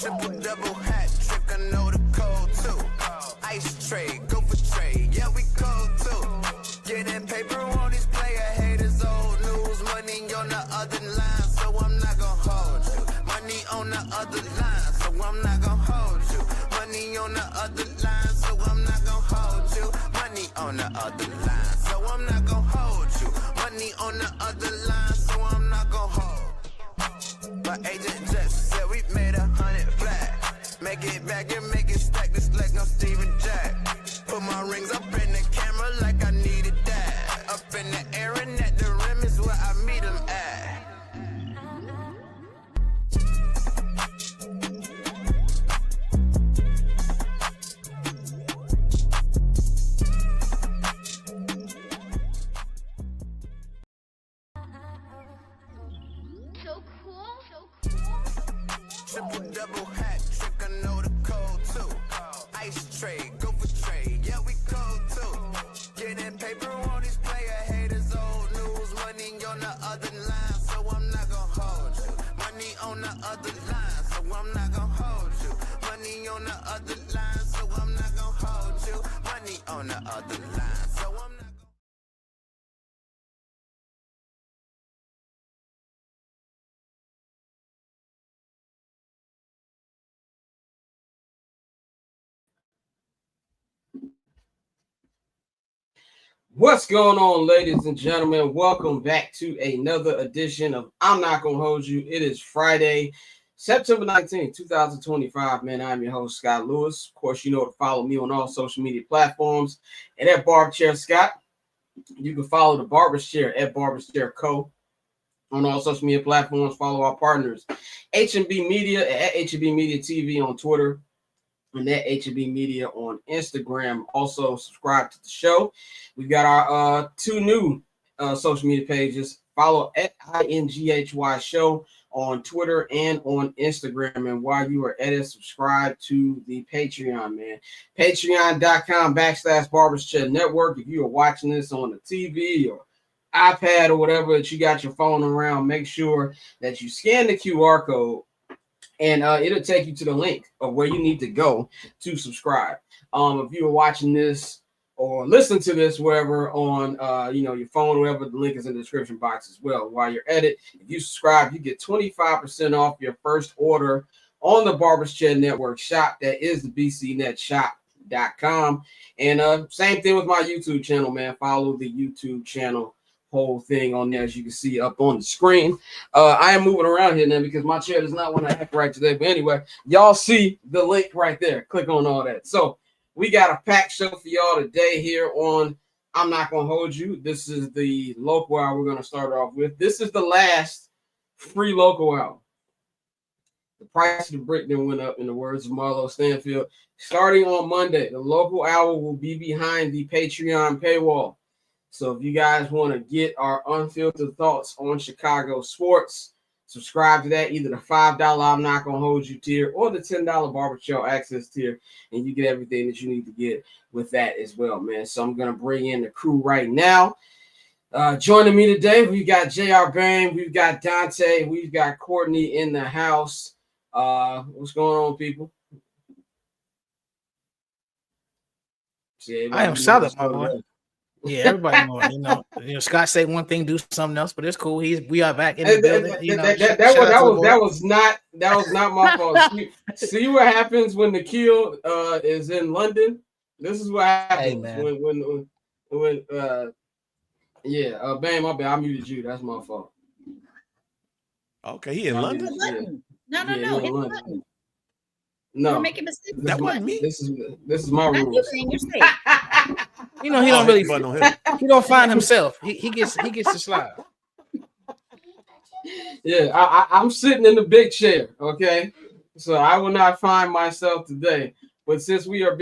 Triple double hat trick, I know the code too. Ice trade, go for trade, yeah we cold too. Getting paper on these player haters, old news. Money on the other line, so I'm not gonna hold you. Money on the other line, so I'm not gonna hold you. Money on the other line, so I'm not gonna hold you. Money on the other line, so I'm not gonna hold you. Money on the other line, so I'm not gonna hold. My agent just said we made 100 flat. Make it back and make it stack, this like I'm Steven Jack. Put my rings up in the camera like I needed that. Up in the air and at the rim is where I meet them at. Triple double hat trick, I know the code too. Ice trade, go for trade, yeah we cold too. Getting paper on these player haters, old news. Money on the other line, so I'm not gonna hold you. Money on the other line, so I'm not gonna hold you. Money on the other line, so I'm not gonna hold you. Money on the other line, so I'm not gonna. What's going on, ladies and gentlemen? Welcome back to another edition of I'm Not Gonna Hold You. It is Friday, September 19th, 2025. Man, I'm your host, Scott Lewis. Of course, you know to follow me on all social media platforms and at Barber Chair Scott. You can follow the Barber's Chair at Barber's Chair Co. on all social media platforms. Follow our partners, H&B Media at H&B Media TV on Twitter, and that H&B Media on Instagram. Also, subscribe to the show. We've got our two new social media pages. Follow at INGHY Show on Twitter and on Instagram. And while you are at it, subscribe to the Patreon, man. Patreon.com/Barbers Chair Network. If you are watching this on the TV or iPad or whatever that you got your phone around, make sure that you scan the QR code. And it'll take you to the link of where you need to go to subscribe. If you are watching this or listen to this wherever on your phone, wherever, the link is in the description box as well. While you're at it, if you subscribe, you get 25% off your first order on the Barbers Chair Network shop. That is the bcnetshop.com. And same thing with my YouTube channel, man. Follow the YouTube channel. Whole thing on there, as you can see up on the screen. I am moving around here now because my chair does not want to act right today. But anyway, y'all see the link right there. Click on all that. So we got a packed show for y'all today here on I'm Not Gonna Hold You. This is the local hour we're going to start off with. This is the last free local hour. The price of the brick then went up, in the words of Marlo Stanfield. Starting on Monday, the local hour will be behind the Patreon paywall. So if you guys want to get our unfiltered thoughts on Chicago sports, subscribe to that, either the $5 I'm Not Gonna Hold You tier or the $10 Barber Show access tier, and you get everything that you need to get with that as well, man. So I'm going to bring in the crew right now. Joining me today, we've got J.R. Bang, we've got Dante, we've got Courtney in the house. What's going on, people? I am solid, my boy. Yeah, everybody know, Scott say one thing, do something else, but it's cool. We are back in the building. That was not my fault. See what happens when the kill is in London. This is what happens when bang, my bad. I muted you. That's my fault. Okay, he in London. No. No, you're making mistakes. That wasn't me. This is my rules. He don't really he don't find himself. He gets to slide. Yeah, I'm sitting in the big chair, okay? So I will not find myself today. But since we are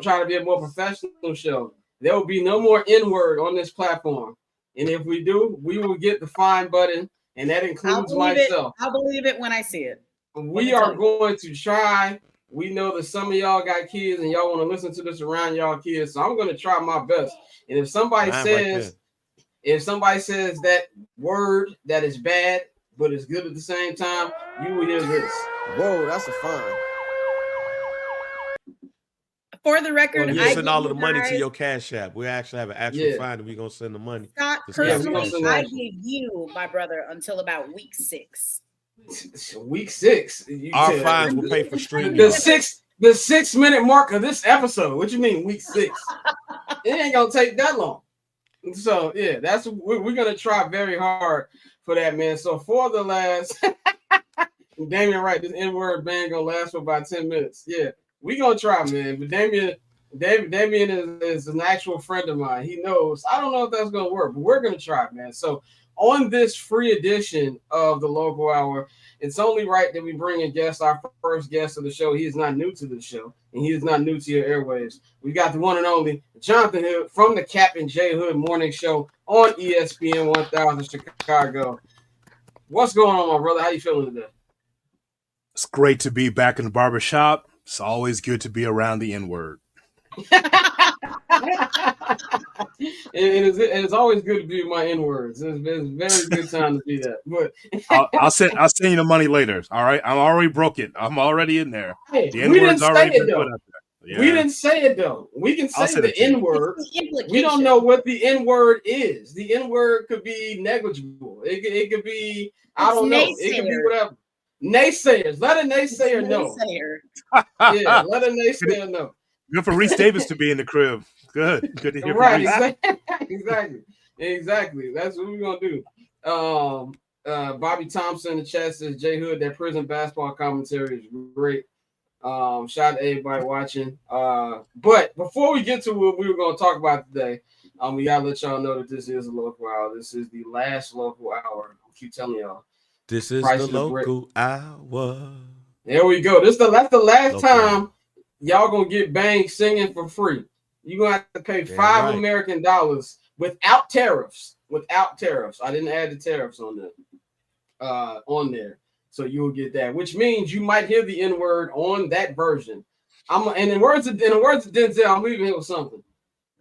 trying to be a more professional show, there will be no more N-word on this platform. And if we do, we will get the fine button, and that includes myself. I'll believe it when I see it. We are going to try. We know that some of y'all got kids and y'all want to listen to this around y'all kids. So I'm going to try my best. And if somebody says that word that is bad, but it's good at the same time, you will hear this. Whoa, that's a fine. For the record, Well, We yeah. gonna I send give all of the you money to guys, your Cash App. We actually have an actual Yeah. fund, and we gonna send the money. Scott, to Scott's we gonna personally, send I that. give you, my brother, until about week 6. Week 6. Our fines will pay for stream The y'all. 6-minute mark of this episode. What you mean week 6? It ain't gonna take that long. So yeah, that's we're gonna try very hard for that, man. So for the last Damien, right? This N-word ban gonna last for about 10 minutes. Yeah, we gonna try, man. But Damien is an actual friend of mine. He knows. I don't know if that's gonna work, but we're gonna try, man. So on this free edition of the Local Hour, it's only right that we bring a guest, our first guest of the show. He is not new to the show, and he is not new to your airwaves. We got the one and only Jonathan Hood from the Captain J.Hood Morning Show on ESPN 1000 Chicago. What's going on, my brother? How you feeling today? It's great to be back in the barbershop. It's always good to be around the N-word. It's always good to be with my N-words. It's a very good time to do that. But I'll send you the money later. All right, I'm already broke it. I'm already in there. hey, The we didn't N-word's say already it been put though. out there. Yeah. We didn't say it though. We can I'll say send the it to you. N-word. It's the implication. We don't know what the N-word is. The N-word could be negligible. It could be, I don't know. It could be naysayer. whatever. Naysayers. Let a naysayer know. Naysayer. Yeah, let a naysayer know. Good for Reese Davis to be in the crib. Good to hear from Right, Reese. exactly. That's what we're gonna do. Bobby Thompson in the chat says J.Hood, that prison basketball commentary is great. Shout out to everybody watching. But before we get to what we were gonna talk about today, we gotta let y'all know that this is a local hour. This is the last local hour. I keep telling y'all. This is Price the of the brick. local hour. There we go. That's the last Local time y'all gonna get Bang singing for free. You're gonna have to pay Damn $5 right. American dollars without tariffs. Without tariffs. I didn't add the tariffs on there. So you will get that, which means you might hear the N-word on that version. And in the words of Denzel, I'm leaving here with something.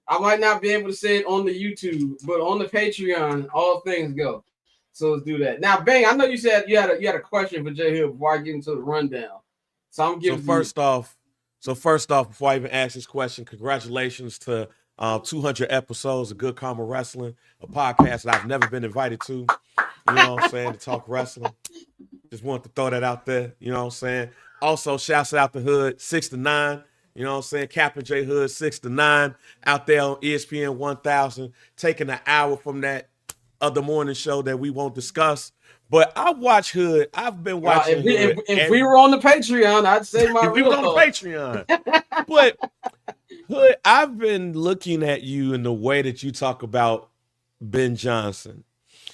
I might not be able to say it on the YouTube, but on the Patreon, all things go. So let's do that. Now, Bang, I know you said you had a question for J.Hood before I get into the rundown. So I'm giving First off, before I even ask this question, congratulations to 200 episodes of Good Karma Wrestling, a podcast that I've never been invited to. You know what I'm saying? To talk wrestling. Just wanted to throw that out there. You know what I'm saying? Also, shouts out to Hood 6 to 9. You know what I'm saying? Captain J Hood 6 to 9 out there on ESPN 1000, taking an hour from that other morning show that we won't discuss. But I watch Hood. I've been watching Hood. If we were on the Patreon, I'd say my if we real were on the thoughts. Patreon. But Hood, I've been looking at you in the way that you talk about Ben Johnson.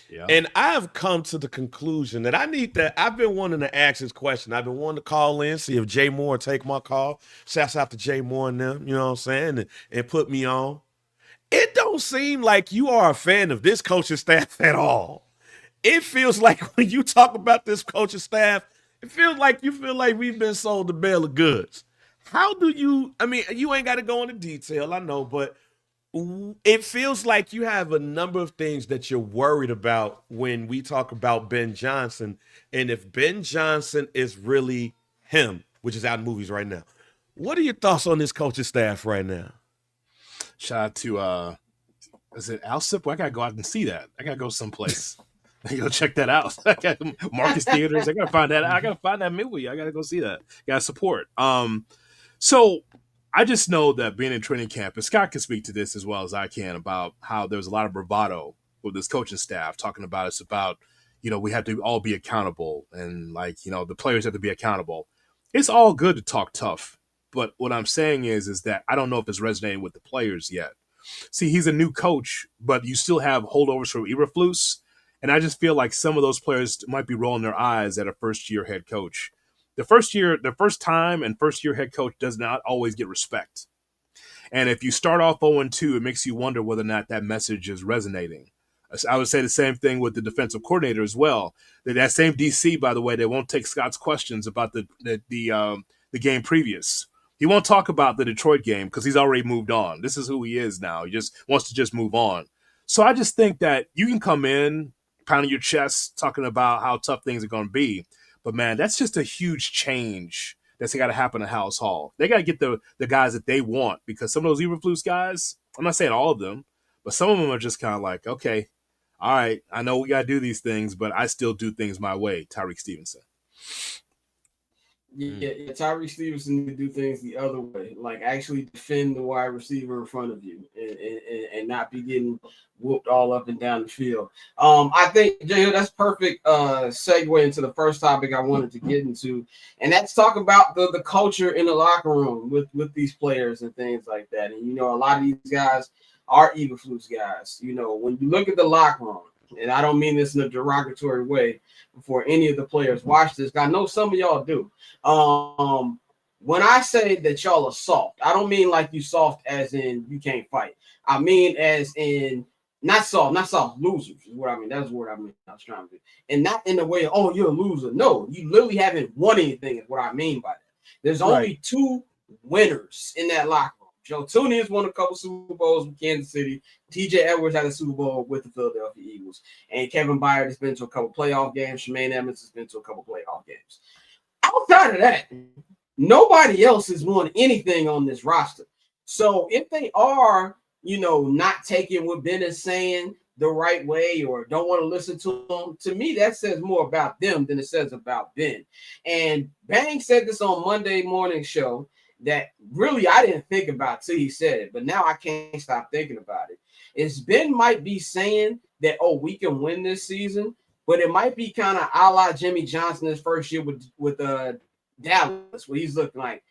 Yeah. And I've come to the conclusion that I've been wanting to ask this question. I've been wanting to call in, see if Jay Moore take my call. Shouts out to Jay Moore and them, you know what I'm saying, and put me on. It don't seem like you are a fan of this coaching staff at all. It feels like when you talk about this coaching staff, it feels like you feel like we've been sold a bale of goods. How do you, I mean, you ain't got to go into detail, I know, but it feels like you have a number of things that you're worried about when we talk about Ben Johnson. And if Ben Johnson is really him, which is out in movies right now, what are your thoughts on this coaching staff right now? Shout out to is it Alsip? Well, I gotta go out and see that. I gotta go someplace. I gotta go check that out. I got Marcus Theaters. I gotta find that. I gotta find that movie. I gotta go see that. Gotta support. So I just know that being in training camp, and Scott can speak to this as well as I can about how there's a lot of bravado with this coaching staff talking about it's about, we have to all be accountable and the players have to be accountable. It's all good to talk tough. But what I'm saying is that I don't know if it's resonating with the players yet. See, he's a new coach, but you still have holdovers from Eberflus. And I just feel like some of those players might be rolling their eyes at a first-year head coach. The first time and first-year head coach does not always get respect. And if you start off 0-2, it makes you wonder whether or not that message is resonating. I would say the same thing with the defensive coordinator as well. That same DC, by the way, they won't take Scott's questions about the game previous. He won't talk about the Detroit game because he's already moved on. This is who he is now. He just wants to just move on. So I just think that you can come in, pounding your chest, talking about how tough things are going to be. But, man, that's just a huge change that's got to happen at House Hall. They got to get the guys that they want, because some of those Eberflus guys, I'm not saying all of them, but some of them are just kind of like, okay, all right, I know we got to do these things, but I still do things my way. Tyreek Stevenson. Yeah, Tyree Stevenson need to do things the other way, like actually defend the wide receiver in front of you and not be getting whooped all up and down the field. I think, J.Hood, that's perfect segue into the first topic I wanted to get into, and that's talk about the culture in the locker room with these players and things like that. And, you know, a lot of these guys are Eberflus guys. You know, when you look at the locker room, and I don't mean this in a derogatory way for any of the players watch this, I know some of y'all do. When I say that y'all are soft, I don't mean like you soft as in you can't fight. I mean as in not soft, losers is what I mean. That's what I mean. I was trying to do. And not in the way, oh, you're a loser. No, you literally haven't won anything is what I mean by that. There's only two winners in that locker room. Joe Tooney has won a couple Super Bowls with Kansas City. TJ Edwards had a Super Bowl with the Philadelphia Eagles. And Kevin Byard has been to a couple playoff games. Shemaine Edmonds has been to a couple playoff games. Outside of that, nobody else has won anything on this roster. So if they are, you know, not taking what Ben is saying the right way or don't want to listen to them, to me, that says more about them than it says about Ben. And Bang said this on Monday morning show that really I didn't think about till he said it, but now I can't stop thinking about it. Is Ben might be saying that, oh, we can win this season, but it might be kind of a la Jimmy Johnson his first year with Dallas, where he's looking like,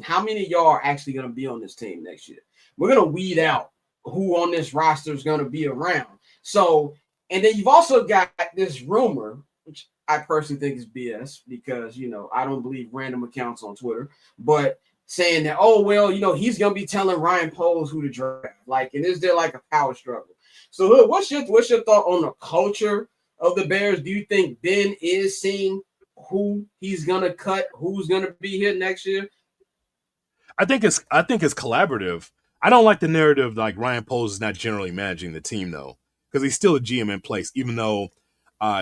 how many of y'all are actually going to be on this team next year? We're going to weed out who on this roster is going to be around. So, and then you've also got this rumor, which I personally think is BS because, you know, I don't believe random accounts on Twitter, but saying that, oh, well, you know, he's going to be telling Ryan Poles who to draft. Like, and is there like a power struggle? So, look, what's your thought on the culture of the Bears? Do you think Ben is seeing who he's going to cut, who's going to be here next year? I think it's collaborative. I don't like the narrative like Ryan Poles is not generally managing the team, though, because he's still a GM in place, even though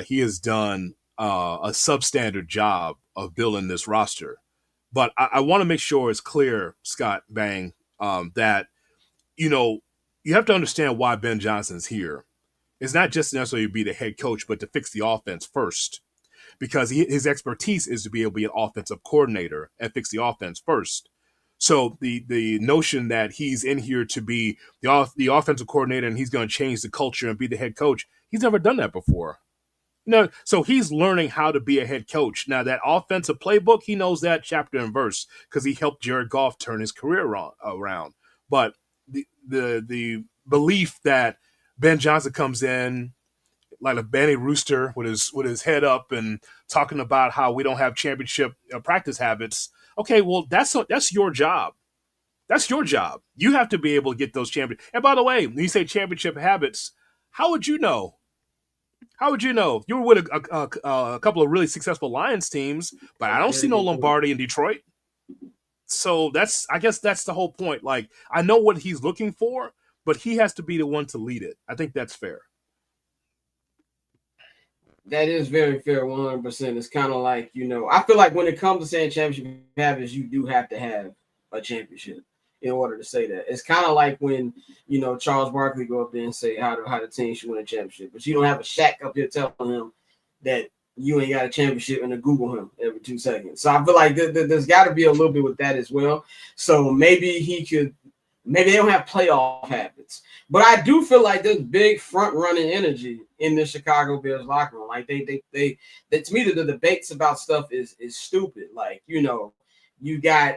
he has done a substandard job of building this roster. But I want to make sure it's clear, Scott Bang, that, you know, you have to understand why Ben Johnson's here. It's not just necessarily to be the head coach, but to fix the offense first. Because his expertise is to be able to be an offensive coordinator and fix the offense first. So the notion that he's in here to be the offensive coordinator and he's going to change the culture and be the head coach, he's never done that before. No, so he's learning how to be a head coach. Now, that offensive playbook, he knows that chapter and verse because he helped Jared Goff turn his career around. But the belief that Ben Johnson comes in like a Benny Rooster with his head up and talking about how we don't have championship practice habits. Okay, well, that's your job. That's your job. You have to be able to get those champions. And by the way, when you say championship habits, how would you know? How would you know? You were with a couple of really successful Lions teams, but I don't see no Lombardi in Detroit. So I guess that's the whole point. Like, I know what he's looking for, but he has to be the one to lead it. I think that's fair. That is very fair, 100%. It's kind of like, you know, I feel like when it comes to saying championship habits, you do have to have a championship in order to say that. It's kind of like when, you know, Charles Barkley go up there and say how the team should win a championship, but you don't have a Shaq up here telling him that you ain't got a championship and to Google him every 2 seconds. So I feel like there's got to be a little bit with that as well. So maybe maybe they don't have playoff habits, but I do feel like there's big front running energy in the Chicago Bears locker room. Like they to me, the debates about stuff is stupid. Like, you know, you got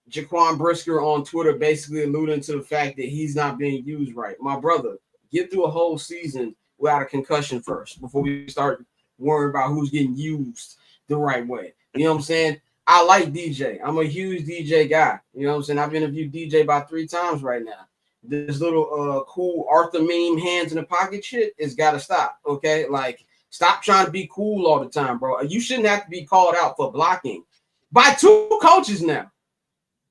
Jaquan Brisker on Twitter basically alluding to the fact that he's not being used right. My brother, get through a whole season without a concussion first before we start worrying about who's getting used the right way. You know what I'm saying? I like DJ. I'm a huge DJ guy. You know what I'm saying? I've interviewed DJ about 3 times right now. This little cool Arthur meme hands in the pocket shit has got to stop, okay? Like, stop trying to be cool all the time, bro. You shouldn't have to be called out for blocking by 2 coaches now.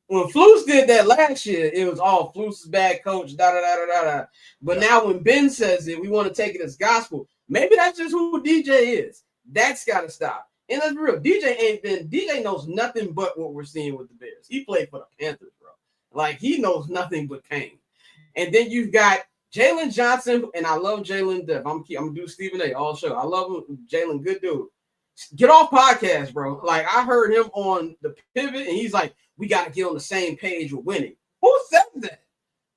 When Flus did that last year, it was all Flus is bad coach, da-da-da-da-da-da. But now when Ben says it, we want to take it as gospel. Maybe that's just who DJ is. That's got to stop. And let's be real, DJ knows nothing but what we're seeing with the Bears. He played for the Panthers, bro. Like, he knows nothing but pain. And then you've got Jalen Johnson, and I love Jalen Depp. I'm gonna do Stephen A. all show. I love him. Jalen, good dude. Get off podcast, bro. Like, I heard him on the Pivot, and he's like, we got to get on the same page with winning. Who said that?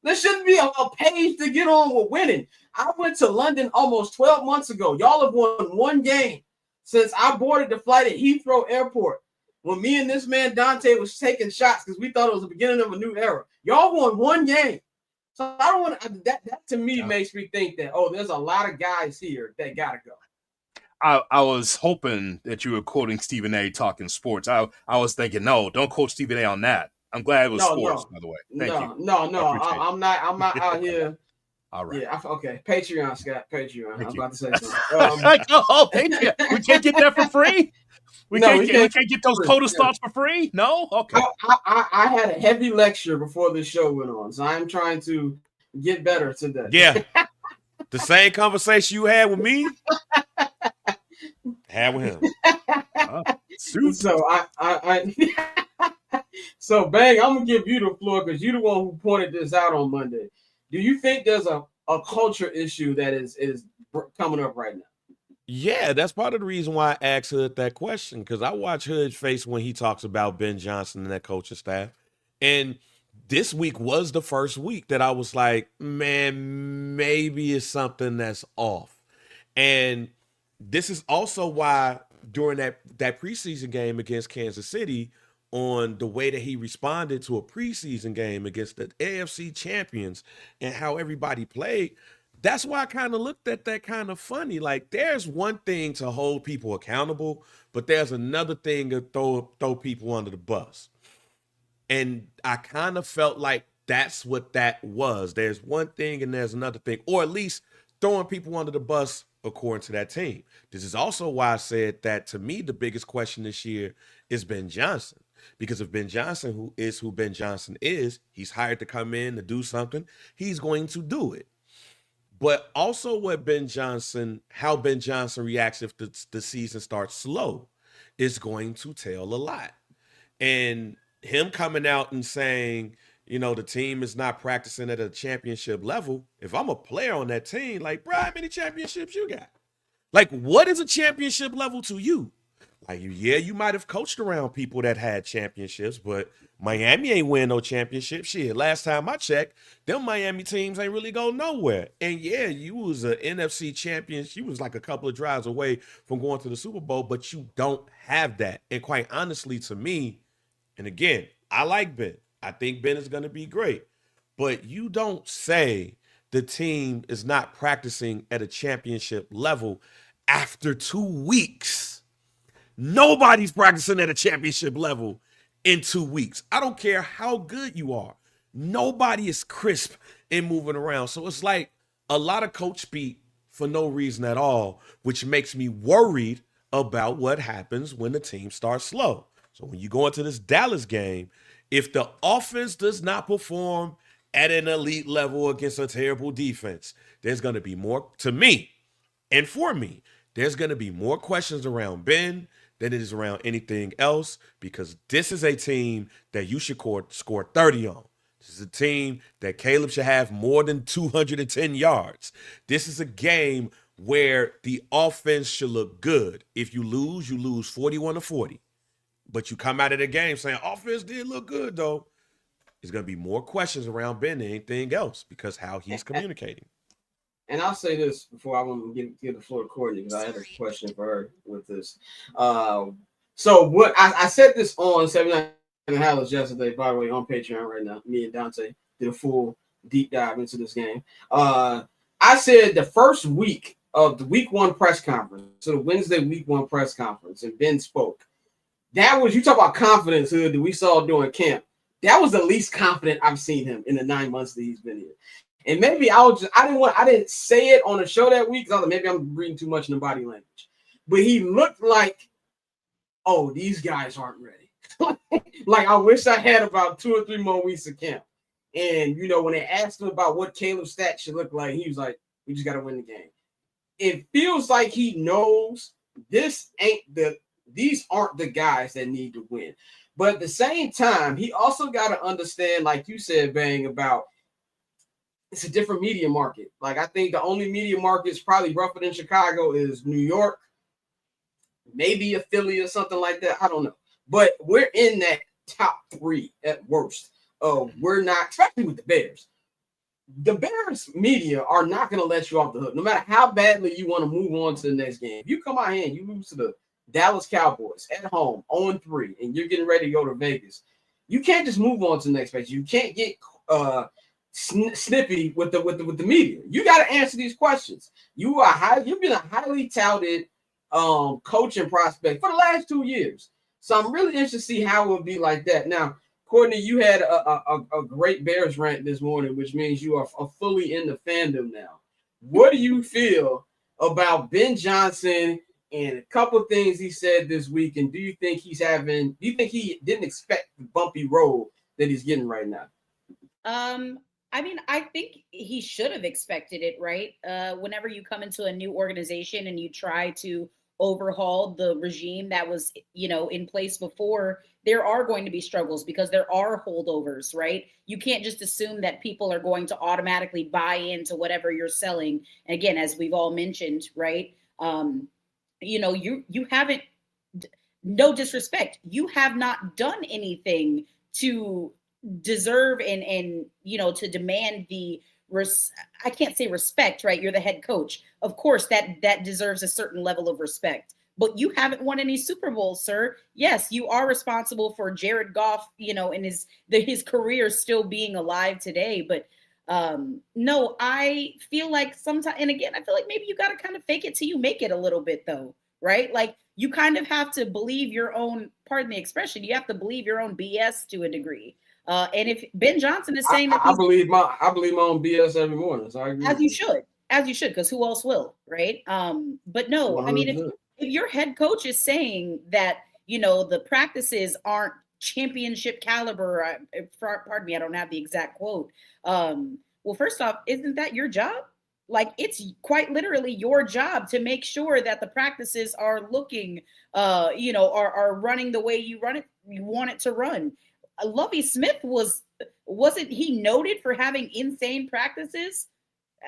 There shouldn't be a page to get on with winning. I went to London almost 12 months ago. Y'all have won one game since I boarded the flight at Heathrow Airport when me and this man Dante was taking shots because we thought it was the beginning of a new era. Y'all won one game. So I don't want to, that to me makes me think that, oh, there's a lot of guys here that got to go. I was hoping that you were quoting Stephen A. talking sports. I was thinking, no, don't quote Stephen A. on that. I'm glad it was sports, by the way. Thank you. I'm not out here. All right. Yeah, okay. Patreon, Scott. Patreon. I was about to say something. Patreon. We can't get that for free? We can't get those POTUS thoughts for free? No? Okay. I had a heavy lecture before this show went on, so I'm trying to get better today. Yeah. The same conversation you had with me, had with him. So so Bang, I'm gonna give you the floor because you're the one who pointed this out on Monday. Do you think there's a culture issue that is coming up right now? Yeah, that's part of the reason why I asked Hood that question, because I watch Hood's face when he talks about Ben Johnson and that coaching staff. And this week was the first week that I was like, man, maybe it's something that's off. And this is also why during that preseason game against Kansas City, on the way that he responded to a preseason game against the AFC champions and how everybody played, that's why I kind of looked at that kind of funny. Like, there's one thing to hold people accountable, but there's another thing to throw people under the bus. And I kind of felt like that's what that was. There's one thing and there's another thing, or at least throwing people under the bus according to that team. This is also why I said that, to me, the biggest question this year is Ben Johnson. Because if Ben Johnson, who Ben Johnson is, he's hired to come in to do something, he's going to do it. But also how Ben Johnson reacts if the season starts slow is going to tell a lot. And him coming out and saying, the team is not practicing at a championship level. If I'm a player on that team, like, bro, how many championships you got? Like, what is a championship level to you? Like, yeah, you might have coached around people that had championships, but Miami ain't win no championship. Shit, last time I checked, them Miami teams ain't really go nowhere. And yeah, you was an NFC champion. You was like a couple of drives away from going to the Super Bowl, but you don't have that. And quite honestly, to me, and again, I like Ben. I think Ben is going to be great. But you don't say the team is not practicing at a championship level after 2 weeks. Nobody's practicing at a championship level in 2 weeks. I don't care how good you are. Nobody is crisp in moving around. So it's like a lot of coach speak for no reason at all, which makes me worried about what happens when the team starts slow. So when you go into this Dallas game, if the offense does not perform at an elite level against a terrible defense, there's going to be more, to me, and for me, there's going to be more questions around Ben than it is around anything else, because this is a team that you should score 30 on. This is a team that Caleb should have more than 210 yards. This is a game where the offense should look good. If you lose 41-40. But you come out of the game saying, offense did look good, though. There's going to be more questions around Ben than anything else because how he's communicating. And I'll say this before I want to give the floor to Courtney, because I had a question for her with this. So what I said this on 79 Highlights yesterday, by the way, on Patreon right now. Me and Dante did a full deep dive into this game. I said the first week of the week one press conference, so the Wednesday week one press conference, and Ben spoke. That was, you talk about confidence, Hood, that we saw during camp. That was the least confident I've seen him in the 9 months that he's been here. And maybe I didn't say it on the show that week because maybe I'm reading too much in the body language. But he looked like, oh, these guys aren't ready. Like, I wish I had about 2 or 3 more weeks of camp. And, when they asked him about what Caleb's stats should look like, he was like, we just got to win the game. It feels like he knows this ain't the these aren't the guys that need to win. But at the same time, he also got to understand, like you said, Bang, about it's a different media market. Like, I think the only media markets probably rougher than Chicago is New York, maybe a Philly or something like that. I don't know. But we're in that top 3 at worst. We're not, especially with the Bears. The Bears media are not going to let you off the hook, no matter how badly you want to move on to the next game. If you come out here and you lose to the Dallas Cowboys at home, 0-3, and you're getting ready to go to Vegas, you can't just move on to the next page. You can't get snippy with the media. You got to answer these questions. You've been a highly touted coaching prospect for the last 2 years. So I'm really interested to see how it will be like that. Now, Courtney, you had a great Bears rant this morning, which means you are fully in the fandom now. What do you feel about Ben Johnson and a couple of things he said this week? And do you think he didn't expect the bumpy road that he's getting right now? I mean, I think he should have expected it, right? Whenever you come into a new organization and you try to overhaul the regime that was, in place before, there are going to be struggles because there are holdovers, right? You can't just assume that people are going to automatically buy into whatever you're selling. And again, as we've all mentioned, right? You haven't, no disrespect, you have not done anything to deserve and to demand the I can't say respect, right? You're the head coach. Of course, that deserves a certain level of respect. But you haven't won any Super Bowls, sir. Yes, you are responsible for Jared Goff, and his career still being alive today. But no, I feel like sometimes, and again, I feel like maybe you got to kind of fake it till you make it a little bit, though, right? Like you kind of have to believe your own, pardon the expression, you have to believe your own BS to a degree. And if Ben Johnson is saying that I believe my own BS every morning, so I agree. as you should, because who else will, right? But no, 100%. I mean, if your head coach is saying that the practices aren't championship caliber, pardon me, I don't have the exact quote. Well, first off, isn't that your job? Like, it's quite literally your job to make sure that the practices are looking, are running the way you want it to run. Lovie Smith wasn't he noted for having insane practices?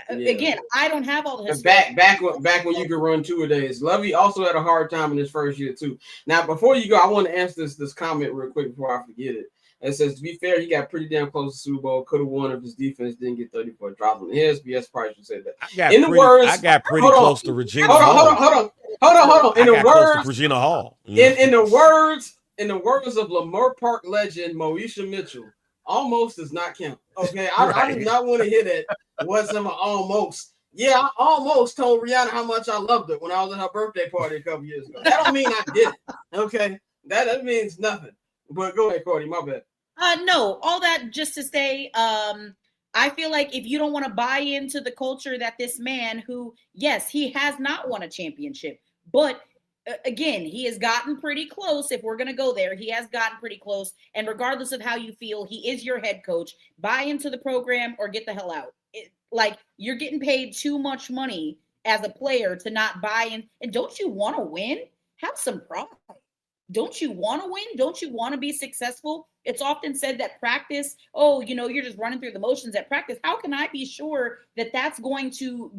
Yeah. Again, I don't have all the history. Back when you could run 2-a-days. Lovie also had a hard time in his first year too. Now, before you go, I want to answer this comment real quick before I forget it. It says, to be fair, he got pretty damn close to Super Bowl. Could have won if his defense didn't get 34 drops on his. BS probably should say that. I got pretty close to Regina Hall. Hold on. In the words of Lamar Park legend Moesha Mitchell, almost does not count. Okay, I do not want to hear that. Wasn't almost. Yeah, I almost told Rihanna how much I loved her when I was at her birthday party a couple years ago. That don't mean I did it. Okay, that means nothing. But go ahead, Courtney. My bad. No, all that just to say, I feel like if you don't want to buy into the culture that this man who, yes, he has not won a championship, but again, he has gotten pretty close. If we're going to go there, he has gotten pretty close. And regardless of how you feel, he is your head coach. Buy into the program or get the hell out. Like, you're getting paid too much money as a player to not buy in. And don't you want to win? Have some pride. Don't you want to win? Don't you want to be successful? It's often said that practice, you're just running through the motions at practice. How can I be sure that that's going to,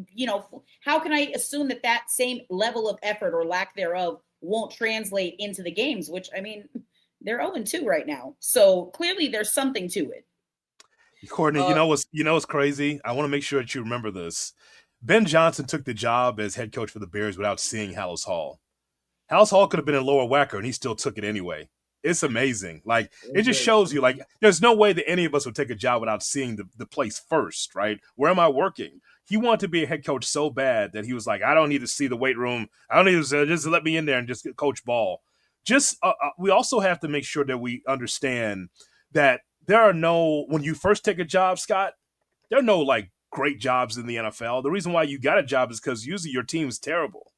how can I assume that same level of effort or lack thereof won't translate into the games, which, I mean, they're 0-2 right now. So clearly there's something to it. Courtney, you know what's crazy? I want to make sure that you remember this. Ben Johnson took the job as head coach for the Bears without seeing Hallis Hall. Hallis Hall could have been in Lower Wacker, and he still took it anyway. It's amazing. Like, it just shows you, like, there's no way that any of us would take a job without seeing the place first, right? Where am I working? He wanted to be a head coach so bad that he was like, I don't need to see the weight room. I don't need to just let me in there and just coach ball. We also have to make sure that we understand that when you first take a job, Scott, there are no, like, great jobs in the NFL. The reason why you got a job is because usually your team's terrible.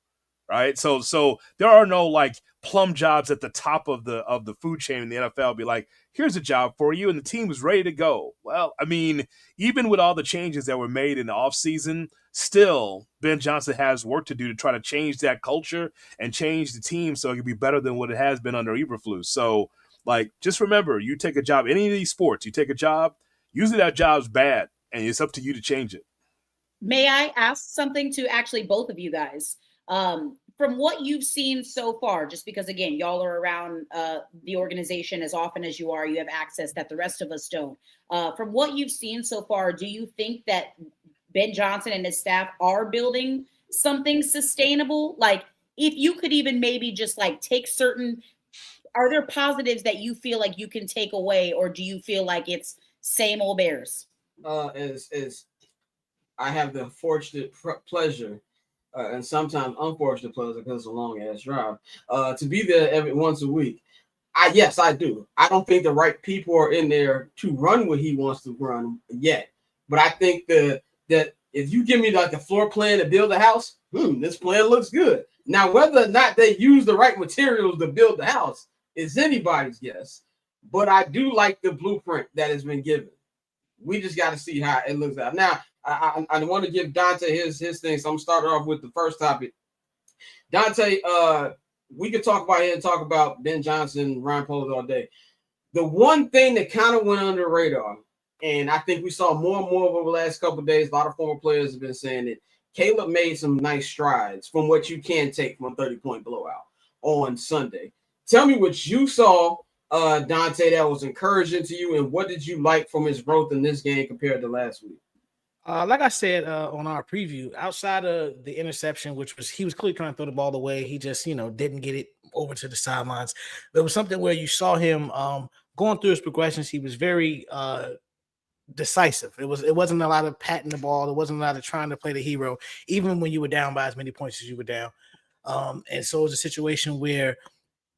right? So there are no like plum jobs at the top of the food chain in the NFL. Be like, here's a job for you, and the team is ready to go. Well, I mean, even with all the changes that were made in the offseason, still Ben Johnson has work to do to try to change that culture and change the team so it can be better than what it has been under Eberflus. So, like, just remember, you take a job, any of these sports, you take a job, usually that job's bad, and it's up to you to change it. May I ask something to actually both of you guys? From what you've seen so far, just because again, y'all are around the organization as often as you are, you have access that the rest of us don't. From what you've seen so far, do you think that Ben Johnson and his staff are building something sustainable? Like, if you could even maybe just like take certain, are there positives that you feel like you can take away, or do you feel like it's same old Bears? As I have the fortunate pleasure, and sometimes unfortunate pleasure because it's a long ass drive, to be there every once a week. Yes, I do. I don't think the right people are in there to run what he wants to run yet. But I think that if you give me like a floor plan to build a house, this plan looks good. Now, whether or not they use the right materials to build the house is anybody's guess. But I do like the blueprint that has been given. We just got to see how it looks out. Now, I want to give Dante his thing. So I'm starting off with the first topic. Dante, we could talk about here and talk about Ben Johnson, Ryan Poles all day. The one thing that kind of went under the radar, and I think we saw more and more over the last couple of days, a lot of former players have been saying that Caleb made some nice strides from what you can take from a 30-point blowout on Sunday. Tell me what you saw, Dante, that was encouraging to you, and what did you like from his growth in this game compared to last week? Like I said on our preview, outside of the interception, which was he was clearly trying to throw the ball away, he just didn't get it over to the sidelines. There was something where you saw him going through his progressions. He was very decisive. It wasn't a lot of patting the ball. It wasn't a lot of trying to play the hero, even when you were down by as many points as you were down. And so it was a situation where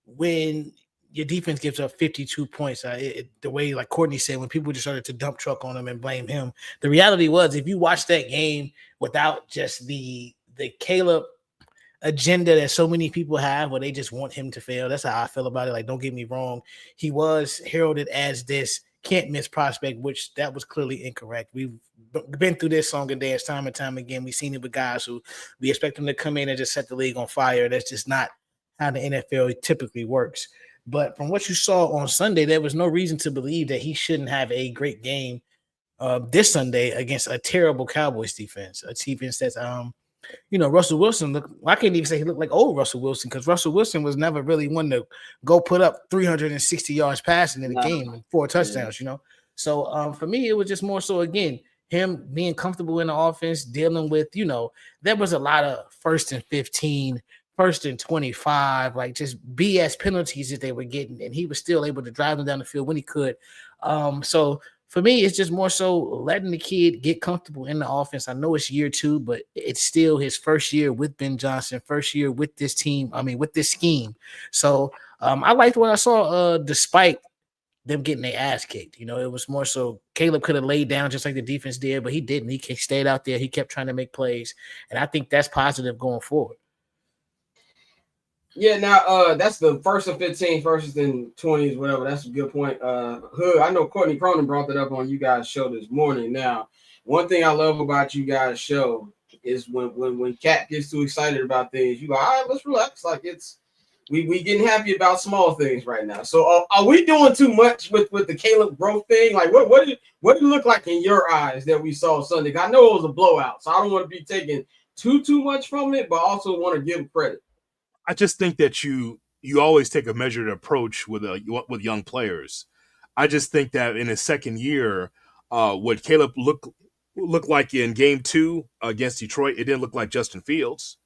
when your defense gives up 52 points, the way like Courtney said, when people just started to dump truck on him and blame him, the reality was if you watch that game without just the Caleb agenda that so many people have where they just want him to fail, that's how I feel about it. Like, don't get me wrong, he was heralded as this can't miss prospect, which that was clearly incorrect. We've been through this song and dance time and time again. We've seen it with guys who we expect them to come in and just set the league on fire. That's just not how the NFL typically works. But from what you saw on Sunday, there was no reason to believe that he shouldn't have a great game this Sunday against a terrible Cowboys defense, a defense that's, Russell Wilson looked. I can't even say he looked like old Russell Wilson because Russell Wilson was never really one to go put up 360 yards passing in a game and 4 touchdowns. So for me, it was just more so again him being comfortable in the offense, dealing with there was a lot of 1st and 15. 1st and 25, like just BS penalties that they were getting, and he was still able to drive them down the field when he could. So for me, it's just more so letting the kid get comfortable in the offense. I know it's year 2, but it's still his first year with Ben Johnson, first year with this team. I mean, with this scheme. So I liked what I saw, despite them getting their ass kicked. It was more so Caleb could have laid down just like the defense did, but he didn't. He stayed out there. He kept trying to make plays, and I think that's positive going forward. Yeah, now that's the 1st and 15, 1st and 20s, whatever. That's a good point. Hood, I know Courtney Cronin brought that up on you guys' show this morning. Now, one thing I love about you guys' show is when Cat gets too excited about things, you go, all right, let's relax. Like we getting happy about small things right now. So are we doing too much with the Caleb growth thing? Like what did it look like in your eyes that we saw Sunday? I know it was a blowout, so I don't want to be taking too much from it, but also want to give him credit. I just think that you always take a measured approach with young players. I just think that in his second year, what Caleb looked like in game 2 against Detroit, it didn't look like Justin Fields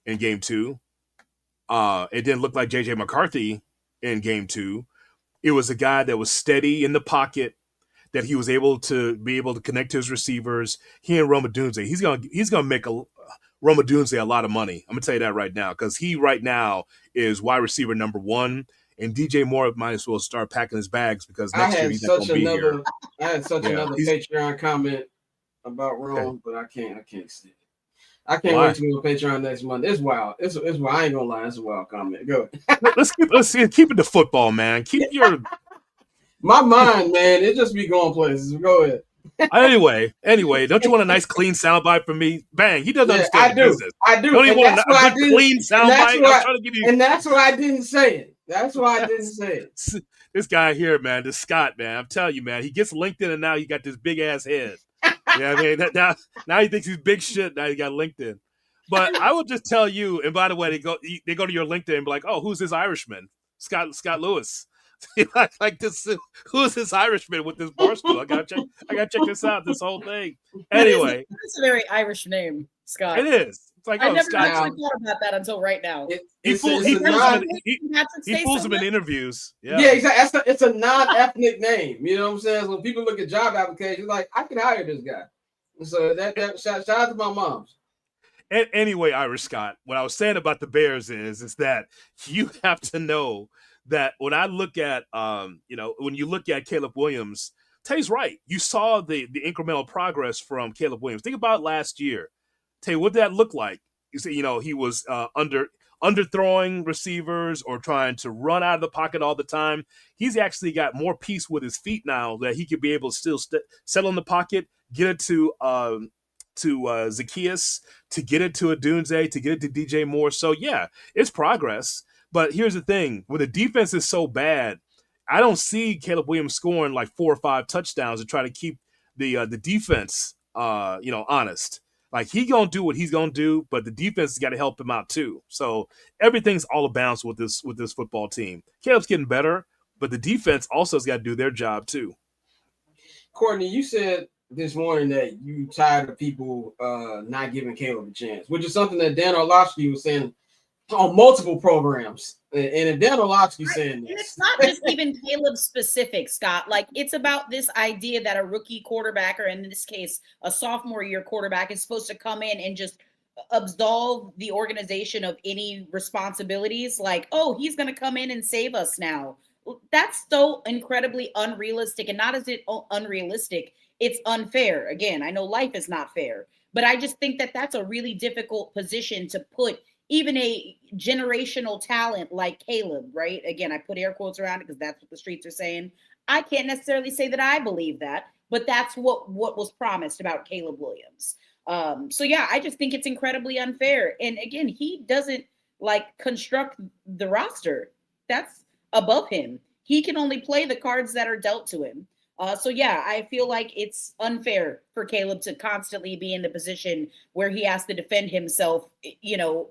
in game 2. It didn't look like J.J. McCarthy in game 2. It was a guy that was steady in the pocket, that he was able to connect to his receivers. He and Rome Odunze, he's gonna make Rome Odunze a lot of money. I'm gonna tell you that right now, because he right now is wide receiver number 1, and DJ Moore might as well start packing his bags because next year he's not gonna be here. I had such another Patreon comment about Rome, but I can't see it. I can't Why? wait to be on Patreon next month. It's wild. It's wild. I ain't gonna lie. It's a wild comment. Go ahead. Let's keep it to football, man. Keep your My mind, man, it just be going places. Go ahead. anyway. Don't you want a nice clean soundbite from me? Bang! He doesn't Yeah, understand the business. I do, Don't even and want that's a why I good didn't. clean And that's soundbite. I'm why. trying to give you. And that's why I didn't say it. That's why I didn't say it. This guy here, man, this Scott, man. I'm telling you, man. He gets LinkedIn, and now he got this big ass head. Yeah, I mean, now he thinks he's big shit. Now he got LinkedIn. But I would just tell you. And by the way, they go to your LinkedIn and be like, "Oh, who's this Irishman? Scott Lewis." like this. Who's this Irishman with this bar stool? I gotta check this out. This whole thing. Anyway, That's a very Irish name, Scott. it is. It's like, I oh, never Scott. actually thought about that until right now. He fools him in interviews. Yeah, Exactly. It's a non-ethnic name. You know what I'm saying? So when people look at job applications, like I can hire this guy. So that shout out to my moms. And anyway, Irish Scott, what I was saying about the Bears is that you have to know that when I look at when you look at Caleb Williams, Tay's right. You saw the incremental progress from Caleb Williams. Think about last year. Tay, what did that look like? You see, he was underthrowing receivers or trying to run out of the pocket all the time. He's actually got more peace with his feet now that he could be able to still settle in the pocket, get it to Zacchaeus, to get it to Adunze, to get it to DJ Moore. So yeah, it's progress. But here's the thing: when the defense is so bad, I don't see Caleb Williams scoring like 4 or 5 touchdowns to try to keep the defense honest. Like he gonna do what he's gonna do, but the defense has got to help him out too. So everything's all a bounce with this football team. Caleb's getting better, but the defense also has got to do their job too. Courtney, you said this morning that you tired of people not giving Caleb a chance, which is something that Dan Orlovsky was saying on multiple programs. And Dan Orlovsky saying this. And it's not just even Caleb specific, Scott. Like it's about this idea that a rookie quarterback, or in this case, a sophomore year quarterback, is supposed to come in and just absolve the organization of any responsibilities. Like, oh, he's going to come in and save us now. That's so incredibly unrealistic. And not as it unrealistic, it's unfair. Again, I know life is not fair, but I just think that that's a really difficult position to put even a generational talent like Caleb, right? Again, I put air quotes around it because that's what the streets are saying. I can't necessarily say that I believe that, but that's what was promised about Caleb Williams. So yeah, I just think it's incredibly unfair. And again, he doesn't like construct the roster. That's above him. He can only play the cards that are dealt to him. So yeah, I feel like it's unfair for Caleb to constantly be in the position where he has to defend himself,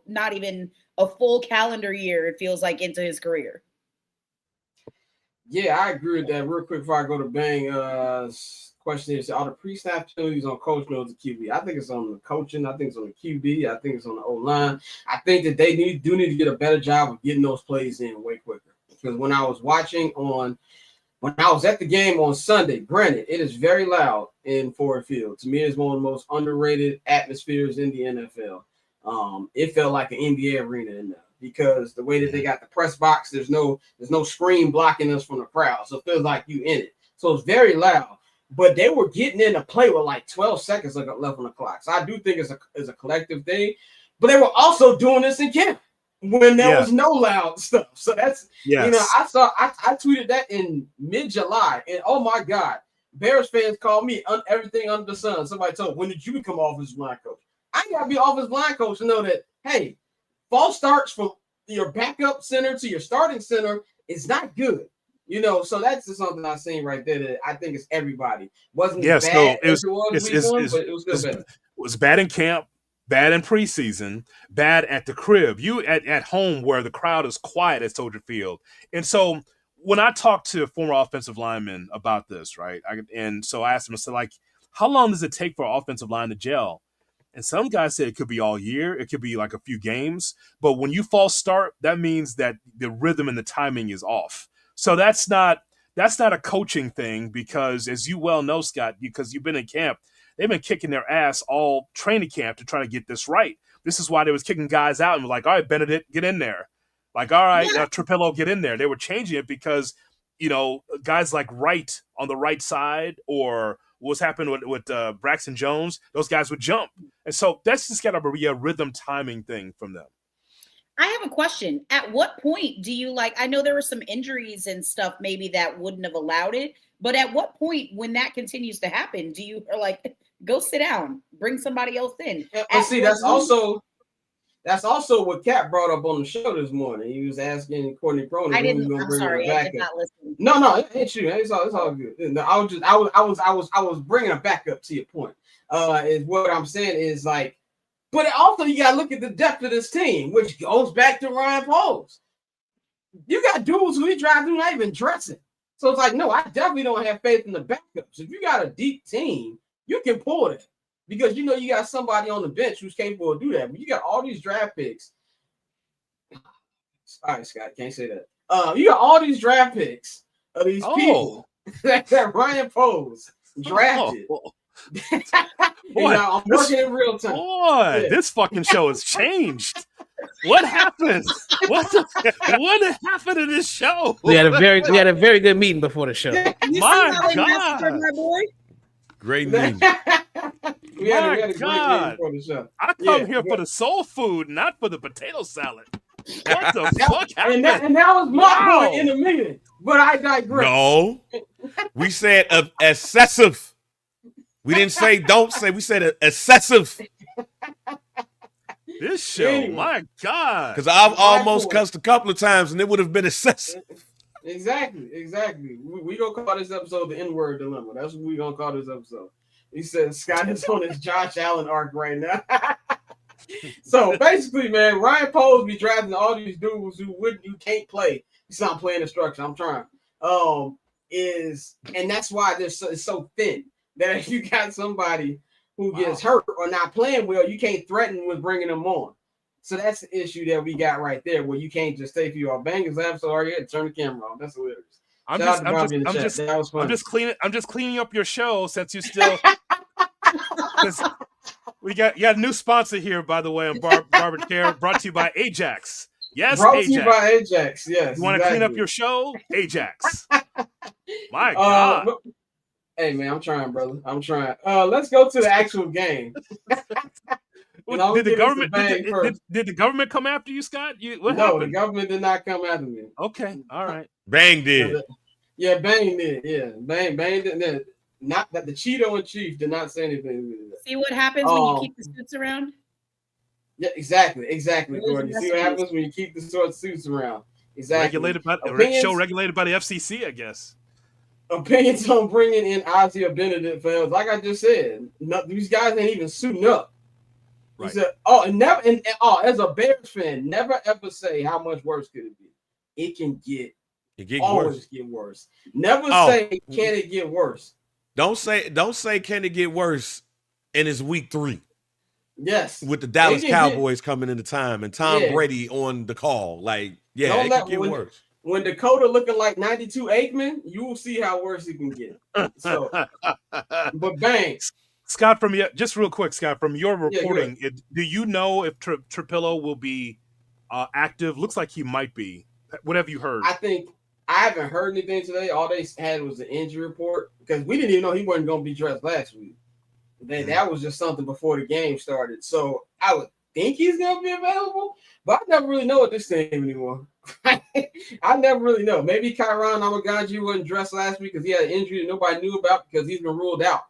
not even a full calendar year, it feels like, into his career. Yeah, I agree with that. Real quick before I go to Bang, question is, are the pre-snap penalties on coach or the QB? I think it's on the coaching. I think it's on the QB. I think it's on the O-line. I think that they need to get a better job of getting those plays in way quicker. Because when I was at the game on Sunday, granted, it is very loud in Ford Field. To me, it's one of the most underrated atmospheres in the NFL. It felt like an NBA arena in there because the way that they got the press box, there's no screen blocking us from the crowd. So it feels like you in it. So it's very loud. But they were getting in a play with like 12 seconds left on the clock. So I do think it's a collective thing. But they were also doing this in camp when there was no loud stuff. So that's, I tweeted that in mid-July, and oh my God, Bears fans call me everything under the sun. Somebody told, when did you become offensive line coach? I ain't got to be offensive line coach to know that, hey, false starts from your backup center to your starting center is not good. So that's just something I've seen right there that I think it's everybody. Wasn't as bad as it was week one, but it was still bad. It was bad in camp. Bad in preseason, bad at the crib. You at home where the crowd is quiet at Soldier Field. And so when I talked to former offensive linemen about this, right? I asked them, I said, like, how long does it take for an offensive line to gel? And some guys said it could be all year. It could be like a few games. But when you false start, that means that the rhythm and the timing is off. So that's not a coaching thing because, as you well know, Scott, because you've been in camp, they've been kicking their ass all training camp to try to get this right. This is why they was kicking guys out and were like, all right, Benedict, get in there. Like, all right, Trapello, get in there. They were changing it because, guys like Wright on the right side or what's happened with Braxton Jones, those guys would jump. And so that's just got to be a rhythm timing thing from them. I have a question. At what point do you I know there were some injuries and stuff maybe that wouldn't have allowed it, but at what point when that continues to happen, do you go sit down, bring somebody else in? And see, that's also what Kat brought up on the show this morning. He was asking Courtney Cronin. I'm sorry, I did not listen. No, it ain't you. It's all good. No, I was bringing a backup to your point. Is what I'm saying is but also you gotta look at the depth of this team, which goes back to Ryan Poles. You got dudes who he drives through not even dressing. So it's no, I definitely don't have faith in the backups. If you got a deep team, you can pull it because you got somebody on the bench who's capable of do that. But you got all these draft picks. All right, Scott, can't say that. You got all these draft picks of these people that Ryan Poles drafted. I'm working in real time. Boy, this fucking show has changed. What happened? What happened to this show? We had a very good meeting before the show. My God, my boy. Great meeting. we had a great meeting before the show. I come here for the soul food, not for the potato salad. What the fuck happened? And that was my point in the meeting. But I digress. No, we said excessive. We didn't say don't say. We said excessive. This show, my God. Because I've almost cussed a couple of times, and it would have been excessive. Exactly. We gonna call this episode the N-word dilemma. That's what we gonna call this episode. He said Scott is on his Josh Allen arc right now. So basically, man, Ryan Poles be drafting all these dudes who can't play. He's not playing instruction. I'm trying. And that's why it's so thin that if you got somebody who gets hurt or not playing well, you can't threaten with bringing them on. So that's the issue that we got right there, where you can't just say, if you are bangers, I'm sorry, turn the camera on. That's hilarious. I'm just cleaning up your show since you still. You got a new sponsor here, by the way, on Barber Care, brought to you by Ajax. Yes, brought Ajax. to you by Ajax. Yes. You want to clean up your show? Ajax. My God. Hey man, I'm trying, brother. I'm trying. Let's go to the actual game. Did the government come after you, Scott? What happened? The government did not come after me. Okay, all right. Bang did. Yeah, Bang did. Yeah, Bang did. Not that the Cheeto in chief did not say anything. See what happens when you keep the suits around? Yeah, exactly, Courtney. See what happens when you keep the suits around. Exactly. Regulated by the FCC, I guess. Opinions on bringing in Isaiah Benedict fans, like I just said, these guys ain't even suiting up. Right. He said, as a Bears fan, never ever say how much worse could it be. It can always get worse. Never say can it get worse. Don't say can it get worse, and it's week 3. Yes, with the Dallas Cowboys coming into time and Tom Brady on the call. It can get worse. When Dakota looking like 92 Aikman, you will see how worse it can get. So, but Bang. Scott, just real quick, Scott, from your reporting, do you know if Trapillo will be active? Looks like he might be. What have you heard? I haven't heard anything today. All they had was an injury report because we didn't even know he wasn't going to be dressed last week. That was just something before the game started. So I would think he's going to be available, but I never really know with this team anymore. I never really know. Maybe Kyron Amaganji wasn't dressed last week because he had an injury that nobody knew about because he's been ruled out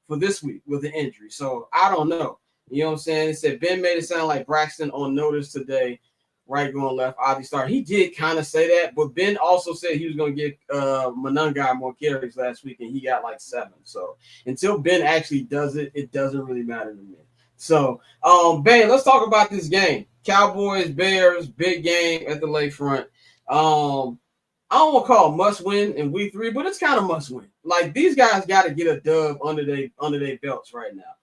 for this week with an injury. So I don't know. You know what I'm saying? It said Ben made it sound like Braxton on notice today. Right going left, Ozzy start. He did kind of say that, but Ben also said he was going to get Monangai more carries last week, and he got like 7. So until Ben actually does it, it doesn't really matter to me. So, Ben, let's talk about this game. Cowboys, Bears, big game at the lakefront. I don't want to call it must win in week 3, but it's kind of must win. Like these guys got to get a dub under their belts right now.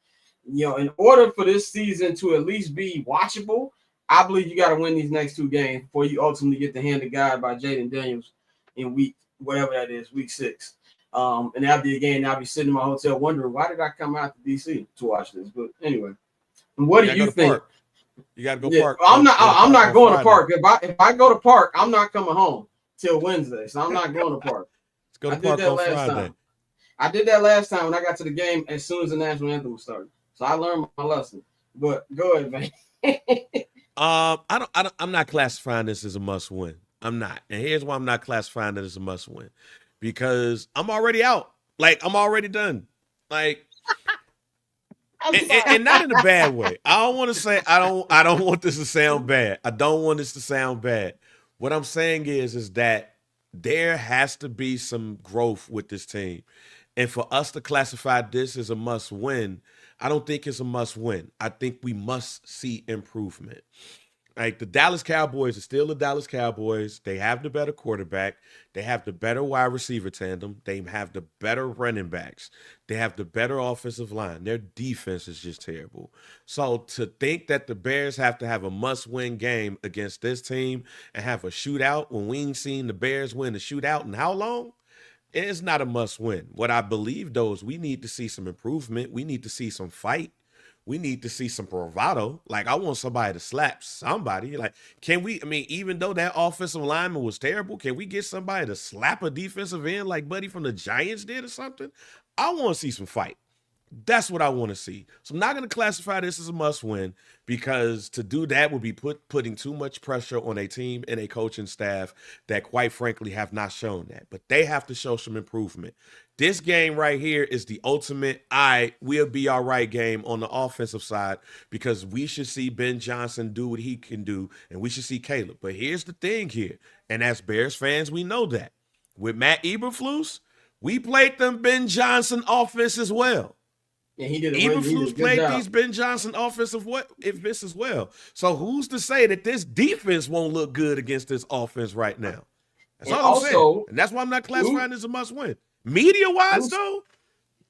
You know, in order for this season to at least be watchable, I believe you got to win these next 2 games before you ultimately get the hand of God by Jaden Daniels in week 6. And after the game, I'll be sitting in my hotel wondering, why did I come out to DC to watch this? But anyway, what do you think? You got to go park. I'm not going to park. If I go to park, I'm not coming home till Wednesday. So I'm not going to park. Let's go to park on Friday. I did that last time when I got to the game as soon as the national anthem was started. So I learned my lesson. But go ahead, man. I'm not classifying this as a must win. I'm not. And here's why I'm not classifying it as a must win. Because I'm already out. Like, I'm already done. Like, and not in a bad way. I don't want to say I don't want this to sound bad. I don't want this to sound bad. What I'm saying is that there has to be some growth with this team. And for us to classify this as a must win, I don't think it's a must win. I think we must see improvement. Like, the Dallas Cowboys are still the Dallas Cowboys. They have the better quarterback. They have the better wide receiver tandem. They have the better running backs. They have the better offensive line. Their defense is just terrible. So to think that the Bears have to have a must-win game against this team and have a shootout when we ain't seen the Bears win a shootout in how long? It's not a must-win. What I believe, though, is we need to see some improvement. We need to see some fight. We need to see some bravado. Like, I want somebody to slap somebody. Like, can we, I mean, even though that offensive lineman was terrible, can we get somebody to slap a defensive end like Buddy from the Giants did or something? I want to see some fight. That's what I want to see. So I'm not going to classify this as a must win, because to do that would be putting too much pressure on a team and a coaching staff that, quite frankly, have not shown that. But they have to show some improvement. This game right here is the ultimate we'll be all right game on the offensive side, because we should see Ben Johnson do what he can do, and we should see Caleb. But here's the thing here, and as Bears fans, we know that. With Matt Eberflus, we played them Ben Johnson offense as well. Yeah, he did. Eberflus played these Ben Johnson offensive this as well. So who's to say that this defense won't look good against this offense right now? That's all I'm saying. And that's why I'm not classifying this as a must-win. Media-wise, though,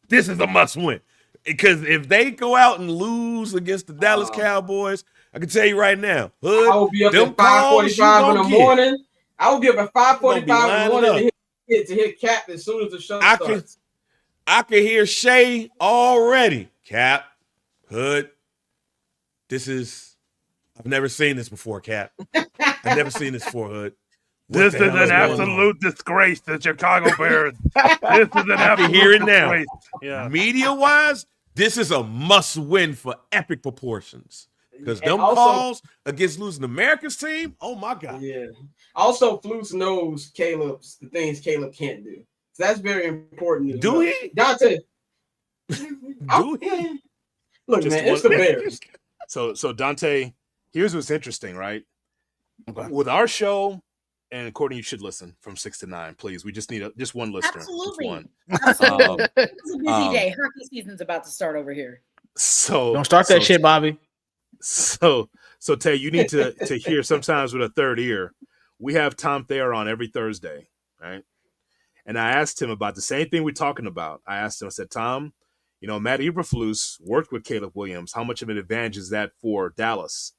this is a must-win. Because if they go out and lose against the Dallas Cowboys, I can tell you right now, Hood, I will be up at 5:45 in the morning. I will be up at 5:45 in the morning to hit Cap as soon as the show starts. I can hear Shay already. Cap, Hood, I've never seen this before, Cap. I've never seen this before, Hood. This is an absolute disgrace, the Chicago Bears. This is an absolute hear it now. disgrace. Yeah. Media-wise, this is a must-win for epic proportions. Because them calls against losing America's team, oh my God. Yeah. Also, Flus knows the things Caleb can't do. So that's very important. Do he? Dante. Do he? Look, man, it's the Bears. So Dante, here's what's interesting, right? With our show, and Courtney, you should listen from 6 to 9, please. We just need just one listener. Absolutely. Just one. It's a busy day. Hockey season's about to start over here. So don't start that shit, Bobby. So Tay, you need to hear sometimes with a third ear. We have Tom Thayer on every Thursday, right? And I asked him about the same thing we're talking about. I said, Tom, Matt Eberflus worked with Caleb Williams. How much of an advantage is that for Dallas?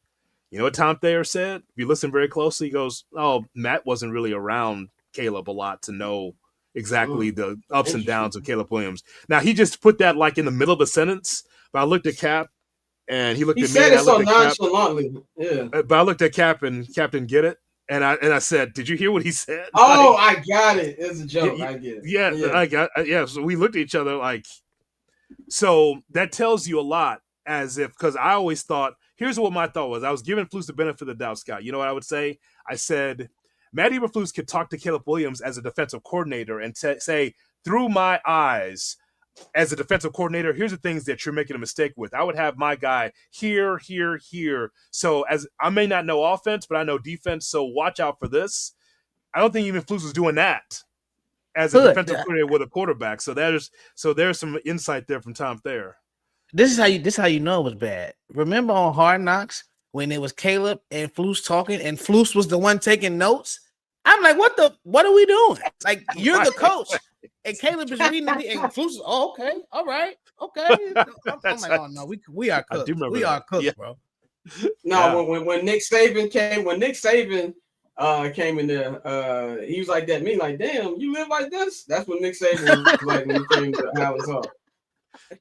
You know what Tom Thayer said? If you listen very closely, he goes, oh, Matt wasn't really around Caleb a lot to know exactly the ups and downs of Caleb Williams. Now, he just put that like in the middle of a sentence, but I looked at Cap, and he looked at me. He said it so nonchalantly. Yeah. But I looked at Cap, and Cap didn't get it. And I said, did you hear what he said? Oh, I got it. It's a joke. I get it. Yeah. So we looked at each other like, so that tells you a lot, because I always thought, here's what my thought was. I was giving Flus the benefit of the doubt, Scott. You know what I would say? I said, Matt Eberflus could talk to Caleb Williams as a defensive coordinator and say, through my eyes, as a defensive coordinator, here's the things that you're making a mistake with. I would have my guy here. So as I may not know offense, but I know defense. So watch out for this. I don't think even Flus was doing that as a defensive coordinator with a quarterback. So there's some insight there from Tom Thayer. This is how you know it was bad. Remember on Hard Knocks when it was Caleb and Flus talking, and Flus was the one taking notes? I'm like, what are we doing? Like, you're the coach. And Caleb is reading it, and Flus is, okay, all right, okay. I'm like, oh no, we are cooked. We are cooked, bro. No, when Nick Saban came in there, he was like that. Me, like, damn, you live like this? That's what Nick Saban was like when he came to Dallas Hall.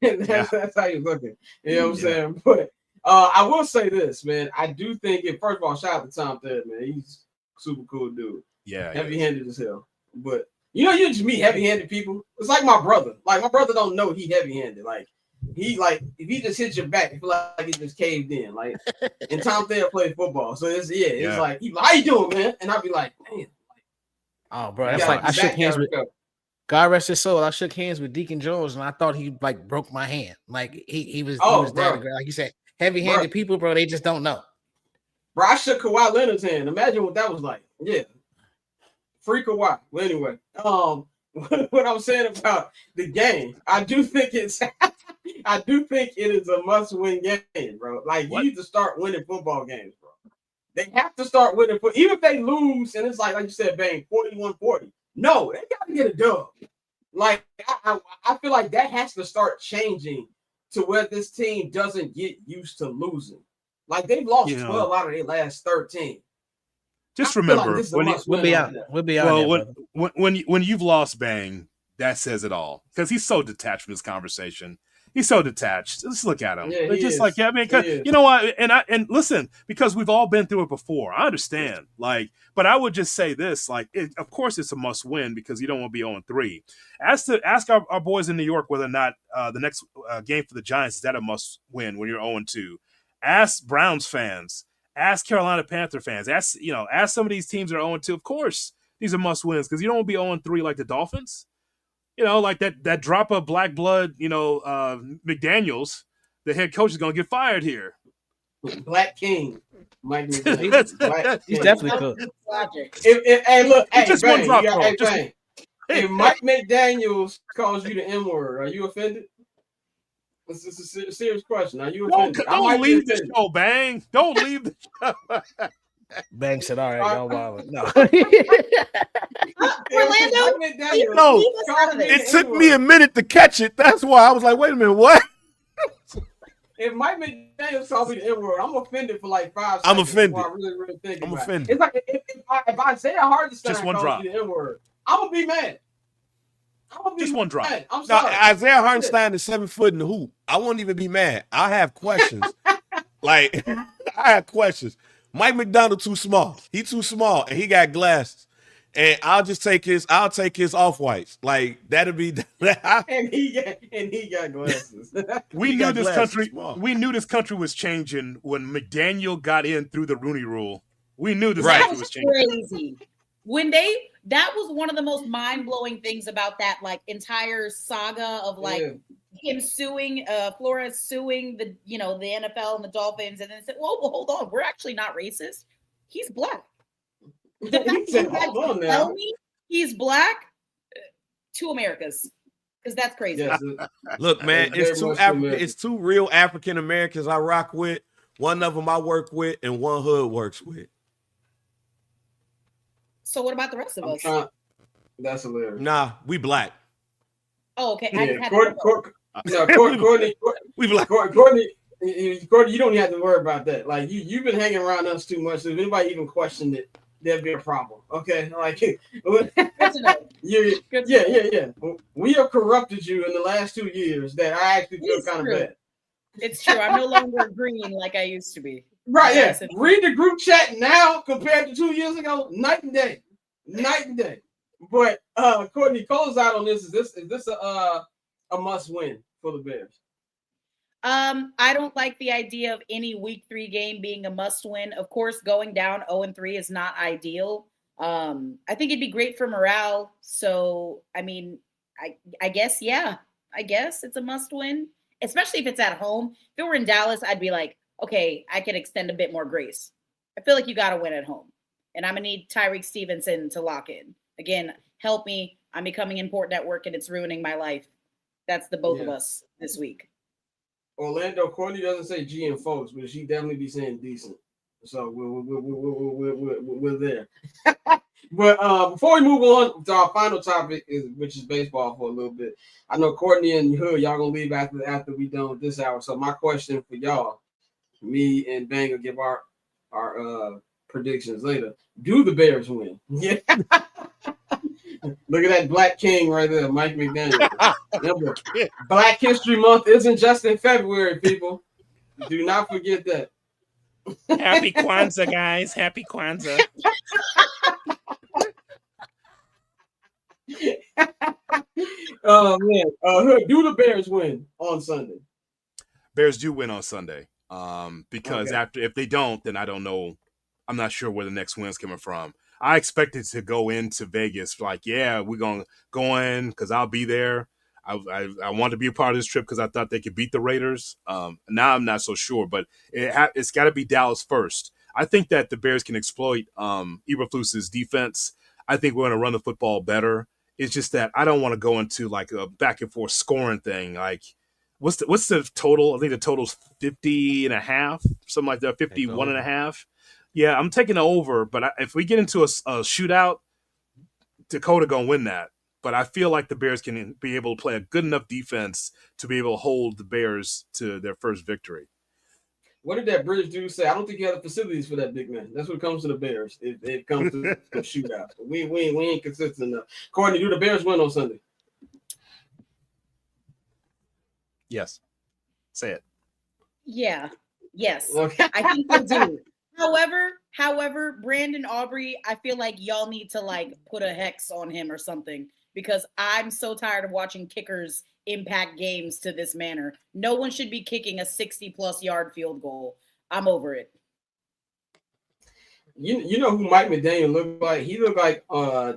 That's how you're looking. You know what I'm saying? But I will say this, man. I do think, first of all, shout out to Tom Thayer, man. He's super cool dude. Yeah. Heavy-handed as hell. But You know, you just meet heavy-handed people. It's like my brother. Like, my brother don't know he heavy-handed. Like, if he just hits your back, you feel like he just caved in. Like, and Tom Thayer played football. So, it's like, how you doing, man? And I'll be like, man. Oh, bro, that's like I shook hands with God rest his soul. I shook hands with Deacon Jones, and I thought he like broke my hand. Like he was that like you said, heavy-handed people, bro. They just don't know. Bro, I shook Kawhi Leonard's hand. Imagine what that was like. Yeah, free Kawhi. Well, anyway, what I'm saying about the game, I do think it is a must-win game, bro. Like you need to start winning football games, bro. They have to start winning. Even if they lose, and it's like you said, Bang, 41-40. No, they got to get a dub. Like, I feel like that has to start changing to where this team doesn't get used to losing. Like, they've lost 12 out of their last 13. Just remember, we'll be out. Well, when you've lost, Bang, that says it all. Because he's so detached from this conversation. He's so detached. Just look at him. Yeah, just like, I mean, you know what? And listen, because we've all been through it before. I understand. Like, but I would just say this: like, of course, it's a must win because you don't want to be 0-3. Ask our boys in New York whether or not the next game for the Giants is that a must win when you're 0-2. Ask Browns fans. Ask Carolina Panther fans. Ask some of these teams that are 0-2. Of course, these are must wins because you don't want to be 0-3 like the Dolphins. You know, like that drop of black blood, McDaniels, the head coach is going to get fired here. Black King. Mike McDaniels. He's definitely cool. Hey, look. Hey, just Bang, one drop, if Mike McDaniels calls you the N-word, are you offended? This is a serious question. Are you offended? Don't leave the show, Bang. Don't leave the show. Bang said, all right, don't bother. No. Orlando, it took me a minute to catch it. That's why I was like, wait a minute, what? If Mike McDaniels calls me the N-word, I'm offended for like 5 seconds. I'm offended. I really think I'm about offended. It. It's like if Isaiah Hartenstein Just one calls drop. me the N-word, I'm gonna be mad. Just one drop. I'm sorry. Now, Isaiah Hartenstein is 7 foot in the hoop. I won't even be mad. I have questions. I have questions. Mike McDonald too small. He too small, and he got glasses. And I'll take his off whites. Like that'll be. and he got glasses. We knew this country was changing when McDaniel got in through the Rooney Rule. We knew this country was changing. Crazy. That was one of the most mind-blowing things about that like entire saga of him suing Flores suing the NFL and the Dolphins, and then said, well, hold on, we're actually not racist. He's black. The fact that you tell me he's black, 2 Americas, because that's crazy. Yes. Look, man, it's 2 real African Americans I rock with. One of them I work with, and one Hood works with. So what about the rest of us? That's hilarious. Nah, we black. Oh, okay. Courtney, we black. Courtney, you don't even have to worry about that. Like you've been hanging around us too much. So if anybody even questioned it, there'd be a problem. Okay, like yeah. We have corrupted you in the last 2 years. That I actually feel kind of bad. It's true. I'm no longer green like I used to be. Right, yeah. Read the group chat now compared to 2 years ago. Night and day. But Courtney, close out on this. Is this a must win for the Bears? I don't like the idea of any week 3 game being a must win. Of course, going down 0-3 is not ideal. I think it'd be great for morale. So, I mean, I guess it's a must win, especially if it's at home. If it were in Dallas, I'd be like, okay, I can extend a bit more grace. I feel like you got to win at home. And I'm going to need Tyreek Stevenson to lock in. Again, help me. I'm becoming important at work, and it's ruining my life. That's the both of us this week. Orlando, Courtney doesn't say G and folks, but she definitely be saying decent. So we're there. But before we move on to our final topic, which is baseball for a little bit, I know Courtney and Hood, y'all going to leave after we done with this hour. So my question for y'all, me and Bang will give our predictions later. Do the Bears win? Yeah. Look at that Black King right there, Mike McDaniel. Remember, Black History Month isn't just in February, people. Do not forget that. Happy Kwanzaa, guys. Happy Kwanzaa. Oh man, Hood, do the Bears win on Sunday? Bears do win on Sunday. Because Okay. if they don't, then I don't know. I'm not sure where the next win's coming from. I expected to go into Vegas like, yeah, we're gonna go in because I'll be there. I want to be a part of this trip because I thought they could beat the Raiders. Now I'm not so sure, but it's got to be Dallas first. I think that the Bears can exploit Eberflus's defense. I think we're going to run the football better. It's just that I don't want to go into like a back and forth scoring thing. Like, what's the total? I think the total's 50 and a half, something like that, 51 and a half. Yeah, I'm taking the over, but if we get into a shootout, Dakota going to win that. But I feel like the Bears can be able to play a good enough defense to be able to hold the Bears to their first victory. What did that British dude say? I don't think you have the facilities for that big man. That's what comes to the Bears. It comes to the shootout. We ain't consistent enough. Courtney, do the Bears win on Sunday? Yes. Say it. Yeah. Yes. Okay. I think they do. However, Brandon Aubrey, I feel like y'all need to like put a hex on him or something because I'm so tired of watching kickers impact games to this manner. No one should be kicking a 60+ yard field goal. I'm over it. You know who Mike McDaniel looked like? He looked like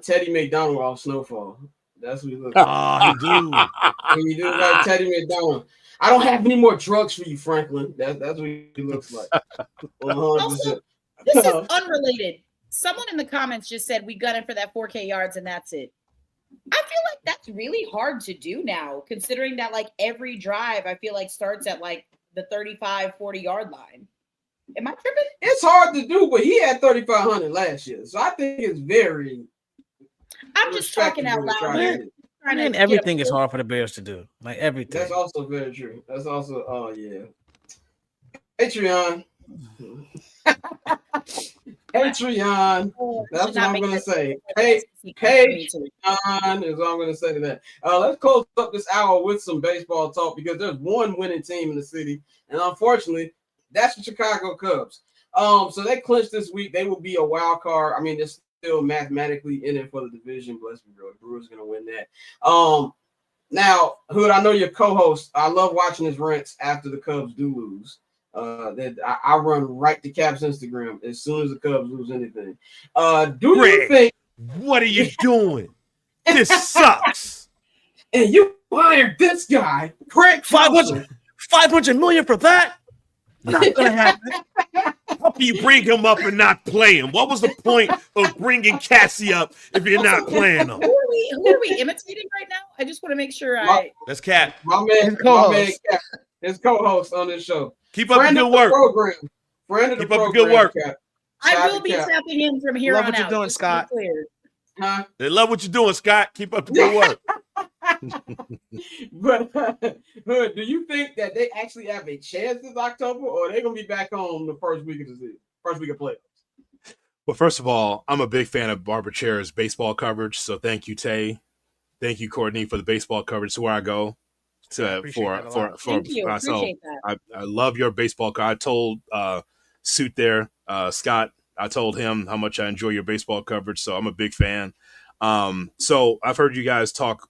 Teddy McDonald off Snowfall. That's what he looked like. Oh, he do. He looked like Teddy McDonald. I don't have any more drugs for you, Franklin. That's what he looks like. 100%. Also, this is unrelated. Someone in the comments just said we got it for that 4K yards and that's it. I feel like that's really hard to do now, considering that like every drive I feel like starts at like the 35, 40 yard line. Am I tripping? It's hard to do, but he had 3,500 last year. So I think it's very. I'm just talking out loud. Man, everything is hard for the Bears to do. Like everything. That's also very true. That's also, oh yeah. Patreon. Patreon. That's what I'm gonna say. Patreon is what I'm gonna say to that. Let's close up this hour with some baseball talk because there's one winning team in the city, and unfortunately, that's the Chicago Cubs. So they clinched this week. They will be a wild card. I mean, they're still mathematically in it for the division, but let's be real, the Brewers gonna win that. Now, Hood, I know your co-host. I love watching his rants after the Cubs do lose. That I run right to Cap's Instagram as soon as the Cubs lose anything. Do you think? What are you doing? This sucks. And you hired this guy, Craig 500 million for that? Not gonna happen. How can you bring him up and not play him? What was the point of bringing Cassie up if you're not playing him? Who are we imitating right now? I just want to make sure That's Cat. My man Cap, his co-host on this show. Keep up the good work. Keep up the good work. Cap. I will be tapping him from here on out. Love what you're doing, Scott. Huh? They love what you're doing, Scott. Keep up the good work. But Hood, do you think that they actually have a chance this October, or are they gonna be back on the first week of the season, first week of playoffs? Well, first of all, I'm a big fan of Barbara Chair's baseball coverage. So thank you, Tay. Thank you, Courtney, for the baseball coverage. To where I go for Thank you. Appreciate that. I love your baseball coverage. I told Suit there, Scott. I told him how much I enjoy your baseball coverage. So I'm a big fan. So I've heard you guys talk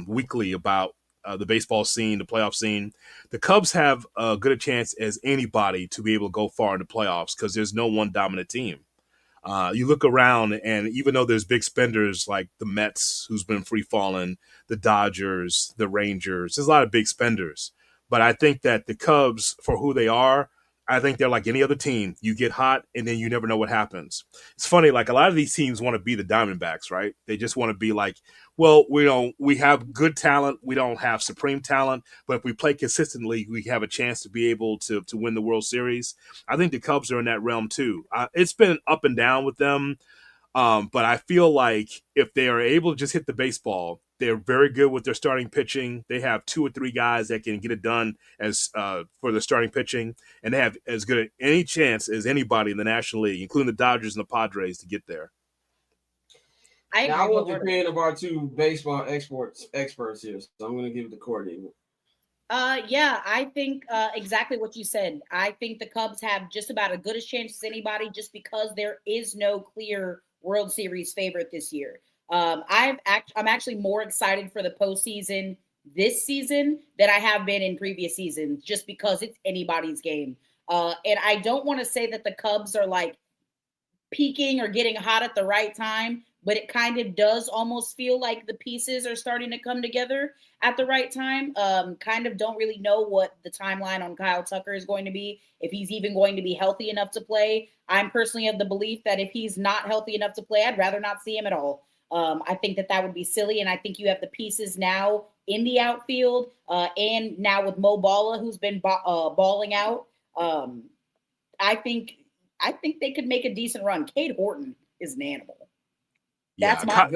weekly about the baseball scene, the playoff scene. The Cubs have as good a chance as anybody to be able to go far in the playoffs because there's no one dominant team. You look around, and even though there's big spenders like the Mets, who's been free falling, the Dodgers, the Rangers, there's a lot of big spenders. But I think that the Cubs, for who they are, I think they're like any other team. You get hot, and then you never know what happens. It's funny, like a lot of these teams want to be the Diamondbacks, right? They just want to be like, well, we have good talent. We don't have supreme talent, but if we play consistently, we have a chance to be able to win the World Series. I think the Cubs are in that realm too. It's been up and down with them, but I feel like if they are able to just hit the baseball, they're very good with their starting pitching. They have 2 or 3 guys that can get it done as for the starting pitching, and they have as good any chance as anybody in the National League, including the Dodgers and the Padres, to get there. I want the opinion of our 2 baseball experts here, so I'm going to give it to Courtney. Yeah, I think exactly what you said. I think the Cubs have just about as good a chance as anybody just because there is no clear World Series favorite this year. I'm actually more excited for the postseason this season than I have been in previous seasons, just because it's anybody's game. And I don't want to say that the Cubs are like peaking or getting hot at the right time, but it kind of does almost feel like the pieces are starting to come together at the right time. Kind of don't really know what the timeline on Kyle Tucker is going to be, if he's even going to be healthy enough to play. I'm personally of the belief that if he's not healthy enough to play, I'd rather not see him at all. I think that would be silly, and I think you have the pieces now in the outfield, and now with Mo Balla, who's been balling out. I think they could make a decent run. Cade Horton is an animal. That's my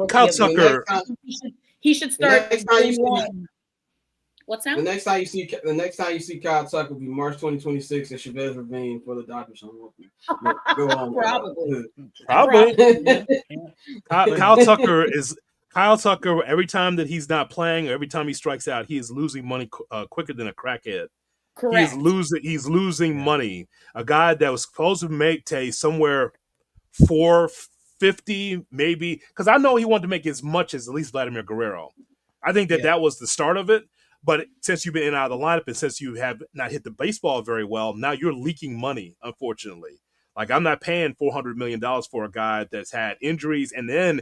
Kyle Tucker. He should start. What's that? The next time you see Kyle Tucker will be March 2026 at Chavez Ravine for the Dodgers. Go on. Probably. Kyle Tucker. Every time that he's not playing, or every time he strikes out, he is losing money quicker than a crackhead. Correct. He's losing money. A guy that was supposed to make somewhere 450, maybe, because I know he wanted to make as much as at least Vladimir Guerrero. I think that was the start of it. But since you've been in and out of the lineup, and since you have not hit the baseball very well, now you're leaking money, unfortunately. Like, I'm not paying $400 million for a guy that's had injuries and then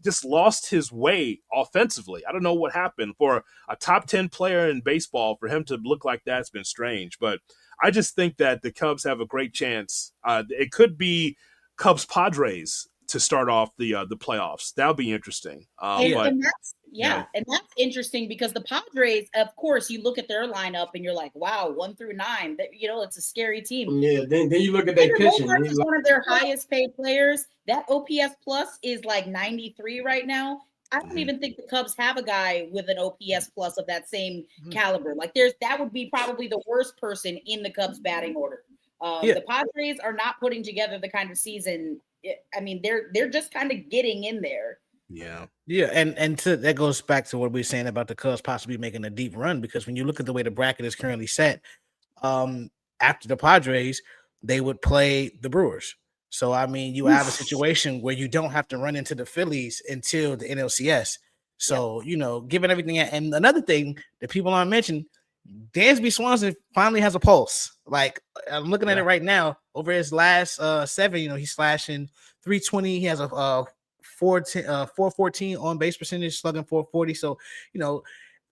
just lost his way offensively. I don't know what happened. For a top 10 player in baseball, for him to look like that's been strange. But I just think that the Cubs have a great chance. It could be Cubs-Padres to start off the playoffs. That would be interesting. And that's interesting because the Padres, of course, you look at their lineup and you're like, wow, 1 through 9, it's a scary team. Yeah, then you look at their pitching. Is one of their highest paid players. That OPS plus is like 93 right now. I don't even think the Cubs have a guy with an OPS plus of that same caliber. Like, that would be probably the worst person in the Cubs batting order. The Padres are not putting together the kind of season. I mean, they're just kind of getting in there. Yeah, and that goes back to what we were saying about the Cubs possibly making a deep run, because when you look at the way the bracket is currently set, after the Padres, they would play the Brewers. So, I mean, you have a situation where you don't have to run into the Phillies until the NLCS. So, given everything. And another thing that people aren't mentioning, Dansby Swanson finally has a pulse. Like, I'm looking at it right now. Over his last 7, he's slashing 320. He has a 414 on base percentage, slugging 440. So,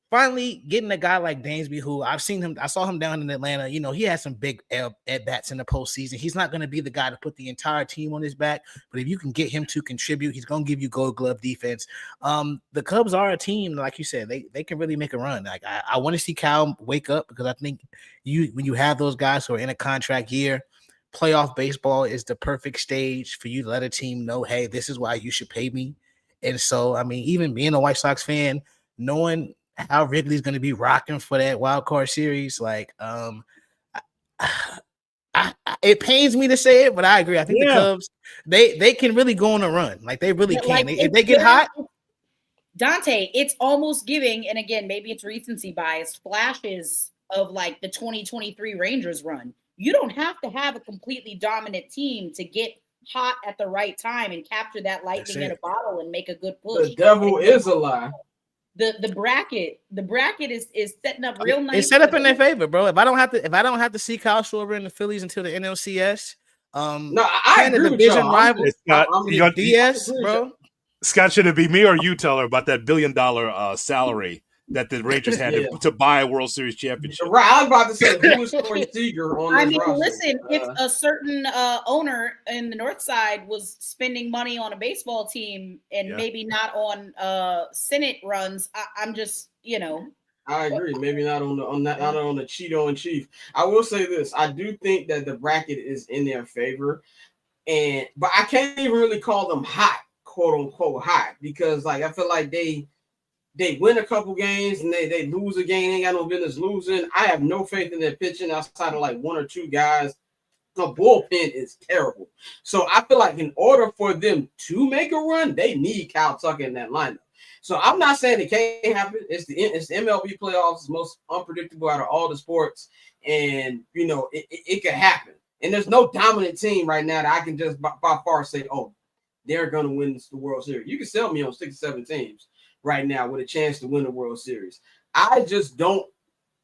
finally getting a guy like Dansby, who I saw him down in Atlanta. He had some big at bats in the postseason. He's not going to be the guy to put the entire team on his back, but if you can get him to contribute, he's going to give you Gold Glove defense. The Cubs are a team, like you said, they can really make a run. Like, I want to see Cal wake up, because I think when you have those guys who are in a contract year, playoff baseball is the perfect stage for you to let a team know, hey, this is why you should pay me. And so, I mean, even being a White Sox fan, knowing how Wrigley's going to be rocking for that wild card series, like, it pains me to say it, but I agree. I think the Cubs, they can really go on a run. Like, they really can. Like, if they get hot. Dante, it's almost giving, and again, maybe it's recency bias, flashes of like the 2023 Rangers run. You don't have to have a completely dominant team to get hot at the right time and capture that lightning in a bottle and make a good push. The devil is a lie. The bracket is setting up real nice. It's set up in their favor, bro. If I don't have to see Kyle Schwarber and the Phillies until the NLCS, I agree with division y'all. rival, DS, bro. Scott, should it be me or you tell her about that $1 billion salary that the Rangers had to buy a World Series championship? Right, I was about to say, who was Corey Seager on this roster? Listen, if a certain owner in the North Side was spending money on a baseball team and maybe not on Senate runs, I'm just, I agree. Maybe not on the Cheeto and Chief. I will say this: I do think that the bracket is in their favor, but I can't even really call them hot, quote unquote hot, because like I feel like they win a couple games and they lose a game. They ain't got no business losing. I have no faith in their pitching outside of like 1 or 2 guys. The bullpen is terrible. So I feel like in order for them to make a run, they need Kyle Tucker in that lineup. So I'm not saying it can't happen. It's the MLB playoffs. It's most unpredictable out of all the sports. And, it could happen. And there's no dominant team right now that I can just by far say, oh, they're going to win the World Series. You can sell me on 6 or 7 teams right now with a chance to win the World Series. I just don't,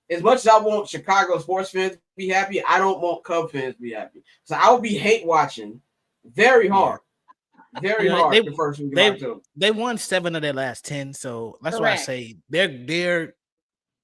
as much as I want Chicago sports fans to be happy, I don't want Cub fans to be happy. So I will be hate watching very hard. Very hard the first week of October. They won 7 of their last 10. So that's Correct. why I say they're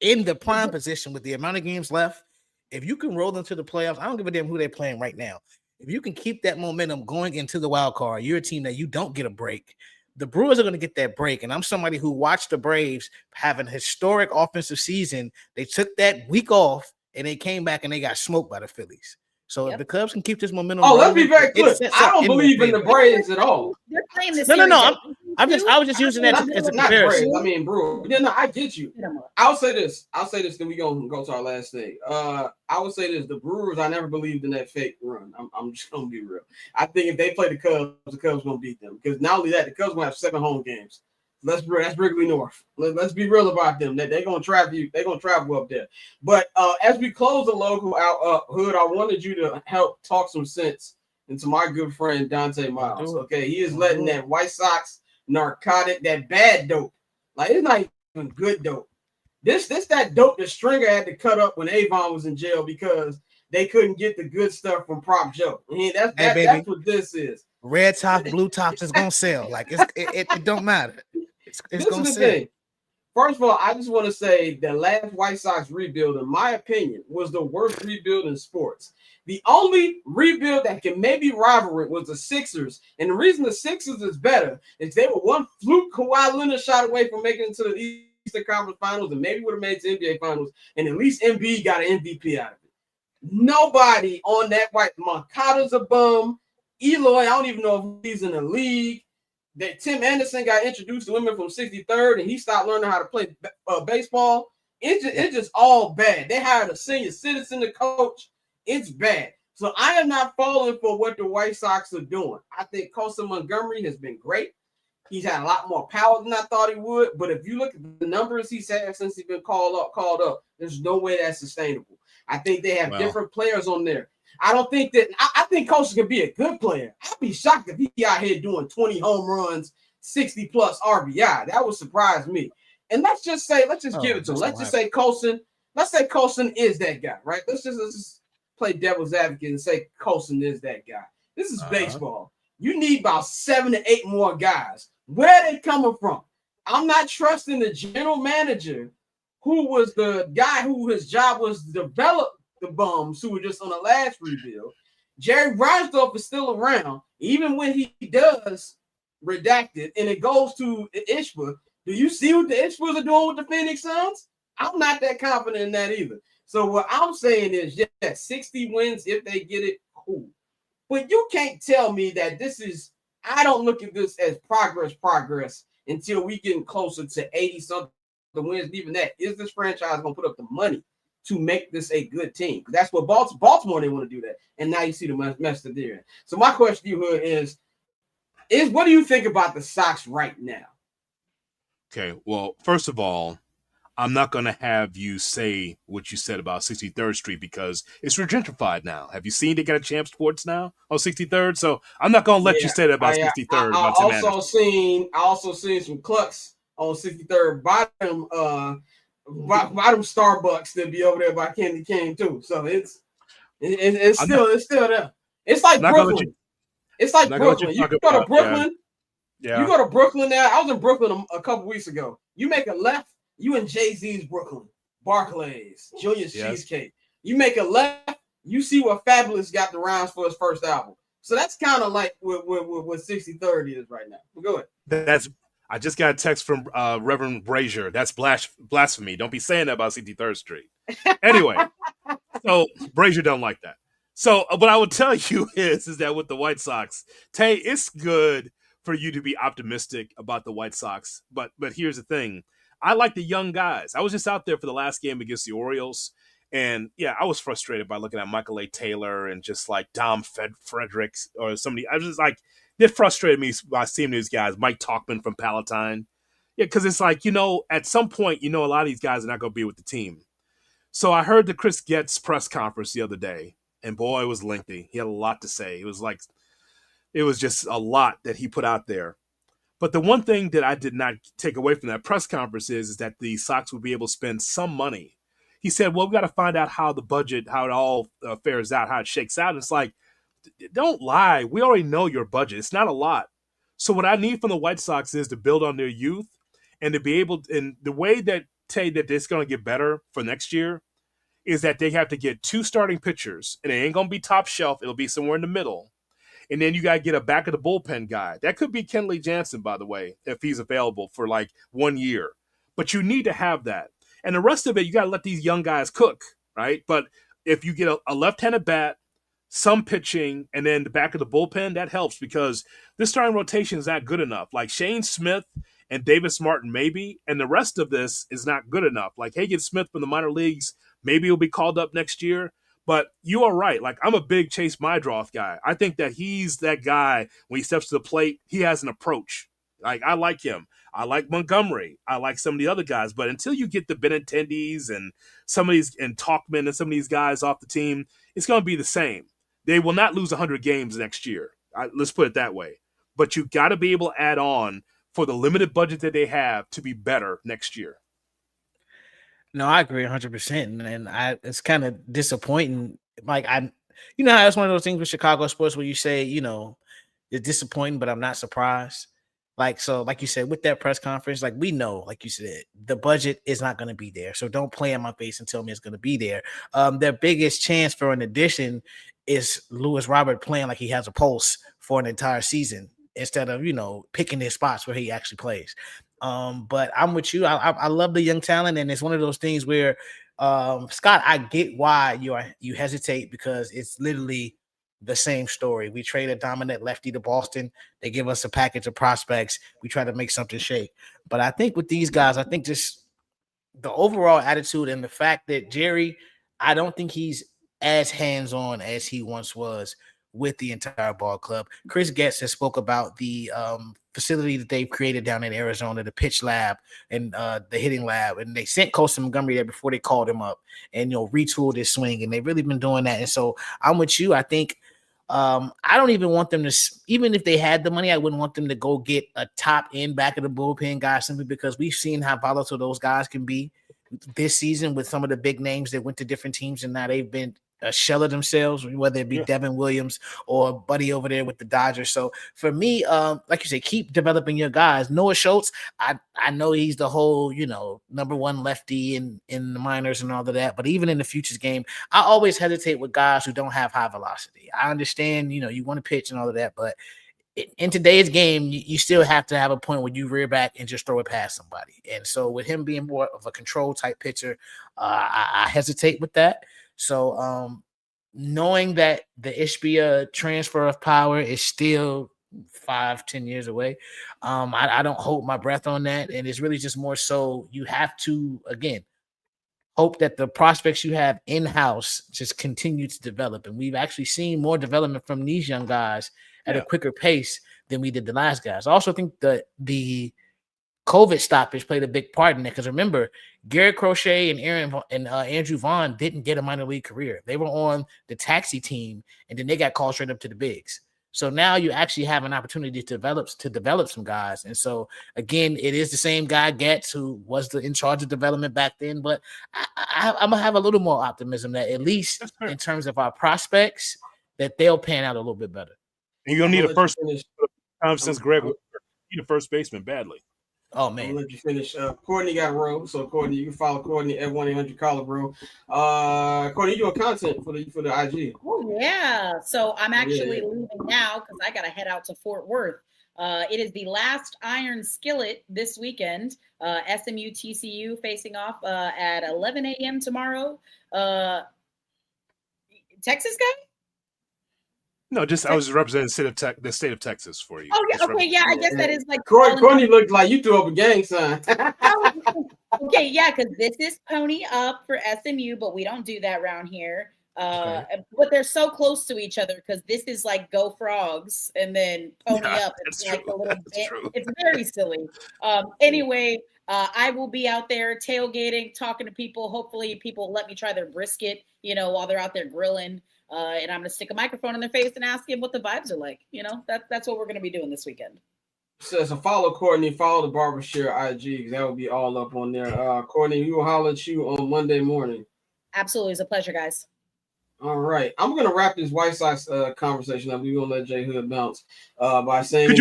in the prime position with the amount of games left. If you can roll them to the playoffs, I don't give a damn who they're playing right now. If you can keep that momentum going into the wild card, you're a team that you don't get a break. The Brewers are going to get that break. And I'm somebody who watched the Braves have an historic offensive season. They took that week off and they came back and they got smoked by the Phillies. So if the Cubs can keep this momentum, let's be very clear. I don't believe in the Braves at all. They're playing the No. I was just using that as a comparison. I mean, Brewer. No, I get you. I'll say this. Then we gonna go to our last thing. I would say this: the Brewers. I never believed in that fake run. I'm just gonna be real. I think if they play the Cubs gonna beat them. Because not only that, the Cubs gonna have 7 home games. That's Wrigley North. Let's be real about them. They're gonna travel you. They're gonna travel up there. But as we close the logo out, Hood, I wanted you to help talk some sense into my good friend Dante Miles. Okay, he is letting that White Sox narcotic, that bad dope. Like, it's not even good dope. This that dope that Stringer had to cut up when Avon was in jail because they couldn't get the good stuff from Prop Joe. I mean, that's what this is. Red top, blue tops is gonna sell. Like it don't matter. It's gonna sell. Thing. First of all, I just want to say the last White Sox rebuild, in my opinion, was the worst rebuild in sports. The only rebuild that can maybe rival it was the Sixers. And the reason the Sixers is better is they were one fluke Kawhi Leonard shot away from making it to the Eastern Conference Finals and maybe would have made it to NBA Finals. And at least Embiid got an MVP out of it. Nobody on that White Moncada's a bum. Eloy, I don't even know if he's in the league. That Tim Anderson got introduced to women from 63rd and he stopped learning how to play baseball. It's just all bad. They hired a senior citizen to coach. It's bad. So I am not falling for what the White Sox are doing. I think Colson Montgomery has been great. He's had a lot more power than I thought he would. But if you look at the numbers he's had since he's been called up, there's no way that's sustainable. I think they have different players on there. I don't think that I think Colson can be a good player. I'd be shocked if he out here doing 20 home runs, 60 plus RBI. That would surprise me. And let's just give it to him. Let's just say Colson is that guy, right? Let's just play devil's advocate and say Colson is that guy. This is baseball. You need about 7 to 8 more guys. Where are they coming from? I'm not trusting the general manager who was the guy who his job was to develop the bums who were just on the last rebuild. Jerry Reinsdorf is still around, even when he does redacted and it goes to Ishba. Do you see what the Ishbas are doing with the Phoenix Suns? I'm not that confident in that either. So what I'm saying is, 60 wins if they get it, cool. But you can't tell me that this is, I don't look at this as progress until we get closer to 80-something wins. And even that, is this franchise going to put up the money to make this a good team? Because that's what Baltimore, they want to do that. And now you see the mess that they're in. So my question to you, Hood, is what do you think about the Sox right now? Okay, well, first of all, I'm not going to have you say what you said about 63rd Street because it's gentrified now. Have you seen they got a Champ Sports now on 63rd? So I'm not going to let you say that about 63rd. I also seen some clucks on 63rd bottom Starbucks that be over there by Candy Cane too. So it's still there. It's like Brooklyn. It's like Brooklyn. You go to Brooklyn. Yeah. You go to Brooklyn now. I was in Brooklyn a couple weeks ago. You make a left, you in Jay-Z's Brooklyn, Barclays, Junior's Cheesecake. You make a left, you see what Fabulous got the rounds for his first album. So that's kind of like what 63rd is right now. But go ahead. I just got a text from Reverend Brazier. That's blasphemy. Don't be saying that about 63rd Street. Anyway, so Brazier don't like that. So what I would tell you is that with the White Sox, Tay, it's good for you to be optimistic about the White Sox. But here's the thing. I like the young guys. I was just out there for the last game against the Orioles. And, yeah, I was frustrated by looking at Michael A. Taylor and just like Dom Fredericks or somebody. I was just like, it frustrated me by seeing these guys, Mike Talkman from Palatine. Yeah, because it's like, at some point, a lot of these guys are not going to be with the team. So I heard the Chris Getz press conference the other day, and boy, it was lengthy. He had a lot to say. It was like It was just a lot that he put out there. But the one thing that I did not take away from that press conference is that the Sox would be able to spend some money. He said, well, we got to find out how the budget, how it all fares out, how it shakes out. And it's like, don't lie. We already know your budget. It's not a lot. So what I need from the White Sox is to build on their youth and to be able, and the way that it's going to get better for next year is that they have to get 2 starting pitchers, and it ain't going to be top shelf. It'll be somewhere in the middle. And then you got to get a back of the bullpen guy. That could be Kenley Jansen, by the way, if he's available for like 1 year. But you need to have that. And the rest of it, you got to let these young guys cook, right? But if you get a left-handed bat, some pitching, and then the back of the bullpen, that helps because this starting rotation is not good enough. Like Shane Smith and Davis Martin, maybe, and the rest of this is not good enough. Like Hagen Smith from the minor leagues, maybe he'll be called up next year. But you are right. Like, I'm a big Chase Mydroth guy. I think that he's that guy when he steps to the plate, he has an approach. Like, I like him. I like Montgomery. I like some of the other guys. But until you get the Benintendies and some of these, and Talkman and some of these guys off the team, it's going to be the same. They will not lose 100 games next year. Let's put it that way. But you got to be able to add on for the limited budget that they have to be better next year. No, I agree 100%. And it's kind of disappointing. Like, how it's one of those things with Chicago sports where you say, it's disappointing, but I'm not surprised. Like you said, with that press conference, like we know, like you said, the budget is not going to be there. So don't play in my face and tell me it's going to be there. Their biggest chance for an addition is Lewis Robert playing like he has a pulse for an entire season instead of, picking his spots where he actually plays. But I'm with you. I love the young talent. And it's one of those things where, Scott, I get why you hesitate because it's literally the same story. We trade a dominant lefty to Boston. They give us a package of prospects. We try to make something shake. But I think with these guys, I think just the overall attitude and the fact that Jerry, I don't think he's as hands-on as he once was with the entire ball club. Chris Getz has spoke about the facility that they've created down in Arizona, the pitch lab and the hitting lab. And they sent Colson Montgomery there before they called him up and, retooled his swing. And they've really been doing that. And so I'm with you. I think I don't even want them to, even if they had the money, I wouldn't want them to go get a top end back of the bullpen guy simply because we've seen how volatile those guys can be this season with some of the big names that went to different teams and now they've been a shell of themselves, whether it be Devin Williams or Buddy over there with the Dodgers. So for me, like you say, keep developing your guys. Noah Schultz, I know he's the whole, number one lefty in the minors and all of that. But even in the futures game, I always hesitate with guys who don't have high velocity. I understand, you want to pitch and all of that, but in today's game, you still have to have a point where you rear back and just throw it past somebody. And so with him being more of a control type pitcher, I hesitate with that. So knowing that the Ishbia transfer of power is still 5-10 years away, I don't hold my breath on that. And it's really just more so you have to, again, hope that the prospects you have in-house just continue to develop. And we've actually seen more development from these young guys at a quicker pace than we did the last guys. I also think that the COVID stoppage played a big part in it because remember, Garrett Crochet and Andrew Vaughn didn't get a minor league career. They were on the taxi team, and then they got called straight up to the bigs. So now you actually have an opportunity to develop some guys. And so again, it is the same guy Getz who was in charge of development back then. But I'm gonna have a little more optimism that at least in terms of our prospects, that they'll pan out a little bit better. And you're gonna need a first since Greg need a first baseman badly. Oh man, I'll let you finish. Courtney got rolled, so Courtney, you can follow Courtney at 1-800 Collobro. Courtney, you doing content for the IG? Oh yeah, so I'm actually leaving now because I gotta head out to Fort Worth. It is the last Iron Skillet this weekend. SMU TCU facing off at 11 a.m. tomorrow. Texas guy? No, I was representing the state of Texas for you. Oh yeah, okay, yeah. I guess that is like Courtney looked like you threw up a gang sign. Okay, yeah, because this is Pony Up for SMU, but we don't do that around here. But they're so close to each other because this is like Go Frogs and then Pony Up. It's like a little bit. It's very silly. Anyway, I will be out there tailgating, talking to people. Hopefully, people let me try their brisket, while they're out there grilling. and I'm going to stick a microphone in their face and ask him what the vibes are like. You know, that's what we're going to be doing this weekend. So follow Courtney, follow the Barbershare IG, because that will be all up on there. Courtney, we will holler at you on Monday morning. Absolutely. It's a pleasure, guys. All right. I'm going to wrap this White Sox conversation up. We're going to let J.Hood bounce by saying,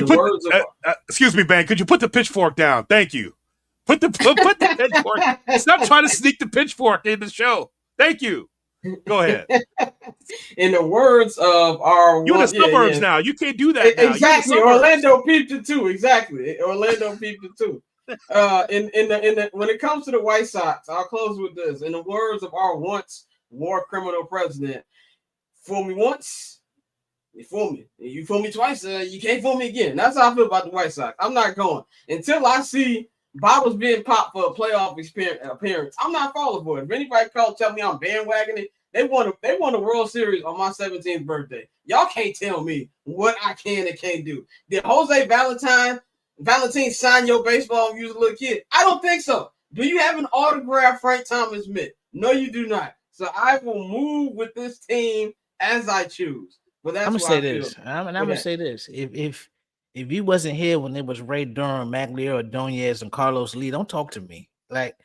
excuse me, Ben, could you put the pitchfork down? Thank you. Put the pitchfork. Stop trying to sneak the pitchfork in the show. Thank you. Go ahead. In the words of our... You're in the suburbs now. You can't do that now. Exactly. Orlando peeped it too. Exactly. Orlando peeped it too. When it comes to the White Sox, I'll close with this. In the words of our once war criminal president, fool me once, you fool me. You fool me twice, you can't fool me again. That's how I feel about the White Sox. I'm not going. Until I see bottles being popped for a playoff appearance, I'm not falling for it. If anybody tell me I'm bandwagoning, they won the World Series on my 17th birthday. Y'all can't tell me what I can and can't do. Did Jose Valentine sign your baseball when you was a little kid? I don't think so. Do you have an autographed Frank Thomas mitt? No, you do not. So I will move with this team as I choose. But that's I'm gonna say feel. this. I'm gonna say this. If you wasn't here when it was Ray Durham, Maglio, Ordonez, and Carlos Lee, don't talk to me. Like,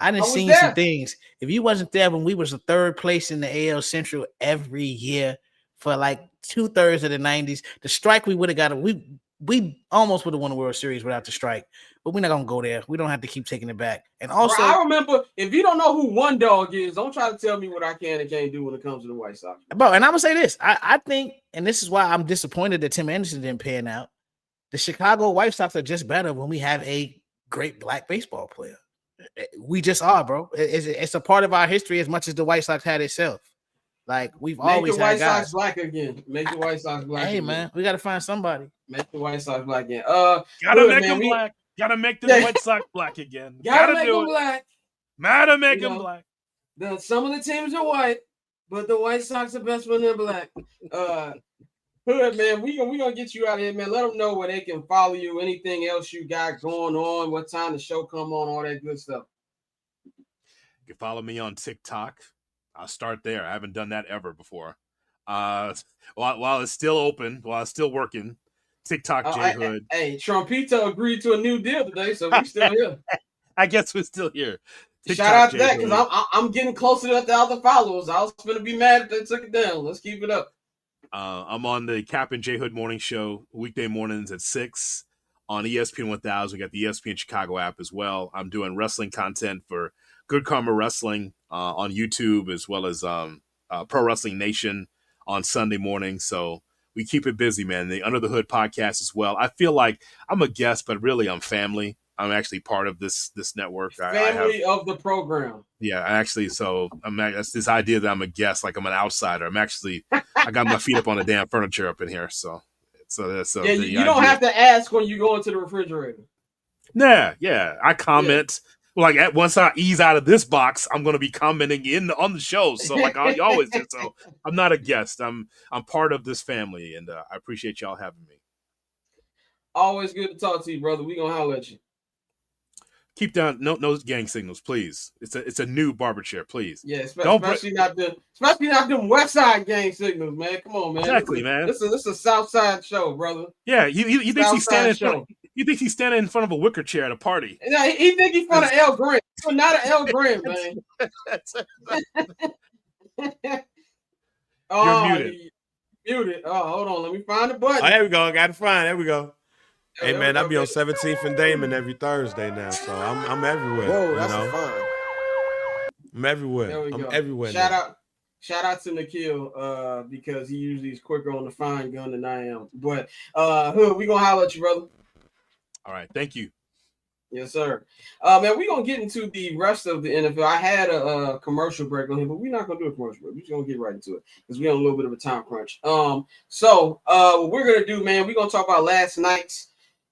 I done seen some things. If you wasn't there when we was the third place in the AL Central every year for like 2/3 of the 90s, the strike we would have got. We almost would have won the World Series without the strike, but we're not gonna go there. We don't have to keep taking it back. And also, bro, I remember, if you don't know who One Dog is, don't try to tell me what I can and can't do when it comes to the White Sox. Bro, and I'm gonna say this. I think, and this is why I'm disappointed that Tim Anderson didn't pan out. The Chicago White Sox are just better when we have a great black baseball player. We just are, bro. It's a part of our history as much as the White Sox had itself. Like, we've always had guys. Make the White Sox black again. Make the White Sox black again. Hey, man, we got to find somebody. Make the White Sox black again. Gotta make them black. Gotta make the White Sox black again. Gotta make them black. Gotta make them black. Some of the teams are white, but the White Sox are best when they're black. Hood, man, we gonna get you out of here, man. Let them know where they can follow you. Anything else you got going on? What time the show come on? All that good stuff. You can follow me on TikTok. I'll start there. I haven't done that ever before. While it's still open, while it's still working, TikTok J.Hood. Hey, Trumpito agreed to a new deal today, so we're still here. I guess we're still here. TikTok Shout out to that, because I'm getting closer to the other followers. I was going to be mad if they took it down. Let's keep it up. I'm on the Cap and J.Hood morning show, weekday mornings at 6 on ESPN 1000. We got the ESPN Chicago app as well. I'm doing wrestling content for Good Karma Wrestling on YouTube, as well as Pro Wrestling Nation on Sunday morning. So we keep it busy, man. The Under the Hood podcast as well. I feel like I'm a guest, but really I'm family. I'm actually part of this network. Family of the program. Yeah, actually. So that's this idea that I'm a guest, like I'm an outsider. I got my feet up on the damn furniture up in here. So yeah, you don't have to ask when you go into the refrigerator. Yeah. I comment. Yeah. Like once I ease out of this box, I'm going to be commenting on the show. So like I always do. So I'm not a guest. I'm part of this family, and I appreciate y'all having me. Always good to talk to you, brother. We gonna holler at you. Keep down no gang signals, please. It's a new barber chair, please. Yeah, especially not them West Side gang signals, man. Come on, man. Exactly, man. This is a South Side show, brother. Yeah, you think he's standing you think he's standing in front of a wicker chair at a party? Yeah, he think he's in front of El Grant. You're not an El Grant, man. You're muted. Muted. Oh, hold on. Let me find the button. Oh, there we go. I got to find. There we go. Hey, man, I'll be on 17th and Damon every Thursday now, so I'm everywhere. Whoa, that's fun. I'm everywhere. I'm everywhere. Shout out to Nikhil, because he usually is quicker on the fine gun than I am. But Hood, we gonna holler at you, brother. All right, thank you. Yes, sir. Man, we're gonna get into the rest of the NFL. I had a commercial break on here, but we're not gonna do a commercial break. We're just gonna get right into it because we're on a little bit of a time crunch. So what we're gonna do, man, we're gonna talk about last night's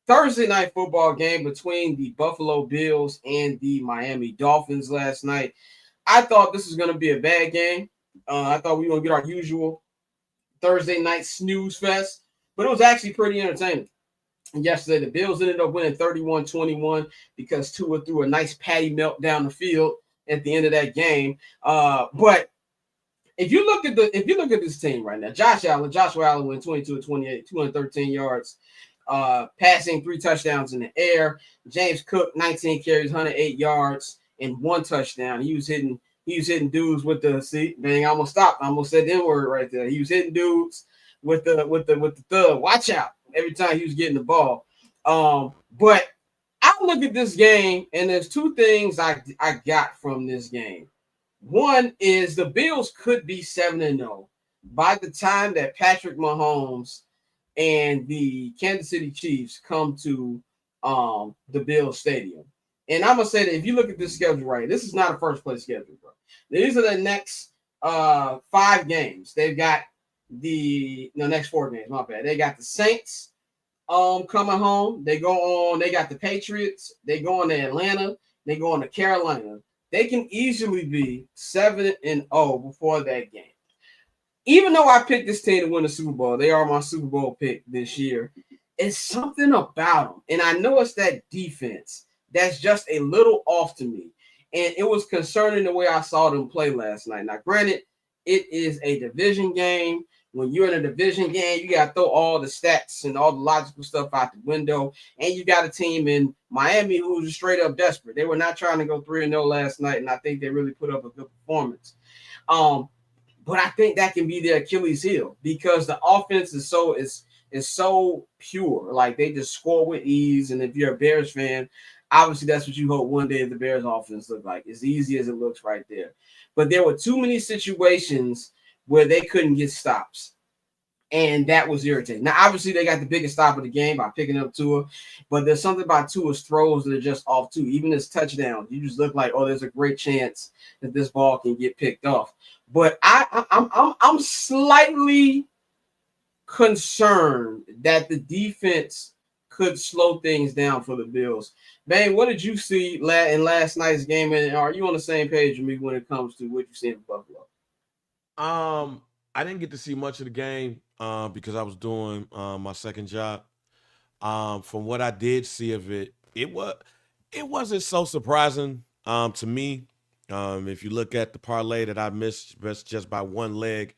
Thursday night football game between the Buffalo Bills and the Miami Dolphins last night. I thought this was going to be a bad game. I thought we were going to get our usual Thursday night snooze fest, but it was actually pretty entertaining. And yesterday, the Bills ended up winning 31-21 because Tua threw a nice patty melt down the field at the end of that game. But if you look at this team right now, Joshua Allen went 22 of 28, 213 yards, passing 3 touchdowns in the air. James Cook, 19 carries, 108 yards, and 1 touchdown. He was hitting dudes with the I almost stopped. I almost said the N-word right there. He was hitting dudes with the thug. Watch out every time he was getting the ball. But I look at this game, and there's 2 things I got from this game. One is the Bills could be 7-0 by the time that Patrick Mahomes and the Kansas City Chiefs come to the Bills Stadium. And I'm gonna say that if you look at this schedule right, this is not a first place schedule, bro. These are the next 5 games. They've got the next 4 games. My bad. They got the Saints coming home. They got the Patriots. They go on to Atlanta. They go on to Carolina. They can easily be 7-0 before that game. Even though I picked this team to win the Super Bowl, they are my Super Bowl pick this year. It's something about them. And I know it's that defense that's just a little off to me. And it was concerning the way I saw them play last night. Now, granted, it is a division game. When you're in a division game, you got to throw all the stats and all the logical stuff out the window. And you got a team in Miami who's straight up desperate. They were not trying to go 3-0 last night, and I think they really put up a good performance. But I think that can be their Achilles heel because the offense is so pure. Like, they just score with ease. And if you're a Bears fan, obviously that's what you hope one day the Bears offense look like. As easy as it looks right there. But there were too many situations where they couldn't get stops. And that was irritating. Now, obviously, they got the biggest stop of the game by picking up Tua, but there's something about Tua's throws that are just off too. Even his touchdowns, you just look like, oh, there's a great chance that this ball can get picked off. But I'm slightly concerned that the defense could slow things down for the Bills. Bang, what did you see in last night's game? And are you on the same page with me when it comes to what you see in Buffalo? I didn't get to see much of the game because I was doing my second job. From what I did see of it, it wasn't so surprising to me. If you look at the parlay that I missed just by 1 leg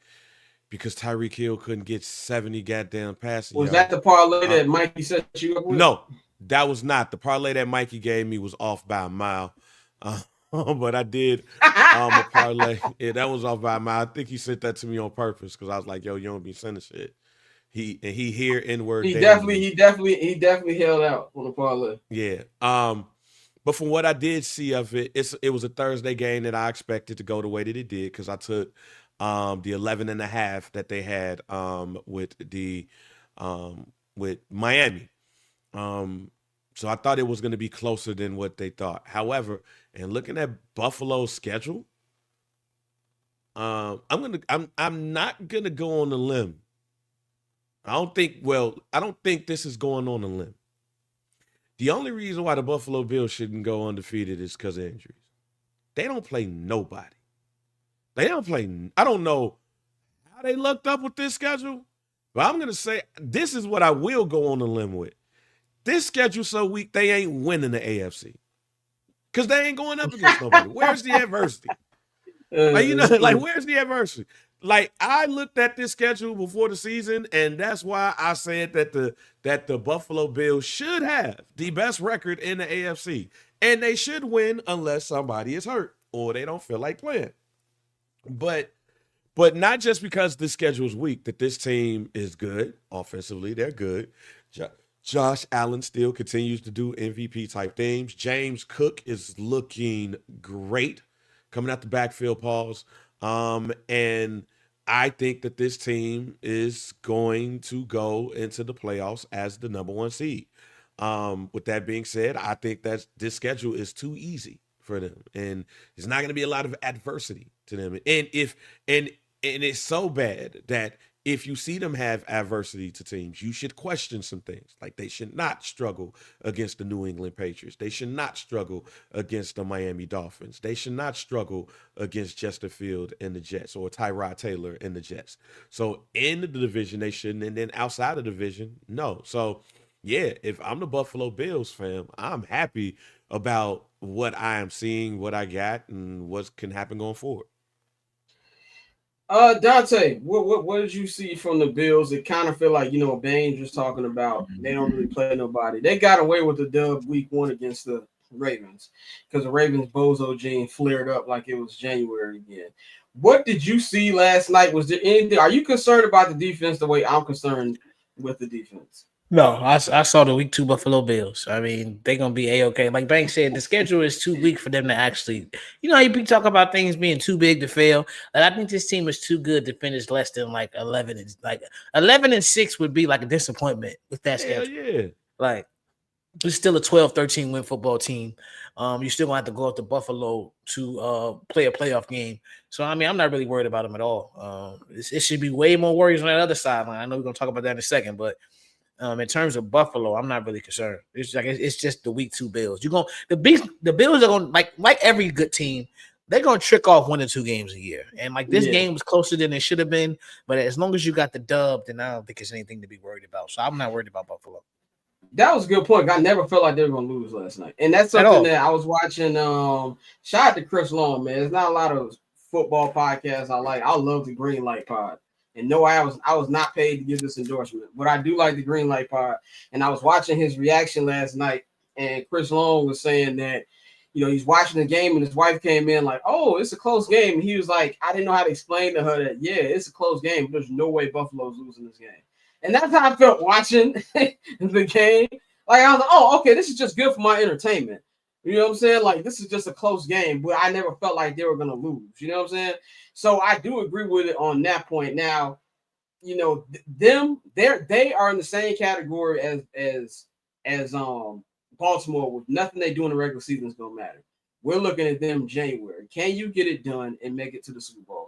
because Tyreek Hill couldn't get 70 goddamn passing yards. Was that the parlay that Mikey set you up with? No, that was not. The parlay that Mikey gave me was off by a mile. But I did a parlay. Yeah, that was off by a mile. I think he sent that to me on purpose because I was like, "Yo, you don't be sending shit." He hear N-word. He definitely held out on the parlay. Yeah. But from what I did see of it, it was a Thursday game that I expected to go the way that it did because I took the 11.5 that they had with Miami. So I thought it was going to be closer than what they thought. However, and looking at Buffalo's schedule, I'm not gonna go on a limb. I don't think this is going on a limb. The only reason why the Buffalo Bills shouldn't go undefeated is because of injuries. They don't play nobody. I don't know how they lucked up with this schedule, but I'm gonna say this is what I will go on a limb with. This schedule so weak, they ain't winning the AFC. Because they ain't going up against nobody. Where's the adversity? Where's the adversity? Like, I looked at this schedule before the season, and that's why I said that the Buffalo Bills should have the best record in the AFC. And they should win unless somebody is hurt or they don't feel like playing. But not just because the schedule is weak, that this team is good. Offensively, they're good. Josh Allen still continues to do MVP-type things. James Cook is looking great coming out the backfield, Pauls. And I think that this team is going to go into the playoffs as the number 1 seed. With that being said, I think that this schedule is too easy for them. And there's not going to be a lot of adversity to them. And it's so bad that if you see them have adversity to teams, you should question some things. Like, they should not struggle against the New England Patriots. They should not struggle against the Miami Dolphins. They should not struggle against Justin Field and the Jets or Tyrod Taylor and the Jets. So in the division, they shouldn't. And then outside of the division, no. So, yeah, if I'm the Buffalo Bills fan, I'm happy about what I am seeing, what I got, and what can happen going forward. Dante, what did you see from the Bills? It kind of feel like, Baines was talking about they don't really play nobody. They got away with the dub week 1 against the Ravens because the Ravens bozo gene flared up like it was January again. What did you see last night? Was there anything? Are you concerned about the defense the way I'm concerned with the defense? No, I saw the week 2 Buffalo Bills. I mean, they're gonna be a-okay. Like Banks said, the schedule is too weak for them to actually, you be talk about things being too big to fail. And I think this team is too good to finish less than like 11-6 would be like a disappointment with that Hell schedule. yeah. Like it's still a 12-13 win football team. You still gonna have to go up to Buffalo to play a playoff game. So I mean, I'm not really worried about them at all. It should be way more worries on that other sideline. I know we're gonna talk about that in a second, but in terms of Buffalo, I'm not really concerned. It's just the week 2 Bills. The Bills are going like every good team. They're gonna trick off 1 or 2 games a year, and like this game was closer than it should have been. But as long as you got the dub, then I don't think it's anything to be worried about. So I'm not worried about Buffalo. That was a good point. I never felt like they were going to lose last night. And that's something that I was watching. Shout out to Chris Long, man. There's not a lot of football podcasts I like. I love the Green Light Pod. And no, I was not paid to give this endorsement, but I do like the Green Light Pod. And I was watching his reaction last night, and Chris Long was saying that, he's watching the game, and his wife came in like, "Oh, it's a close game." And he was like, I didn't know how to explain to her that, yeah, it's a close game, but there's no way Buffalo's losing this game. And that's how I felt watching the game. Like, I was like, oh, okay, this is just good for my entertainment. You know what I'm saying? Like, this is just a close game, but I never felt like they were going to lose. You know what I'm saying? So I do agree with it on that point. Now, they are in the same category as Baltimore with nothing they do in the regular season is going to matter. We're looking at them January. Can you get it done and make it to the Super Bowl?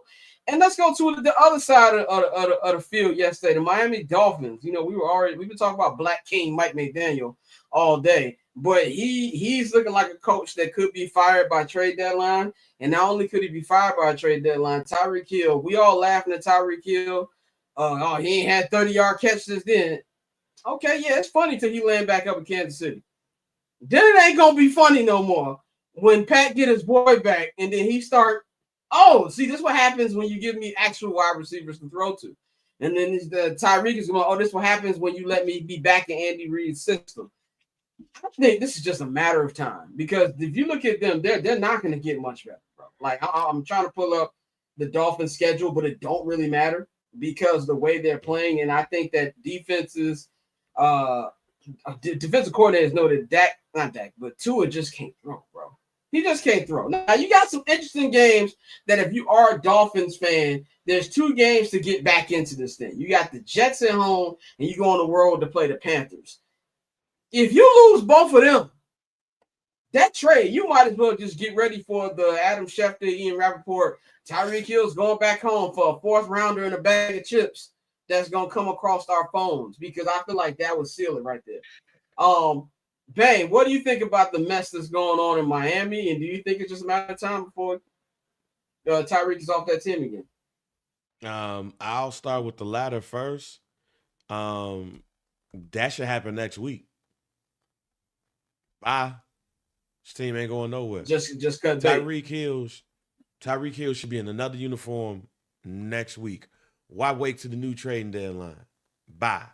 And let's go to the other side of the field yesterday, the Miami Dolphins. We've been talking about Black King Mike McDaniel all day, but he's looking like a coach that could be fired by trade deadline. And not only could he be fired by a trade deadline, Tyreek Hill, we all laughing at Tyreek Hill. He ain't had 30-yard catches then. Okay, yeah, it's funny till he land back up in Kansas City. Then it ain't gonna be funny no more when Pat get his boy back and then he start. Oh, see, this is what happens when you give me actual wide receivers to throw to. And then the Tyreek is going, this is what happens when you let me be back in Andy Reid's system. I think this is just a matter of time because if you look at them, they're not going to get much better, bro. Like, I'm trying to pull up the Dolphins schedule, but it don't really matter because the way they're playing. And I think that defensive coordinators know that Tua just can't throw, bro. He just can't throw. Now, you got some interesting games that if you are a Dolphins fan, there's 2 games to get back into this thing. You got the Jets at home, and you go on the road to play the Panthers. If you lose both of them, that trade, you might as well just get ready for the Adam Schefter, Ian Rappaport, Tyreek Hill's going back home for a 4th rounder and a bag of chips that's going to come across our phones because I feel like that would seal it right there. Bang, what do you think about the mess that's going on in Miami? And do you think it's just a matter of time before Tyreek is off that team again? I'll start with the latter first. That should happen next week. Bye. This team ain't going nowhere. Just cut Tyreek Hill should be in another uniform next week. Why wait to the new trading deadline? Bye.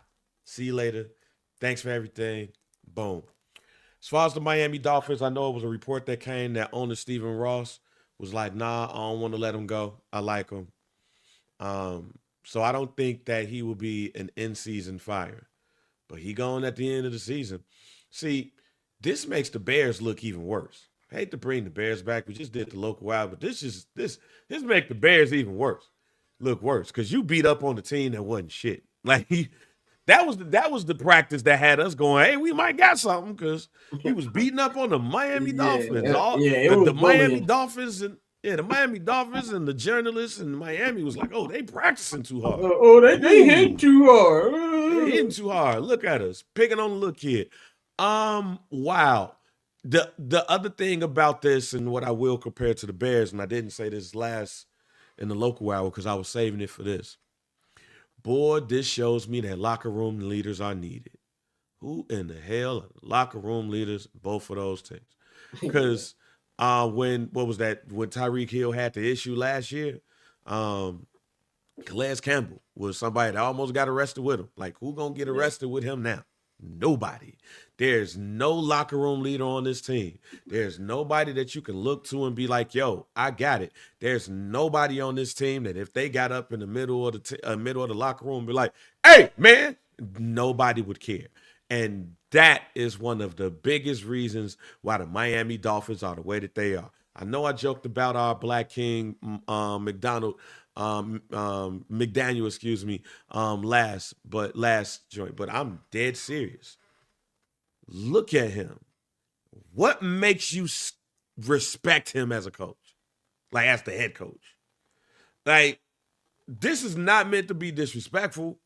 See you later. Thanks for everything. Boom. As far as the Miami Dolphins, I know it was a report that came that owner Stephen Ross was like, nah, I don't want to let him go. I like him. So I don't think that he will be an in-season fire. But he gone at the end of the season. See, this makes the Bears look even worse. I hate to bring the Bears back. We just did the local wild, but this make the Bears even worse. Look worse. Because you beat up on the team that wasn't shit. Like that was the practice that had us going, hey, we might got something because he was beating up on the Miami Dolphins. The Miami Dolphins and the Miami Dolphins and the journalists in Miami was like, oh, they practicing too hard. They hitting too hard. They hitting too hard. Look at us picking on the little kid. Wow. The other thing about this and what I will compare to the Bears, and I didn't say this last in the local hour because I was saving it for this. Boy, this shows me that locker room leaders are needed. Who in the hell are the locker room leaders, both of those teams? Because when Tyreek Hill had the issue last year, Calais Campbell was somebody that almost got arrested with him. Like, who gonna get arrested with him now? Nobody. There's no locker room leader on this team. There's nobody that you can look to and be like, yo, I got it. There's nobody on this team that if they got up in the middle of the locker room and be like, hey, man, nobody would care. And that is one of the biggest reasons why the Miami Dolphins are the way that they are. I know I joked about our Black King McDaniel, last joint, but I'm dead serious. Look at him. What makes you respect him as a coach? Like, as the head coach? Like, this is not meant to be disrespectful.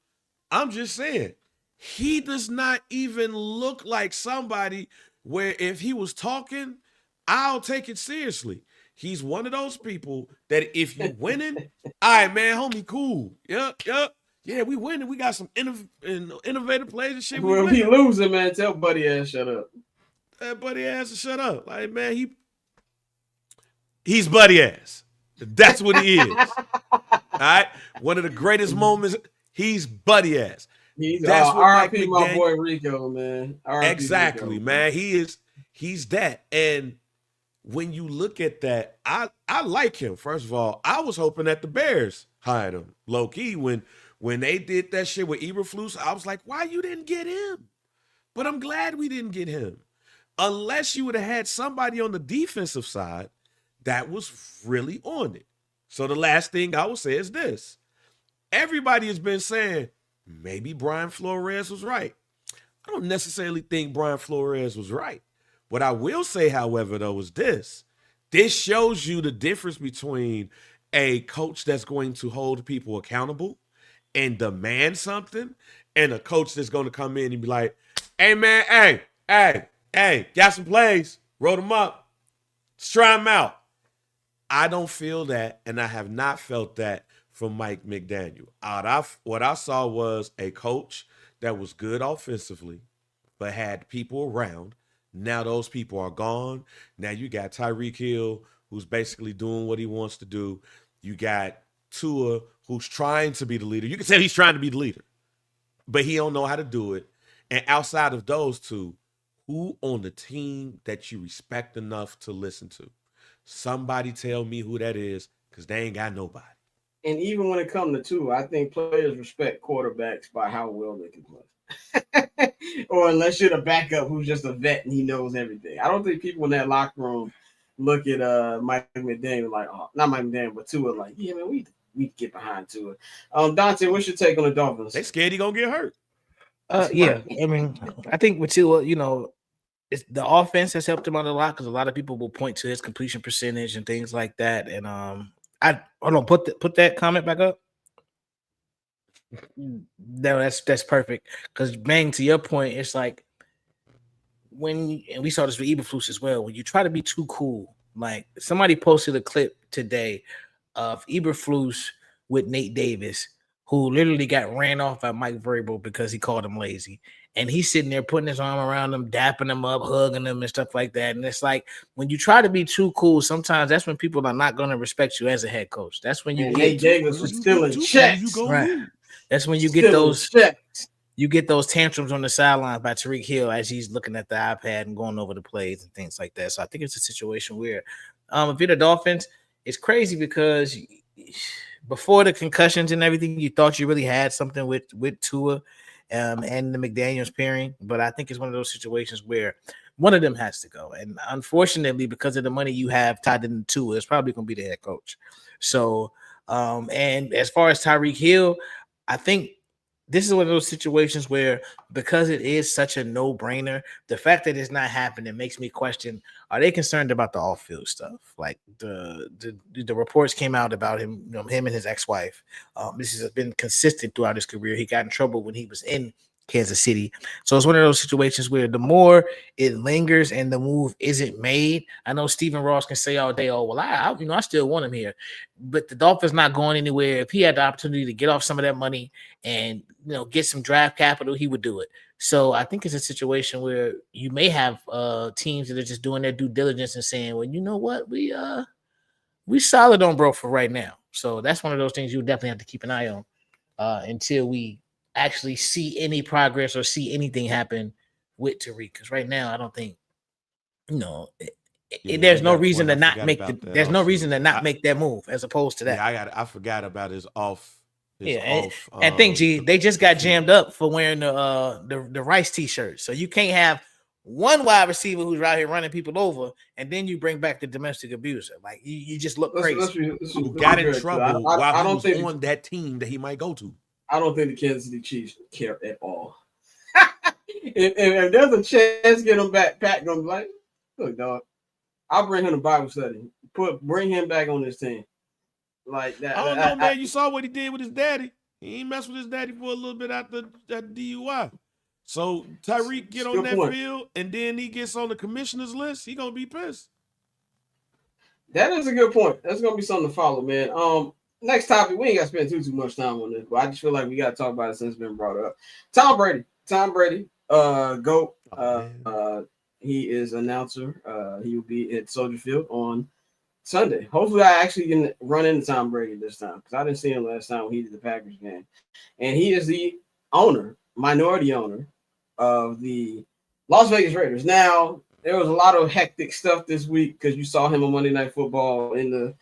I'm just saying, he does not even look like somebody where if he was talking, I'll take it seriously. He's one of those people that if you winning, all right, man, homie, cool. Yep. Yeah, we winning. We got some innovative plays and shit. When we losing, man, tell buddy ass shut up. That buddy ass to shut up. Like, man, he's buddy ass. That's what he is. All right? One of the greatest moments, he's buddy ass. That's what RIP my boy Rico, man. Exactly, Rico, man. He's that. And when you look at that, I like him. First of all, I was hoping that the Bears hired him. Low key, when they did that shit with Eberflus, I was like, why you didn't get him? But I'm glad we didn't get him. Unless you would have had somebody on the defensive side that was really on it. So the last thing I will say is this. Everybody has been saying, maybe Brian Flores was right. I don't necessarily think Brian Flores was right. What I will say, however, though, is this. This shows you the difference between a coach that's going to hold people accountable and demand something and a coach that's going to come in and be like, hey, man, hey, got some plays. Wrote them up. Let's try them out. I don't feel that, and I have not felt that from Mike McDaniel. What I saw was a coach that was good offensively, but had people around. Now those people are gone. Now you got Tyreek Hill, who's basically doing what he wants to do. You got Tua, who's trying to be the leader. You can tell he's trying to be the leader, but he don't know how to do it. And outside of those two, who on the team that you respect enough to listen to? Somebody tell me who that is, because they ain't got nobody. And even when it comes to Tua, I think players respect quarterbacks by how well they can play. Or unless you're the backup who's just a vet and he knows everything. I don't think people in that locker room look at Mike McDaniel like, oh, not Mike McDaniel, but Tua like, yeah, man, we get behind Tua. Dante, what's your take on the Dolphins? They scared he gonna get hurt. Yeah, I mean, I think with Tua, it's the offense has helped him out a lot because a lot of people will point to his completion percentage and things like that. And I hold on, put that comment back up. No, that's perfect. Because Bang, to your point, it's like and we saw this with Eberflus as well. When you try to be too cool, like somebody posted a clip today of Eberflus with Nate Davis, who literally got ran off by Mike Vrabel because he called him lazy. And he's sitting there putting his arm around him, dapping him up, hugging him and stuff like that. And it's like when you try to be too cool, sometimes that's when people are not going to respect you as a head coach. That's when Nate Davis was still in checks. Right. That's when you get those checks. You get those tantrums on the sidelines by Tyreek Hill as he's looking at the iPad and going over the plays and things like that. So I think it's a situation where if you're the Dolphins, it's crazy because before the concussions and everything, you thought you really had something with Tua and the McDaniels pairing. But I think it's one of those situations where one of them has to go. And unfortunately, because of the money you have tied into Tua, it's probably going to be the head coach. So, and as far as Tyreek Hill, I think this is one of those situations where because it is such a no-brainer, the fact that it's not happening makes me question, are they concerned about the off-field stuff? Like the reports came out about him, him and his ex-wife. This has been consistent throughout his career. He got in trouble when he was in Kansas City. So it's one of those situations where the more it lingers and the move isn't made. I know Stephen Ross can say all day, oh, well, I still want him here. But the Dolphins not going anywhere. If he had the opportunity to get off some of that money and, get some draft capital, he would do it. So I think it's a situation where you may have teams that are just doing their due diligence and saying, well, you know what? we solid on bro for right now. So that's one of those things you definitely have to keep an eye on until we actually see any progress or see anything happen with Tariq. Because right now, I don't think, there's no reason to not make there's no reason to not make that move as opposed to that. Yeah, I forgot about his off. And think, G, they just got jammed up for wearing the Rice t-shirt. So you can't have one wide receiver who's out here running people over, and then you bring back the domestic abuser. Like you just look crazy. Who got in trouble while he was on that team that he might go to. I don't think the Kansas City Chiefs care at all. if there's a chance to get him back, Pat gonna be like, look, dog, I'll bring him to Bible study. Bring him back on this team. Like that. I don't know, man. You saw what he did with his daddy. He ain't messed with his daddy for a little bit after that DUI. So Tyreek get on that field, and then he gets on the commissioner's list. He gonna be pissed. That is a good point. That's gonna be something to follow, man. Next topic. We ain't got to spend too much time on this, but I just feel like we got to talk about it since it's been brought up. Tom Brady, GOAT. He is announcer. He will be at Soldier Field on Sunday. Hopefully, I actually can run into Tom Brady this time because I didn't see him last time when he did the Packers game. And he is the minority owner of the Las Vegas Raiders. Now, there was a lot of hectic stuff this week because you saw him on Monday Night Football in the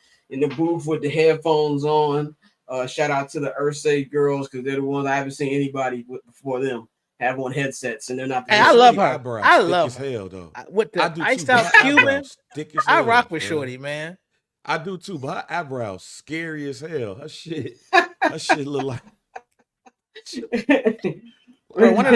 booth with the headphones on. Shout out to the Ursay girls because they're the ones I haven't seen anybody before them have on headsets, and they're not. Hey, I love her. I love her. Hell, though. With the iced out Cuban, I rock with Shorty, man. I do too, but her eyebrows scary as hell. Her shit look like. Bro, one of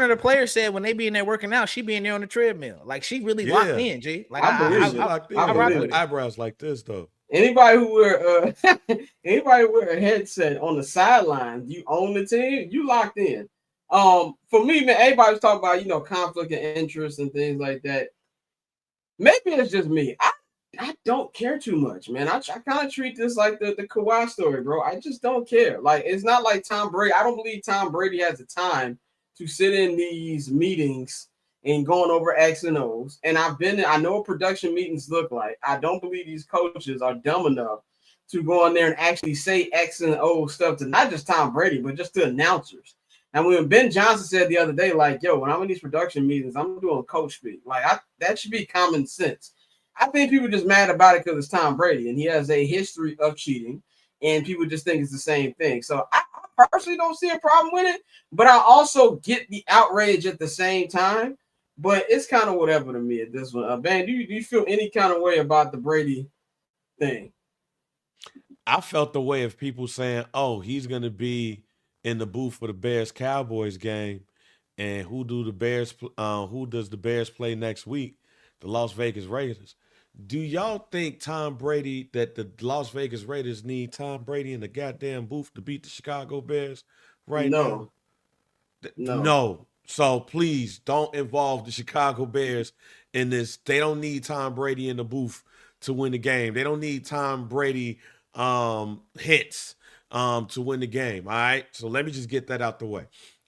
the players said when they be in there working out, she be in there on the treadmill. Like she really locked in, G. Like I rock with eyebrows like this though. Anybody who wear a headset on the sideline, you own the team, you locked in. For me, man, everybody was talking about conflict of interest and things like that. Maybe it's just me. I don't care too much, man. I kind of treat this like the Kawhi story, bro. I just don't care. Like, it's not like Tom Brady. I don't believe Tom Brady has the time to sit in these meetings and going over X and O's. And I know what production meetings look like. I don't believe these coaches are dumb enough to go in there and actually say X and O stuff to not just Tom Brady, but just to announcers. And when Ben Johnson said the other day, like, yo, when I'm in these production meetings, I'm doing coach speak. Like, that should be common sense. I think people are just mad about it because it's Tom Brady, and he has a history of cheating, and people just think it's the same thing. So I personally don't see a problem with it, but I also get the outrage at the same time. But it's kind of whatever to me at this one. Ben, do you feel any kind of way about the Brady thing? I felt the way of people saying, oh, he's going to be in the booth for the Bears-Cowboys game, and who does the Bears play next week? The Las Vegas Raiders. Do y'all think that the Las Vegas Raiders need Tom Brady in the goddamn booth to beat the Chicago Bears now? No. So please don't involve the Chicago Bears in this. They don't need Tom Brady in the booth to win the game. They don't need Tom Brady hits to win the game. All right. So let me just get that out the way.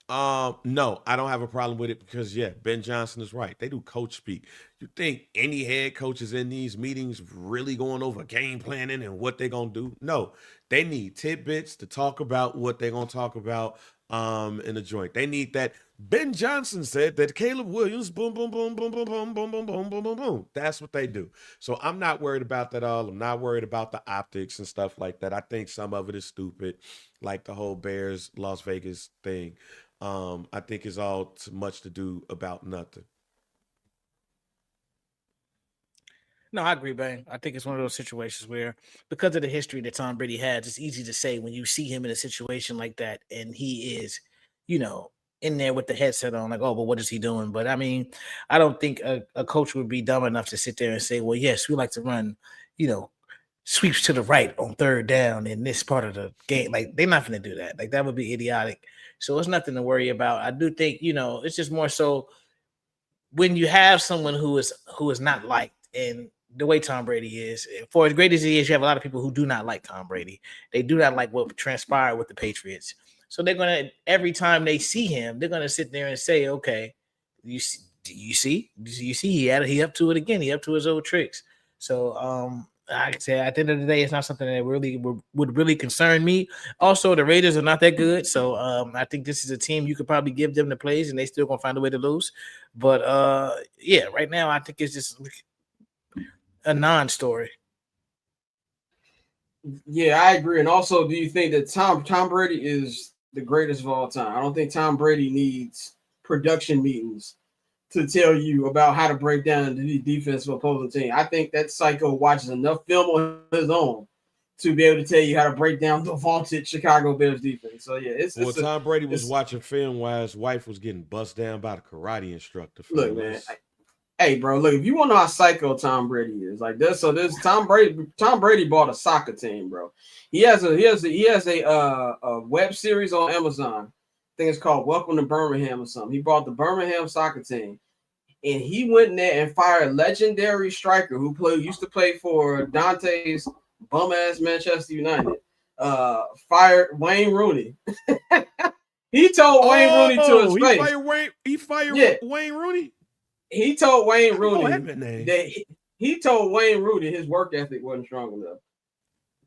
No, I don't have a problem with it because, Ben Johnson is right. They do coach speak. You think any head coach is in these meetings really going over game planning and what they're going to do? No, they need tidbits to talk about what they're going to talk about in the joint. They need that. Ben Johnson said that Caleb Williams, boom, boom, boom, boom, boom, boom, boom, boom, boom, boom, boom, boom. That's what they do. So I'm not worried about that all. I'm not worried about the optics and stuff like that. I think some of it is stupid, like the whole Bears Las Vegas thing. I think it's all too much to do about nothing. No, I agree, Bang. I think it's one of those situations where, because of the history that Tom Brady has, it's easy to say when you see him in a situation like that and he is, in there with the headset on, like, oh, but what is he doing? But I mean, I don't think a coach would be dumb enough to sit there and say, well, yes, we like to run, sweeps to the right on third down in this part of the game. Like, they're not going to do that. Like, that would be idiotic. So it's nothing to worry about. I do think, it's just more so when you have someone who is not liked, and the way Tom Brady is, for as great as he is, you have a lot of people who do not like Tom Brady. They do not like what transpired with the Patriots. So they're going to, every time they see him, they're going to sit there and say, okay, you see he up to it again. He up to his old tricks. So I say at the end of the day, it's not something that really would really concern me. Also, the Raiders are not that good, so I think this is a team you could probably give them the plays, and they still gonna find a way to lose. But yeah, right now I think it's just a non-story. Yeah, I agree. And also, do you think that Tom Brady is the greatest of all time? I don't think Tom Brady needs production meetings to tell you about how to break down the defense of opposing team. I think that psycho watches enough film on his own to be able to tell you how to break down the vaunted Chicago Bears defense. So yeah, Tom Brady was watching film while his wife was getting bust down by the karate instructor. Look, man. Hey, bro, look, if you want to know how psycho Tom Brady is, like this, so this Tom Brady bought a soccer team, bro. He has a web series on Amazon. I think it's called Welcome to Birmingham or something. He bought the Birmingham soccer team, and he went in there and fired legendary striker who used to play for Dante's bum ass Manchester United. Fired Wayne Rooney. He told Wayne Rooney to his face. He fired Wayne Rooney. He told Wayne Rooney that he told Wayne Rooney his work ethic wasn't strong enough.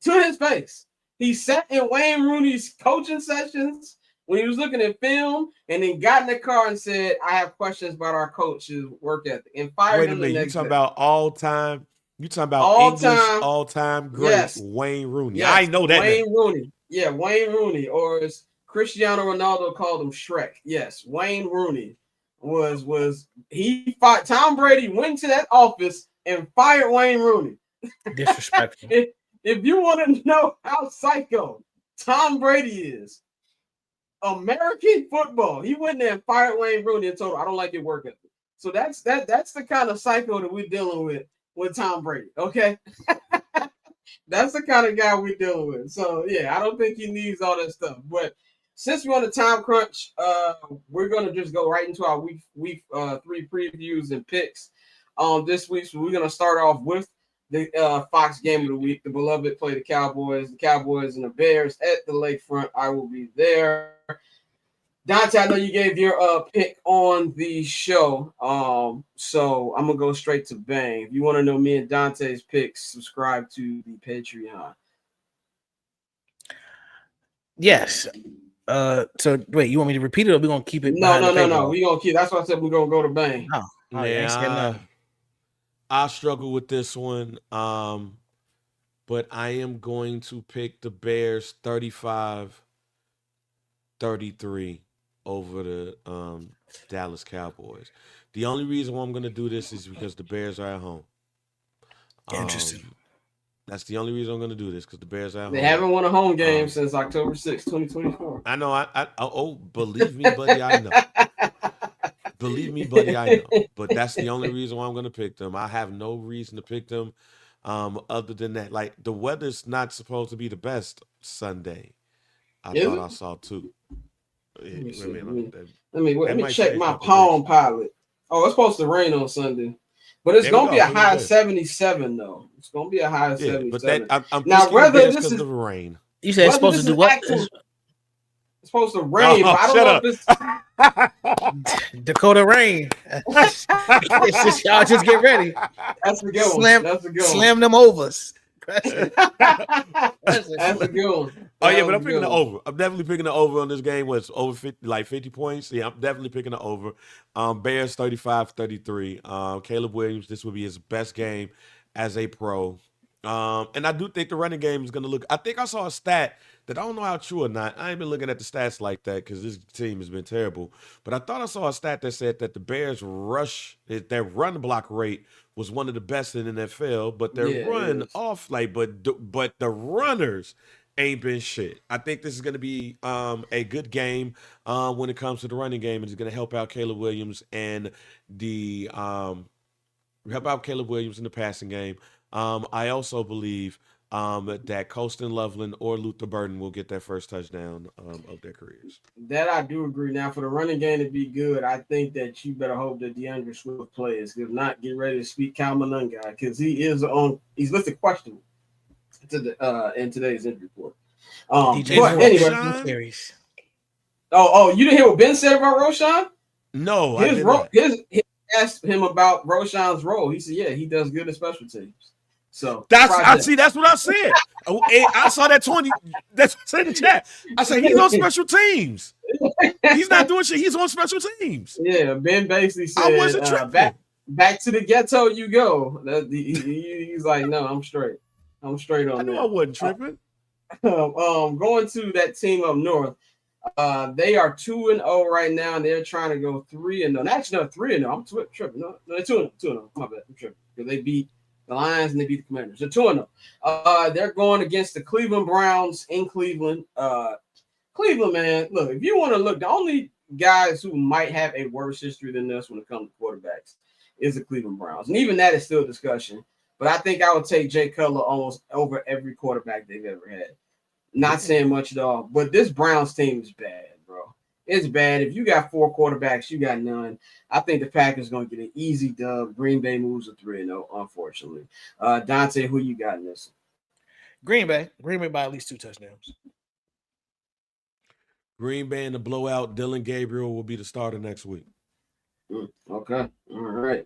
To his face. He sat in Wayne Rooney's coaching sessions when he was looking at film, and then got in the car and said, I have questions about our coach's work ethic, and fired him the next day. You talking about all time? You talking about all time great Wayne Rooney? Yes. I know that Wayne Rooney. Yeah, Wayne Rooney, or as Cristiano Ronaldo called him, Shrek. Yes, Wayne Rooney he fought Tom Brady, went to that office and fired Wayne Rooney. Disrespectful. If you want to know how psycho Tom Brady is, American football, he went there and fired Wayne Rooney and told him, I don't like your work ethic. So that's the kind of psycho that we're dealing with Tom Brady. Okay. That's the kind of guy we're dealing with. So yeah, I don't think he needs all that stuff. But since we're on the time crunch, we're gonna just go right into our week 3 previews and picks. This week, so we're gonna start off with the Fox game of the week. The beloved play the Cowboys and the Bears at the Lakefront. I will be there. Dante, I know you gave your pick on the show, so I'm gonna go straight to bang. If you want to know me and Dante's picks, subscribe to the Patreon. Yes. So wait, you want me to repeat it, or we gonna keep it? No. We gonna keep. That's why I said we're gonna go to bang. Oh, yeah. I struggle with this one, but I am going to pick the Bears 35-33 over the Dallas Cowboys. The only reason why I'm going to do this is because the Bears are at home. Interesting. That's the only reason I'm going to do this, because the Bears are at home. They haven't won a home game since October 6, 2024. I know. Believe me, buddy, I know. Believe me, buddy, I know. But that's the only reason why I'm going to pick them. I have no reason to pick them other than that. Like, the weather's not supposed to be the best Sunday. I saw too. Let me check my Palm Pilot. Oh, it's supposed to rain on Sunday. But it's going to be a high of 77, though. It's going to be a high of 77. But I'm now, whether this is the rain. You said it's supposed to do what? It's supposed to rain, but I don't know if it's Dakota Rain. It's just, y'all just get ready. That's a good one. That's a good one. Slam them overs. That's a good one. Oh yeah, but I'm picking the over. I'm definitely picking the over on this game. Was over 50 points. Yeah, I'm definitely picking the over. Bears 35-33. Caleb Williams, this will be his best game as a pro. And I do think the running game is going to look. I think I saw a stat that I don't know how true or not. I ain't been looking at the stats like that because this team has been terrible. But I thought I saw a stat that said that the Bears their run block rate was one of the best in the NFL, but their run off, but the runners ain't been shit. I think this is going to be a good game when it comes to the running game, and it's going to help out Caleb Williams and the passing game. I also believe that Colston Loveland or Luther Burden will get their first touchdown of their careers. That I do agree. Now, for the running game to be good, I think that you better hope that DeAndre Swift plays. If not, get ready to speak Cal Malunga because he's listed questionable in today's injury report. Anyway, you didn't hear what Ben said about Roshan? No, He asked him about Roshan's role. He said, yeah, he does good at special teams. So That's project. that's what I said. And I saw that 20. That's what I said in the chat. I said he's on special teams. He's not doing shit. He's on special teams. Yeah, Ben basically I said, wasn't tripping. back to the ghetto you go. He's like, no, I'm straight. I'm straight I on knew I that. wasn't tripping. Going to that team up north. They are 2-0 right now, and they're trying to go 3-0. Actually, no, 3-0. I'm tripping. No, they're 2-0. 2-0. My bad. I'm tripping because they beat the Lions and they beat the Commanders. They're 2-0. They're going against the Cleveland Browns in Cleveland. Cleveland, man. Look, if you want to look, the only guys who might have a worse history than this when it comes to quarterbacks is the Cleveland Browns, and even that is still a discussion. But I think I would take Jay Cutler almost over every quarterback they've ever had. Not saying much at all, but this Browns team is bad, bro. It's bad. If you got 4 quarterbacks, you got none. I think the Packers going to get an easy dub. Green Bay moves to 3-0, unfortunately. Dante, who you got in this? Green Bay by at least 2 touchdowns. Green Bay in the blowout. Dylan Gabriel will be the starter next week. Okay. All right.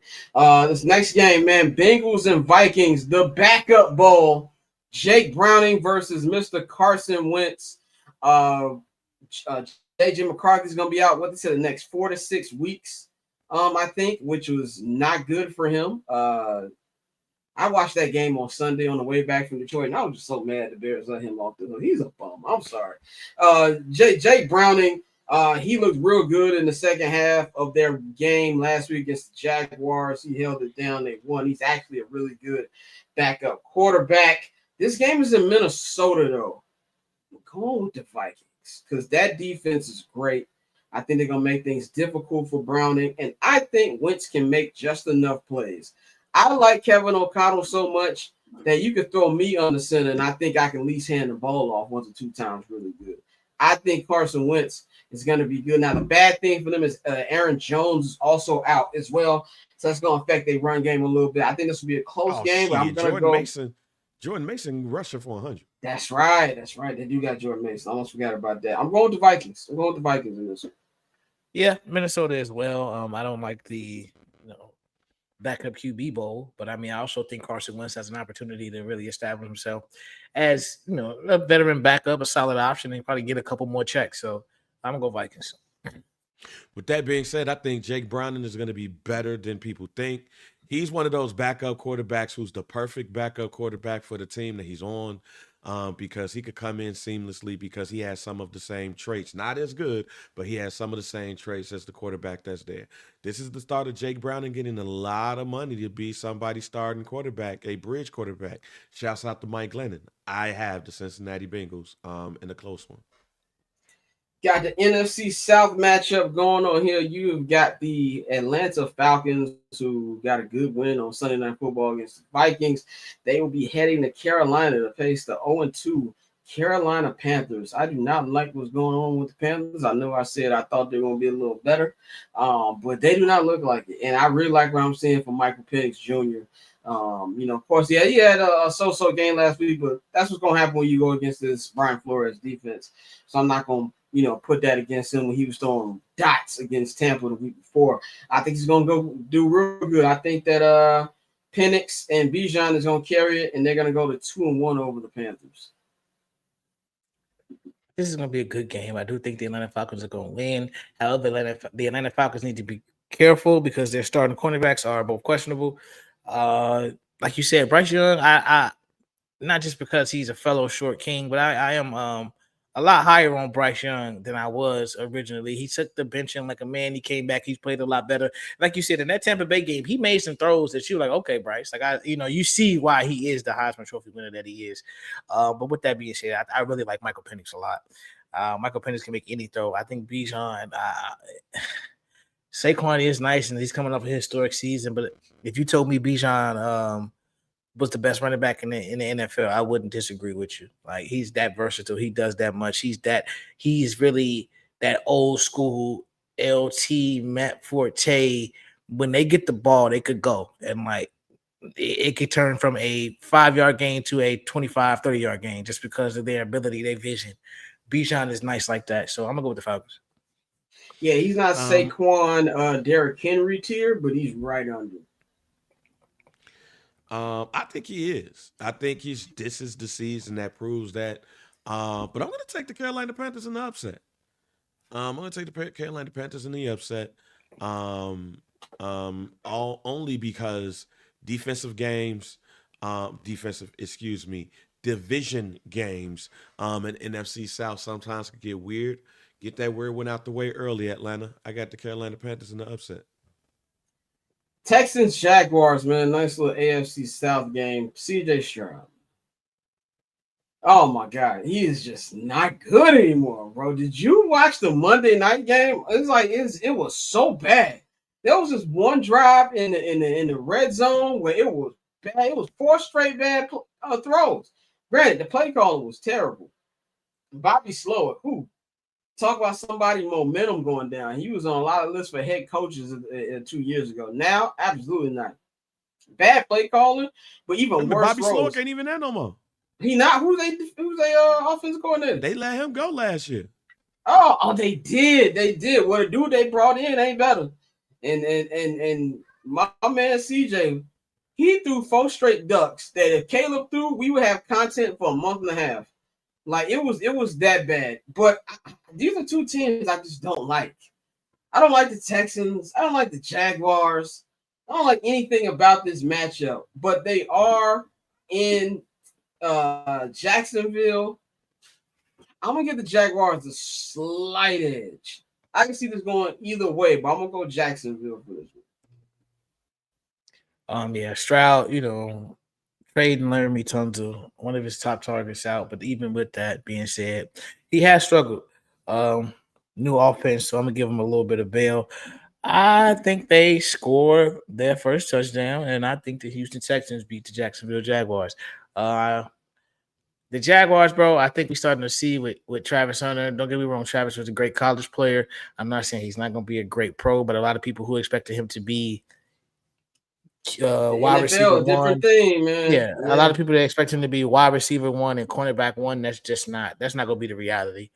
This next game, man, Bengals and Vikings, the backup bowl. Jake Browning versus Mr. Carson Wentz. J.J. McCarthy's going to be out, what they said, the next 4 to 6 weeks, I think, which was not good for him. I watched that game on Sunday on the way back from Detroit, and I was just so mad the Bears let him off the hook. He's a bum. I'm sorry. Jake Browning, he looked real good in the second half of their game last week against the Jaguars. He held it down. They won. He's actually a really good backup quarterback. This game is in Minnesota, though. I'm going with the Vikings because that defense is great. I think they're going to make things difficult for Browning, and I think Wentz can make just enough plays. I like Kevin O'Connell so much that you could throw me on the center, and I think I can at least hand the ball off 1 or 2 times really good. I think Carson Wentz is going to be good. Now, the bad thing for them is Aaron Jones is also out as well, so that's going to affect their run game a little bit. I think this will be a close game, but I'm going to go. Jordan Mason rushing for 100. That's right. They do got Jordan Mason. I almost forgot about that. I'm going with the Vikings. In this one. Yeah, Minnesota as well. I don't like the backup QB bowl, but I mean, I also think Carson Wentz has an opportunity to really establish himself as a veteran backup, a solid option, and probably get a couple more checks. So I'm gonna go Vikings. With that being said, I think Jake Browning is going to be better than people think. He's one of those backup quarterbacks who's the perfect backup quarterback for the team that he's on, because he could come in seamlessly because he has some of the same traits. Not as good, but he has some of the same traits as the quarterback that's there. This is the start of Jake Browning getting a lot of money to be somebody's starting quarterback, a bridge quarterback. Shouts out to Mike Glennon. I have the Cincinnati Bengals in a close one. Got the NFC South matchup going on here. You've got the Atlanta Falcons, who got a good win on Sunday Night Football against the Vikings. They will be heading to Carolina to face the 0-2 Carolina Panthers. I do not like what's going on with the Panthers. I know I said I thought they were going to be a little better, but they do not look like it. And I really like what I'm seeing from Michael Penix Jr. Of course, yeah, he had a so-so game last week, but that's what's going to happen when you go against this Brian Flores defense. So I'm not going to put that against him when he was throwing dots against Tampa the week before. I think he's going to go do real good. I think that Penix and Bijan is going to carry it, and they're going to go to 2-1 over the Panthers. This is going to be a good game. I do think the Atlanta Falcons are going to win. However, the Atlanta Falcons need to be careful because their starting cornerbacks are both questionable. Like you said, Bryce Young, I not just because he's a fellow short king, but I am a lot higher on Bryce Young than I was originally. He took the benching like a man. He came back. He's played a lot better. Like you said, in that Tampa Bay game, he made some throws that you were like, okay, Bryce. Like you see why he is the Heisman Trophy winner that he is. But with that being said, I really like Michael Penix a lot. Michael Penix can make any throw. I think Bijan, Saquon is nice, and he's coming off a historic season. But if you told me Bijan was the best running back in the NFL, I wouldn't disagree with you. Like, he's that versatile. He does that much. He's really that old school LT Matt Forte. When they get the ball, they could go. And like it could turn from a 5-yard gain to a 25, 30-yard gain just because of their ability, their vision. Bijan is nice like that. So I'm gonna go with the Falcons. Yeah, he's not Saquon Derrick Henry tier, but he's right under. I think he is. I think this is the season that proves that. But I'm going to take the Carolina Panthers in the upset. I'm going to take the Carolina Panthers in the upset. All only because defensive games, excuse me, division games, and NFC South sometimes can get weird. Get that weird one out the way early, Atlanta. I got the Carolina Panthers in the upset. Texans Jaguars, man, nice little AFC South game. CJ Stroud. Oh my God, he is just not good anymore, bro. Did you watch the Monday night game? It's like it was so bad. There was this one drive in the red zone where it was bad. It was 4 straight bad throws. Granted, the play calling was terrible. Bobby Slower, who talk about somebody momentum going down. He was on a lot of lists for head coaches 2 years ago. Now, absolutely not. Bad play calling, but even worse. Bobby Slower ain't even there no more. He not who's they offensive coordinator? They let him go last year. Oh, they did. Well, the dude they brought in ain't better. And my man CJ, he threw 4 straight ducks that if Caleb threw, we would have content for a month and a half. Like it was that bad. But these are 2 teams I just don't like. I don't like the Texans. I don't like the Jaguars. I don't like anything about this matchup. But they are in Jacksonville. I'm gonna give the Jaguars a slight edge. I can see this going either way, but I'm gonna go Jacksonville for this one. Yeah, Stroud, trading Laramie Tunsil, one of his top targets out. But even with that being said, he has struggled. New offense, so I'm gonna give him a little bit of bail. I think they score their first touchdown, and I think the Houston Texans beat the Jacksonville Jaguars. The Jaguars, bro, I think we're starting to see with Travis Hunter. Don't get me wrong, Travis was a great college player. I'm not saying he's not going to be a great pro, but a lot of people who expected him to be wide receiver different thing, man. Yeah, a lot of people that expect him to be wide receiver 1 and cornerback 1. That's not going to be the reality.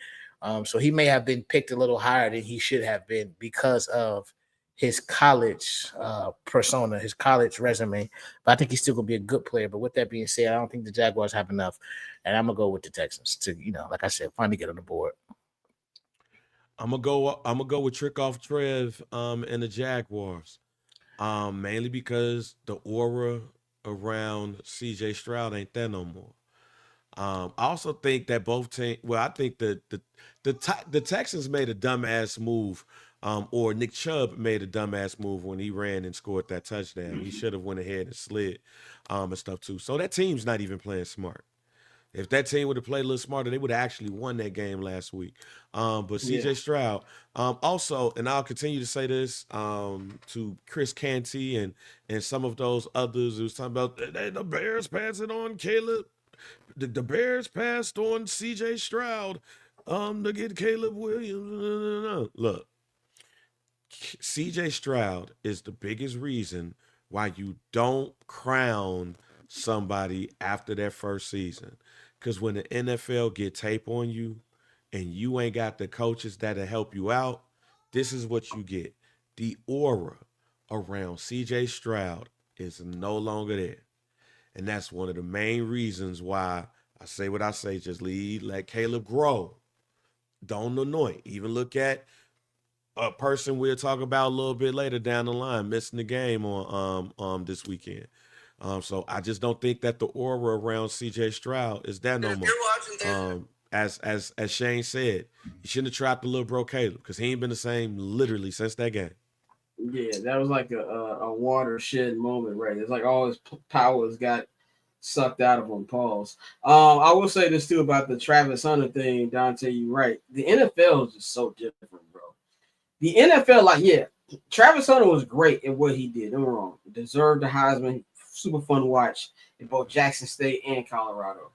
So he may have been picked a little higher than he should have been because of his college persona, his college resume. But I think he's still going to be a good player. But with that being said, I don't think the Jaguars have enough. And I'm going to go with the Texans to, like I said, finally get on the board. I'm gonna go with Trick Off Trev and the Jaguars. Mainly because the aura around CJ Stroud ain't there no more. I also think that both teams. Well, I think the Texans made a dumbass move, or Nick Chubb made a dumbass move when he ran and scored that touchdown. He should have went ahead and slid, and stuff too. So that team's not even playing smart. If that team would have played a little smarter, they would have actually won that game last week. But CJ Stroud, also, and I'll continue to say this to Chris Canty and some of those others who was talking about the Bears passing on Caleb. The Bears passed on CJ Stroud to get Caleb Williams. Look, CJ Stroud is the biggest reason why you don't crown somebody after their first season. Because when the NFL get tape on you and you ain't got the coaches that'll help you out, this is what you get. The aura around CJ Stroud is no longer there. And that's one of the main reasons why I say what I say, just let Caleb grow. Don't anoint. Even look at a person we'll talk about a little bit later down the line, missing the game on this weekend. So I just don't think that the aura around CJ Stroud is that no more. As Shane said, he shouldn't have trapped the little bro Caleb because he ain't been the same literally since that game. Yeah, that was like a watershed moment, right? It's like all his powers got sucked out of him. Pause. I will say this too about the Travis Hunter thing, Dante. You right. The NFL is just so different, bro. The NFL, Travis Hunter was great at what he did. Don't get me wrong. Deserved the Heisman. Super fun to watch in both Jackson State and Colorado.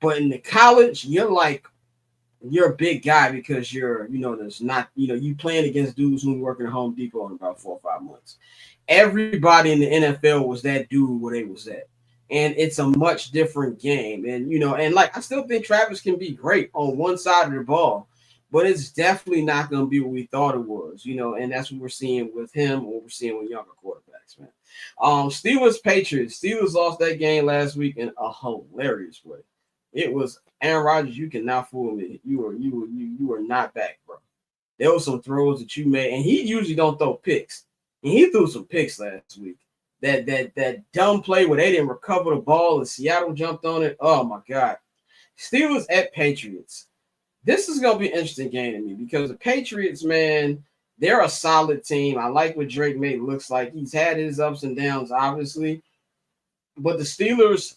But in the college, you're a big guy because there's not, you playing against dudes who were working at Home Depot in about 4 or 5 months. Everybody in the NFL was that dude where they was at. And it's a much different game. And, I still think Travis can be great on one side of the ball. but it's definitely not going to be what we thought it was, and that's what we're seeing with him, what we're seeing with younger quarterbacks, man. Steelers Patriots. Steelers lost that game last week in a hilarious way. It was Aaron Rodgers. You cannot fool me. You are not back, bro. There were some throws that you made, and he usually don't throw picks, and he threw some picks last week. That dumb play where they didn't recover the ball and Seattle jumped on it. Oh my God. Steelers at Patriots. This is going to be an interesting game to me because the Patriots, man, they're a solid team. I like what Drake May looks like. He's had his ups and downs, obviously. But the Steelers,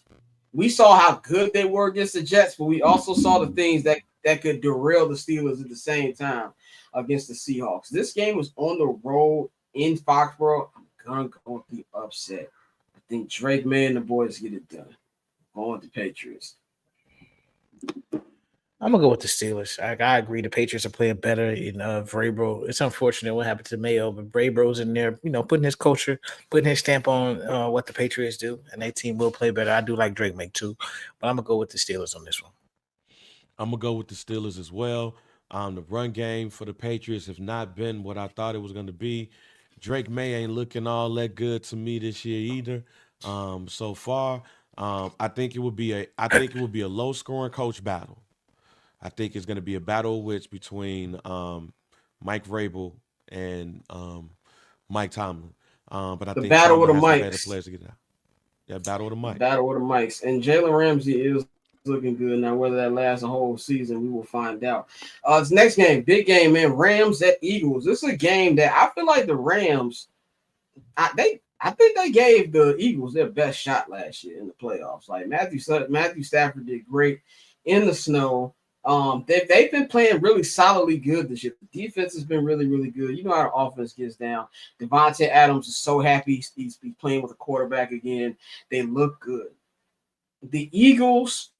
we saw how good they were against the Jets, but we also saw the things that could derail the Steelers at the same time against the Seahawks. This game was on the road in Foxborough. I'm going to go with the upset. I think Drake May and the boys get it done. Going with the Patriots. I'm gonna go with the Steelers. I agree. The Patriots are playing better in Vrabel. It's unfortunate what happened to Mayo, but Vrabel's in there, putting his culture, putting his stamp on what the Patriots do, and their team will play better. I do like Drake May too, but I'm gonna go with the Steelers on this one. I'm gonna go with the Steelers as well. The run game for the Patriots have not been what I thought it was gonna be. Drake May ain't looking all that good to me this year either. So far, I think it would be a low scoring coach battle. I think it's going to be a battle of wits between Mike Vrabel and Mike Tomlin. But I think battle Tomlin of the has the better mics. players to get it out. Yeah, battle of the mics. Battle of the mics. And Jalen Ramsey is looking good. Now, whether that lasts a whole season, we will find out. This next game, big game, man. Rams at Eagles. This is a game that I feel like the Rams, I think they gave the Eagles their best shot last year in the playoffs. Like Matthew Stafford did great in the snow. They've been playing really solidly good this year. The defense has been really, really good. You know how the offense gets down. Devontae Adams is so happy he's playing with a quarterback again. They look good. The Eagles,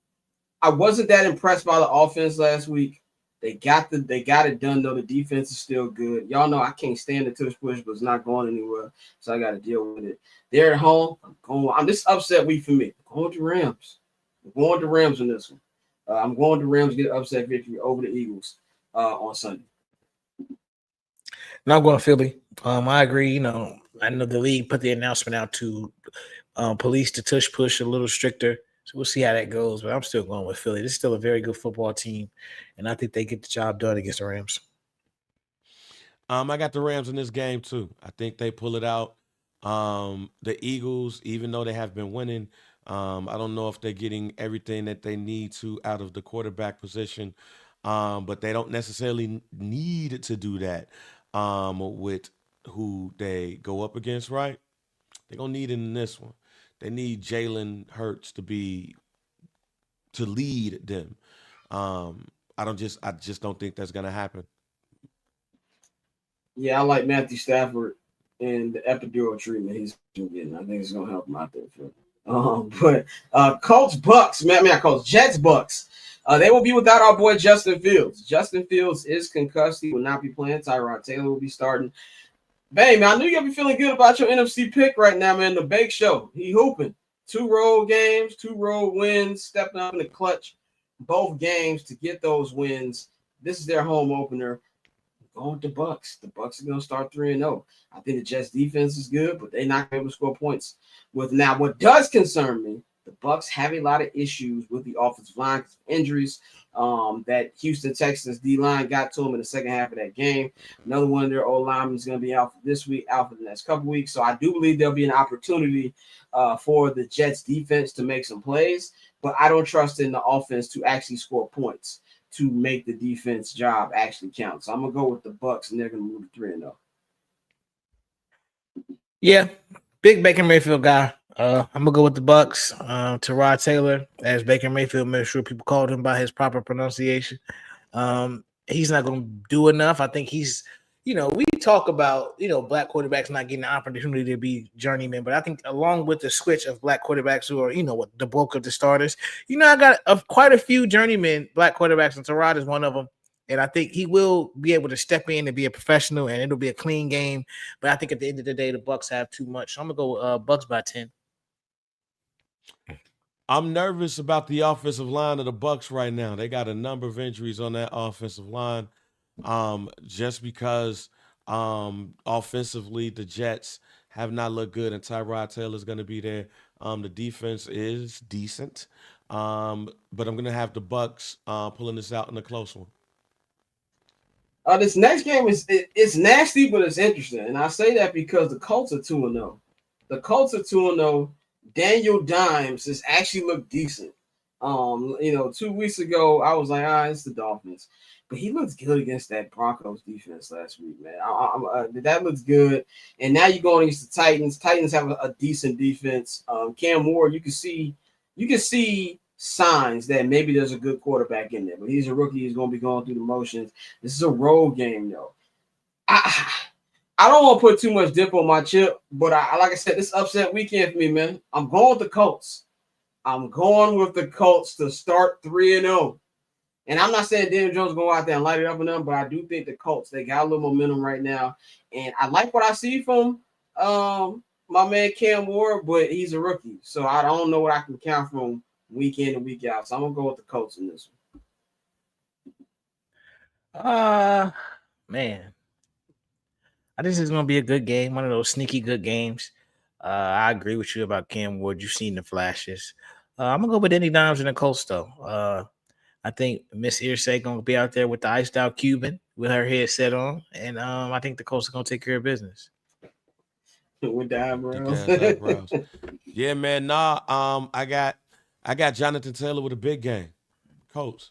I wasn't that impressed by the offense last week. They got it done though. The defense is still good. Y'all know I can't stand the tush push, but it's not going anywhere, so I got to deal with it. They're at home. I'm this upset week for me. I'm going to Rams. I'm going to Rams on this one. I'm going to Rams get an upset victory over the Eagles on Sunday. Now I'm going to Philly. I agree. I know the league put the announcement out to police the tush push a little stricter. So we'll see how that goes. But I'm still going with Philly. This is still a very good football team, and I think they get the job done against the Rams. I got the Rams in this game too. I think they pull it out. The Eagles, even though they have been winning, I don't know if they're getting everything that they need to out of the quarterback position, but they don't necessarily need to do that with who they go up against, right? They're going to need it in this one. They need Jalen Hurts to lead them. I just don't think that's going to happen. Yeah, I like Matthew Stafford and the epidural treatment he's been getting. I think it's going to help him out there, Philly. But Colts Bucks, Jets Bucks. They will be without our boy Justin Fields. Justin Fields is concussed. He will not be playing. Tyrod Taylor will be starting. Bang, man, I knew you'll be feeling good about your NFC pick right now, man. The Bake Show. He hooping. 2 road games, 2 road wins, stepping up in the clutch. Both games to get those wins. This is their home opener. Going with the Bucks. The Bucks are going to start 3-0. I think the Jets defense is good, but they're not going to be able to score points. Now, what does concern me, the Bucks have a lot of issues with the offensive line because of injuries that Houston Texans D-line got to them in the second half of that game. Another one of their old linemen is going to be out for this week, out for the next couple weeks. So I do believe there'll be an opportunity for the Jets defense to make some plays, but I don't trust in the offense to actually score points to make the defense job actually count. So I'm going to go with the Bucks, and they're going to move to 3-0. Yeah, big Baker Mayfield guy. I'm gonna go with the Bucks. Tyrod Taylor, as Baker Mayfield, make sure people called him by his proper pronunciation. He's not gonna do enough. I think he's, we talk about, black quarterbacks not getting the opportunity to be journeymen, but I think along with the switch of black quarterbacks who are, what the bulk of the starters, I got quite a few journeymen black quarterbacks, and Tyrod is one of them. And I think he will be able to step in and be a professional, and it'll be a clean game. But I think at the end of the day, the Bucks have too much. So I'm gonna go Bucks by 10. I'm nervous about the offensive line of the Bucks right now. They got a number of injuries on that offensive line. just because offensively the Jets have not looked good, and Tyrod Taylor is going to be there. The defense is decent, but I'm going to have the Bucks pulling this out in a close one. This next game it's nasty, but it's interesting, and I say that because the Colts are 2-0. The Colts are 2-0. Daniel Dimes has actually looked decent. 2 weeks ago I was like, it's the Dolphins, but he looks good against that Broncos defense last week, man. That looks good, and now you're going against the Titans. Titans have a decent defense. Cam Ward, you can see signs that maybe there's a good quarterback in there, but he's a rookie. He's going to be going through the motions. This is a road game, though. I don't want to put too much dip on my chip, but like I said, this upset weekend for me, man. I'm going with the Colts. I'm going with the Colts to start 3-0. And I'm not saying Daniel Jones go out there and light it up and them, but I do think the Colts, they got a little momentum right now. And I like what I see from my man Cam Ward, but he's a rookie. So I don't know what I can count from week in and week out. So I'm going to go with the Colts in this one. Man. I think this is going to be a good game, one of those sneaky good games. I agree with you about Cam Ward. You've seen the flashes. I'm going to go with Danny Dimes and the Colts, though. I think Miss Irsay going to be out there with the iced out Cuban with her headset on, and I think the Colts are going to take care of business. With the eyebrows. Yeah, man. I got Jonathan Taylor with a big game. Colts.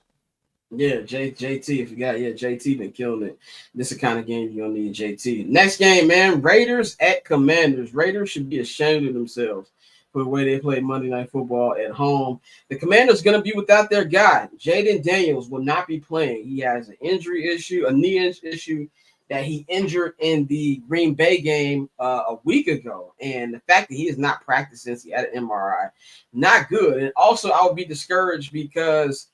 Yeah, JT, if you got, JT been killing it. This is the kind of game you're going to need JT. Next game, man, Raiders at Commanders. Raiders should be ashamed of themselves for the way they play Monday Night Football at home. The Commanders going to be without their guy. Jaden Daniels will not be playing. He has an injury issue, a knee issue that he injured in the Green Bay game a week ago. And the fact that he is not practiced since he had an MRI, not good. And also, I would be discouraged because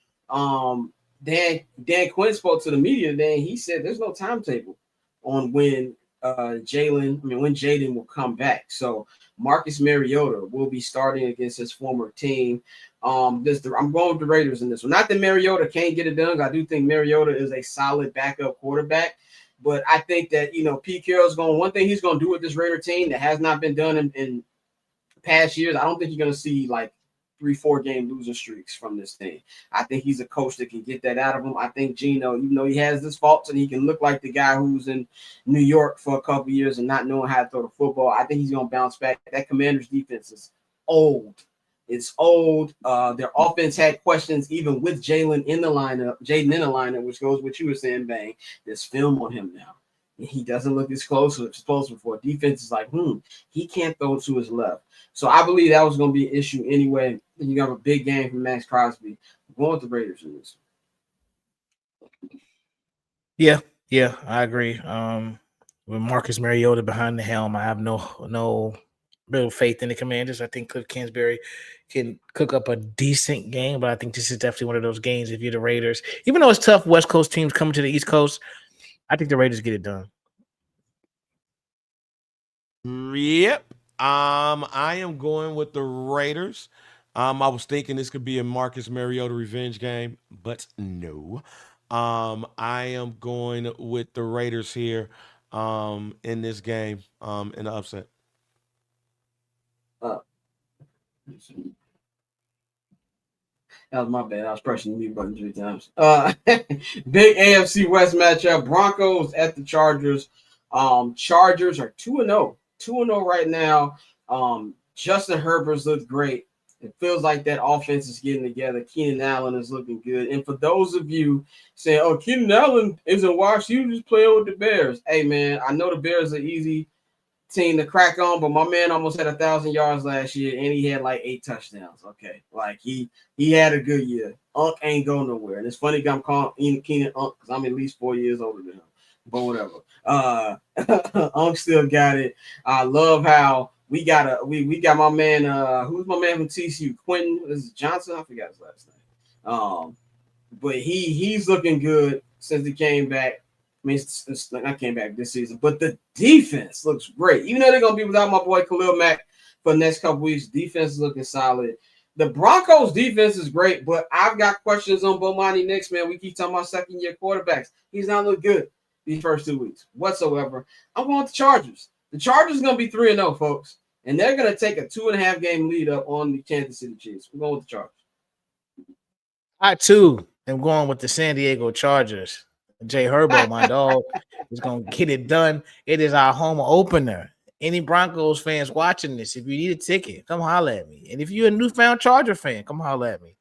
Dan Quinn spoke to the media today, and he said there's no timetable on when Jaden will come back. So Marcus Mariota will be starting against his former team. I'm going with the Raiders in this one. Not that Mariota can't get it done. I do think Mariota is a solid backup quarterback, but I think that Pete Carroll's one thing he's going to do with this Raider team that has not been done in past years. I don't think you're going to see like 3-4 game losing streaks from this team. I think he's a coach that can get that out of him. I think Geno, even though he has his faults and he can look like the guy who's in New York for a couple years and not knowing how to throw the football, I think he's going to bounce back. That Commanders defense is old. It's old. Their offense had questions even with Jaden in the lineup, which goes what you were saying, Bang. There's film on him now. He doesn't look as close before. Defense is like, he can't throw to his left. So I believe that was going to be an issue anyway. You got a big game from Max Crosby. I'm going with the Raiders in this. Yeah, I agree. With Marcus Mariota behind the helm, I have no real faith in the Commanders. I think Cliff Kingsbury can cook up a decent game, but I think this is definitely one of those games if you're the Raiders. Even though it's tough, West Coast teams coming to the East Coast, I think the Raiders get it done. Yep. I am going with the Raiders. I was thinking this could be a Marcus Mariota revenge game, but no. I am going with the Raiders here in this game in the upset. That was my bad. I was pressing the mute button 3 times. Big AFC West matchup. Broncos at the Chargers. Chargers are 2-0. 2-0 right now. Justin Herbert's looked great. It feels like that offense is getting together. Keenan Allen is looking good. And for those of you saying, Keenan Allen isn't washed, you just playing with the Bears. Hey, man, I know the Bears are easy team to crack on, but my man almost had 1,000 yards last year, and he had like 8 touchdowns. Okay, like he had a good year. Unk ain't going nowhere, and it's funny I'm calling Keenan Unk because I'm at least 4 years older than him. But whatever. Unk still got it. I love how we got my man. Who's my man from TCU? Quentin is it Johnson? I forgot his last name. But he's looking good since he came back. I mean, it's like I came back this season, but the defense looks great. Even though they're gonna be without my boy Khalil Mack for the next couple weeks, defense is looking solid. The Broncos defense is great, but I've got questions on Bomani Nix, man. We keep talking about second-year quarterbacks. He's not looked good these first 2 weeks whatsoever. I'm going with the Chargers. The Chargers are going to be 3-0, folks, and they're going to take a 2.5 game lead up on the Kansas City Chiefs. We're going with the Chargers. I too am going with the San Diego Chargers. Jay Herbo, my dog, is going to get it done. It is our home opener. Any Broncos fans watching this, if you need a ticket, come holler at me. And if you're a newfound Charger fan, come holler at me.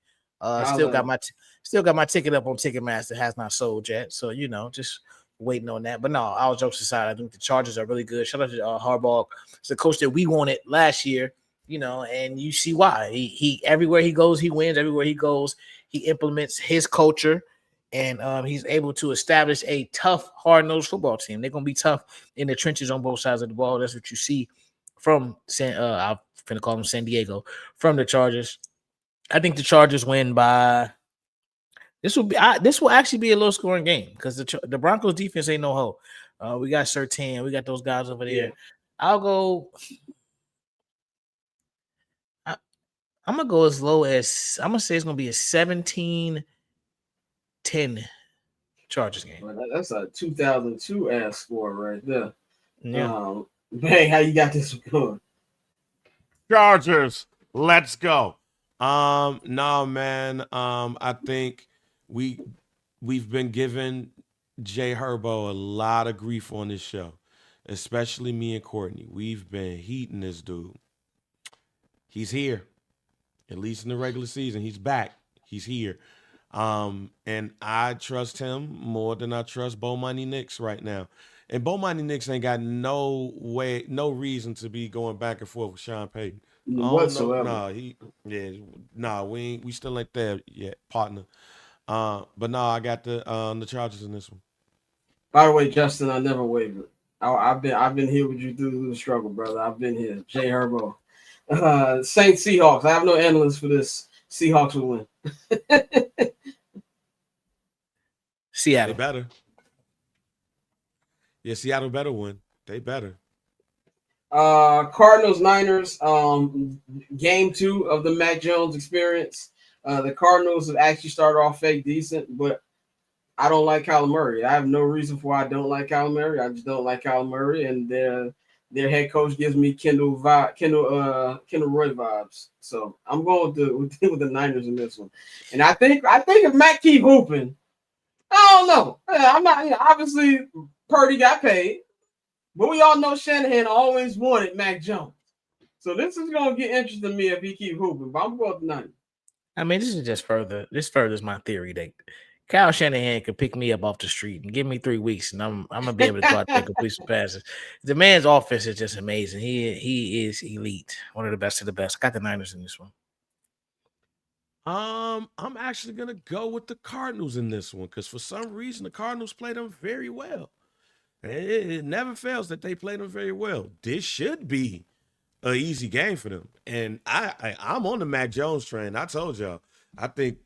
Still got my ticket up on Ticketmaster. Has not sold yet, so just waiting on that. But no, all jokes aside, I think the Chargers are really good. Shout out to Harbaugh. It's the coach that we wanted last year, and you see why. He everywhere he goes, he wins. Everywhere he goes, he implements his culture. And he's able to establish a tough, hard-nosed football team. They're going to be tough in the trenches on both sides of the ball. That's what you see from I'm going to call them San Diego, from the Chargers. I think the Chargers win by – this will actually be a low-scoring game because the Broncos defense ain't no hoe. We got Surtain. We got those guys over there. Yeah. I'll go – I'm going to go as low as – I'm going to say it's going to be a 17-10 Chargers game. Well, that's a 2002 ass score right there. Yeah. Man, how you got this going? Chargers, let's go. No, man. I think we've been giving Jay Herbo a lot of grief on this show, especially me and Courtney. We've been heating this dude. He's here, at least in the regular season. He's back. He's here. And I trust him more than I trust Bomani Nix right now. And Bomani Nix ain't got no reason to be going back and forth with Sean Payton. Whatsoever. We still ain't there yet, partner. But no, I got the Chargers in this one. By the way, Justin, I never wavered. I've been here with you through the struggle, brother. I've been here. Jay Herbo. Saints Seahawks. I have no analyst for this. Seahawks will win. Seattle. They better. Yeah, Seattle better win. They better. Cardinals, Niners, game 2 of the Mac Jones experience. The Cardinals have actually started off fake decent, but I don't like Kyler Murray. I have no reason for why I don't like Kyler Murray. I just don't like Kyler Murray, and their head coach gives me Kendall Roy vibes. So I'm going with the Niners in this one. And I think if Mac keep hooping, I don't know. I'm not. Obviously, Purdy got paid, but we all know Shanahan always wanted Mac Jones. So this is going to get interesting to me if he keep hooping. But I'm going with the Niners. I mean, this is just further. This furthers my theory that Kyle Shanahan could pick me up off the street and give me 3 weeks, and I'm gonna be able to go out there and complete some passes. The man's offense is just amazing. He is elite, one of the best of the best. I got the Niners in this one. I'm actually gonna go with the Cardinals in this one because for some reason the Cardinals play them very well. It never fails that they play them very well. This should be an easy game for them, and I'm on the Mac Jones train. I told y'all. I think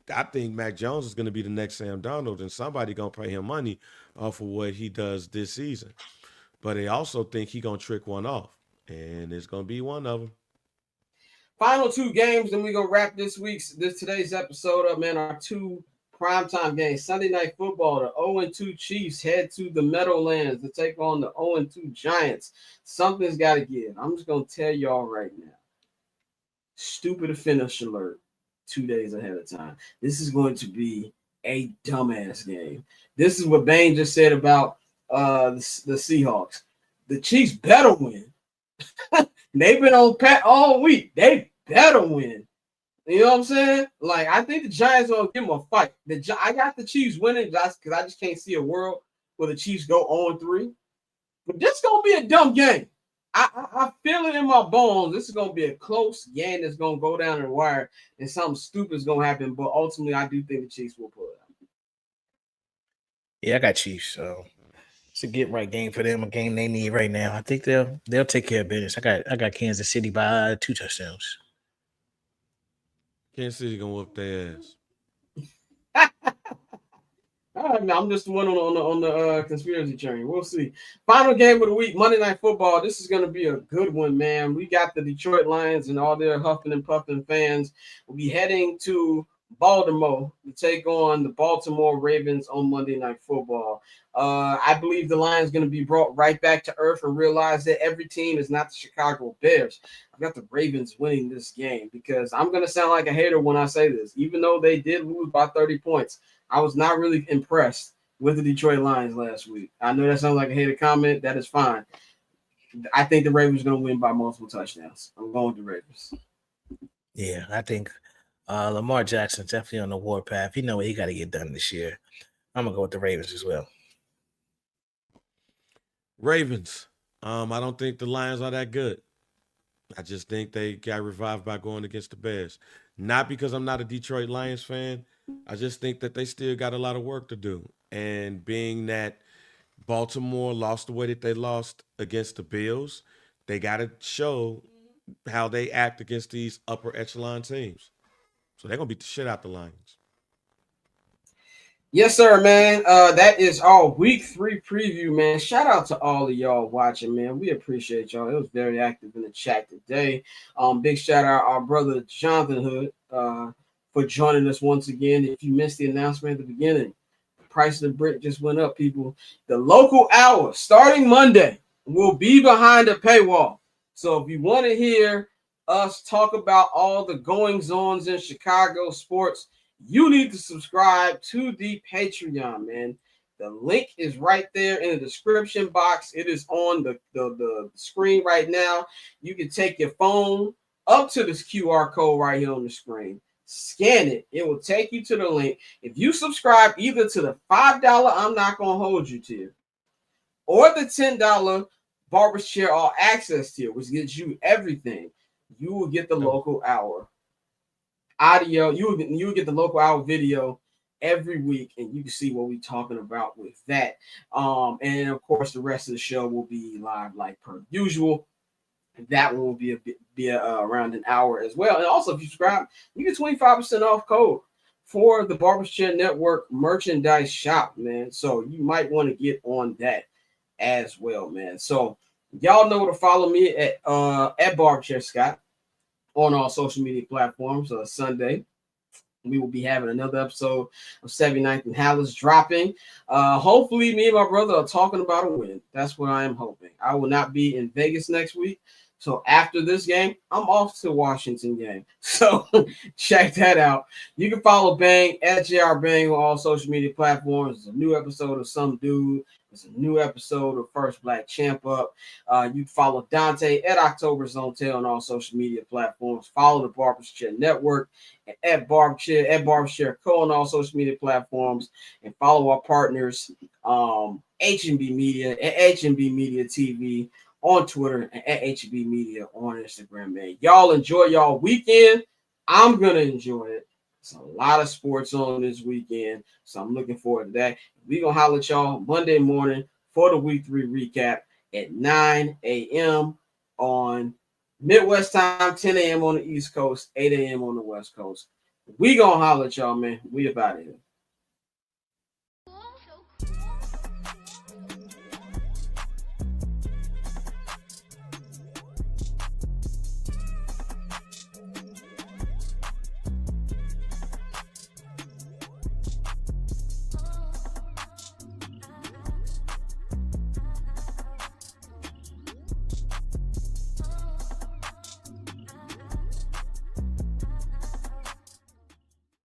Mac Jones is going to be the next Sam Darnold, and somebody going to pay him money for what he does this season. But they also think he going to trick one off, and it's going to be one of them. Final 2 games, and we're going to wrap today's episode up, man. Our 2 primetime games. Sunday Night Football, the 0-2 Chiefs head to the Meadowlands to take on the 0-2 Giants. Something's got to give. I'm just going to tell y'all right now. Stupid finish alert. 2 days ahead of time. This is going to be a dumbass game. This is what Bain just said about the Seahawks. The Chiefs better win. They've been on pat all week. They better win. You know what I'm saying? Like, I think the Giants will give them a fight. I got the Chiefs winning just because I just can't see a world where the Chiefs go 0-3. But this is going to be a dumb game. I feel it in my bones. This is going to be a close game that's going to go down in the wire, and something stupid is going to happen. But ultimately, I do think the Chiefs will pull it out. Yeah, I got Chiefs. So it's a get right game for them, a game they need right now. I think they'll take care of business. I got Kansas City by 2 touchdowns. Kansas City gonna whoop their ass. All right, now I'm just the one on the conspiracy train. We'll see. Final game of the week, Monday Night Football. This is going to be a good one, man. We got the Detroit Lions and all their huffing and puffing fans. We'll be heading to Baltimore to take on the Baltimore Ravens on Monday Night Football. I believe the Lions going to be brought right back to earth and realize that every team is not the Chicago Bears. I've got the Ravens winning this game because I'm going to sound like a hater when I say this. Even though they did lose by 30 points, I was not really impressed with the Detroit Lions last week. I know that sounds like a hater comment. That is fine. I think the Ravens are going to win by multiple touchdowns. I'm going with the Ravens. Yeah, I think Lamar Jackson's definitely on the warpath. He know what he got to get done this year. I'm going to go with the Ravens as well. Ravens. I don't think the Lions are that good. I just think they got revived by going against the Bears. Not because I'm not a Detroit Lions fan. I just think that they still got a lot of work to do. And being that Baltimore lost the way that they lost against the Bills, they got to show how they act against these upper echelon teams. So they're going to beat the shit out the Lions. Yes, sir, man. That is our week 3 preview, man. Shout out to all of y'all watching, man. We appreciate y'all. It was very active in the chat today. Big shout out our brother Jonathan Hood for joining us once again. If you missed the announcement at the beginning, the price of the brick just went up, people. The local hour starting Monday will be behind a paywall. So if you want to hear us talk about all the goings-ons in Chicago sports, you need to subscribe to the Patreon, man. The link is right there in the description box. It is on the screen right now. You can take your phone up to this QR code right here on the screen. Scan it. It will take you to the link. If you subscribe either to the $5 I'm not going to hold you to, or the $10 Barber's Chair All Access tier, which gives you everything, you will get the local hour audio. You will get the local hour video every week, and you can see what we're talking about with that. And of course, the rest of the show will be live like per usual. That one will be around an hour as well. And also, if you subscribe, you get 25% off code for the Barber's Chair Network merchandise shop, man. So you might want to get on that as well, man. So y'all know to follow me at Barber's Chair Scott on all social media platforms. Sunday, we will be having another episode of 79th and Hallis dropping. Hopefully, me and my brother are talking about a win. That's what I am hoping. I will not be in Vegas next week. So after this game, I'm off to Washington game. So check that out. You can follow Bang at JR Bang on all social media platforms. There's a new episode of Some Dude. There's a new episode of First Black Champ Up. You can follow Dante at October Zone Tail on all social media platforms. Follow the Barber's Chair Network at Barber's Chair Co on all social media platforms. And follow our partners, H&B Media at H&B Media TV on Twitter and at HB Media on Instagram, man. Y'all enjoy y'all weekend. I'm going to enjoy it. It's a lot of sports on this weekend, so I'm looking forward to that. We're going to holler at y'all Monday morning for the week 3 recap at 9 a.m. on Midwest time, 10 a.m. on the East Coast, 8 a.m. on the West Coast. We going to holler at y'all, man. We about it.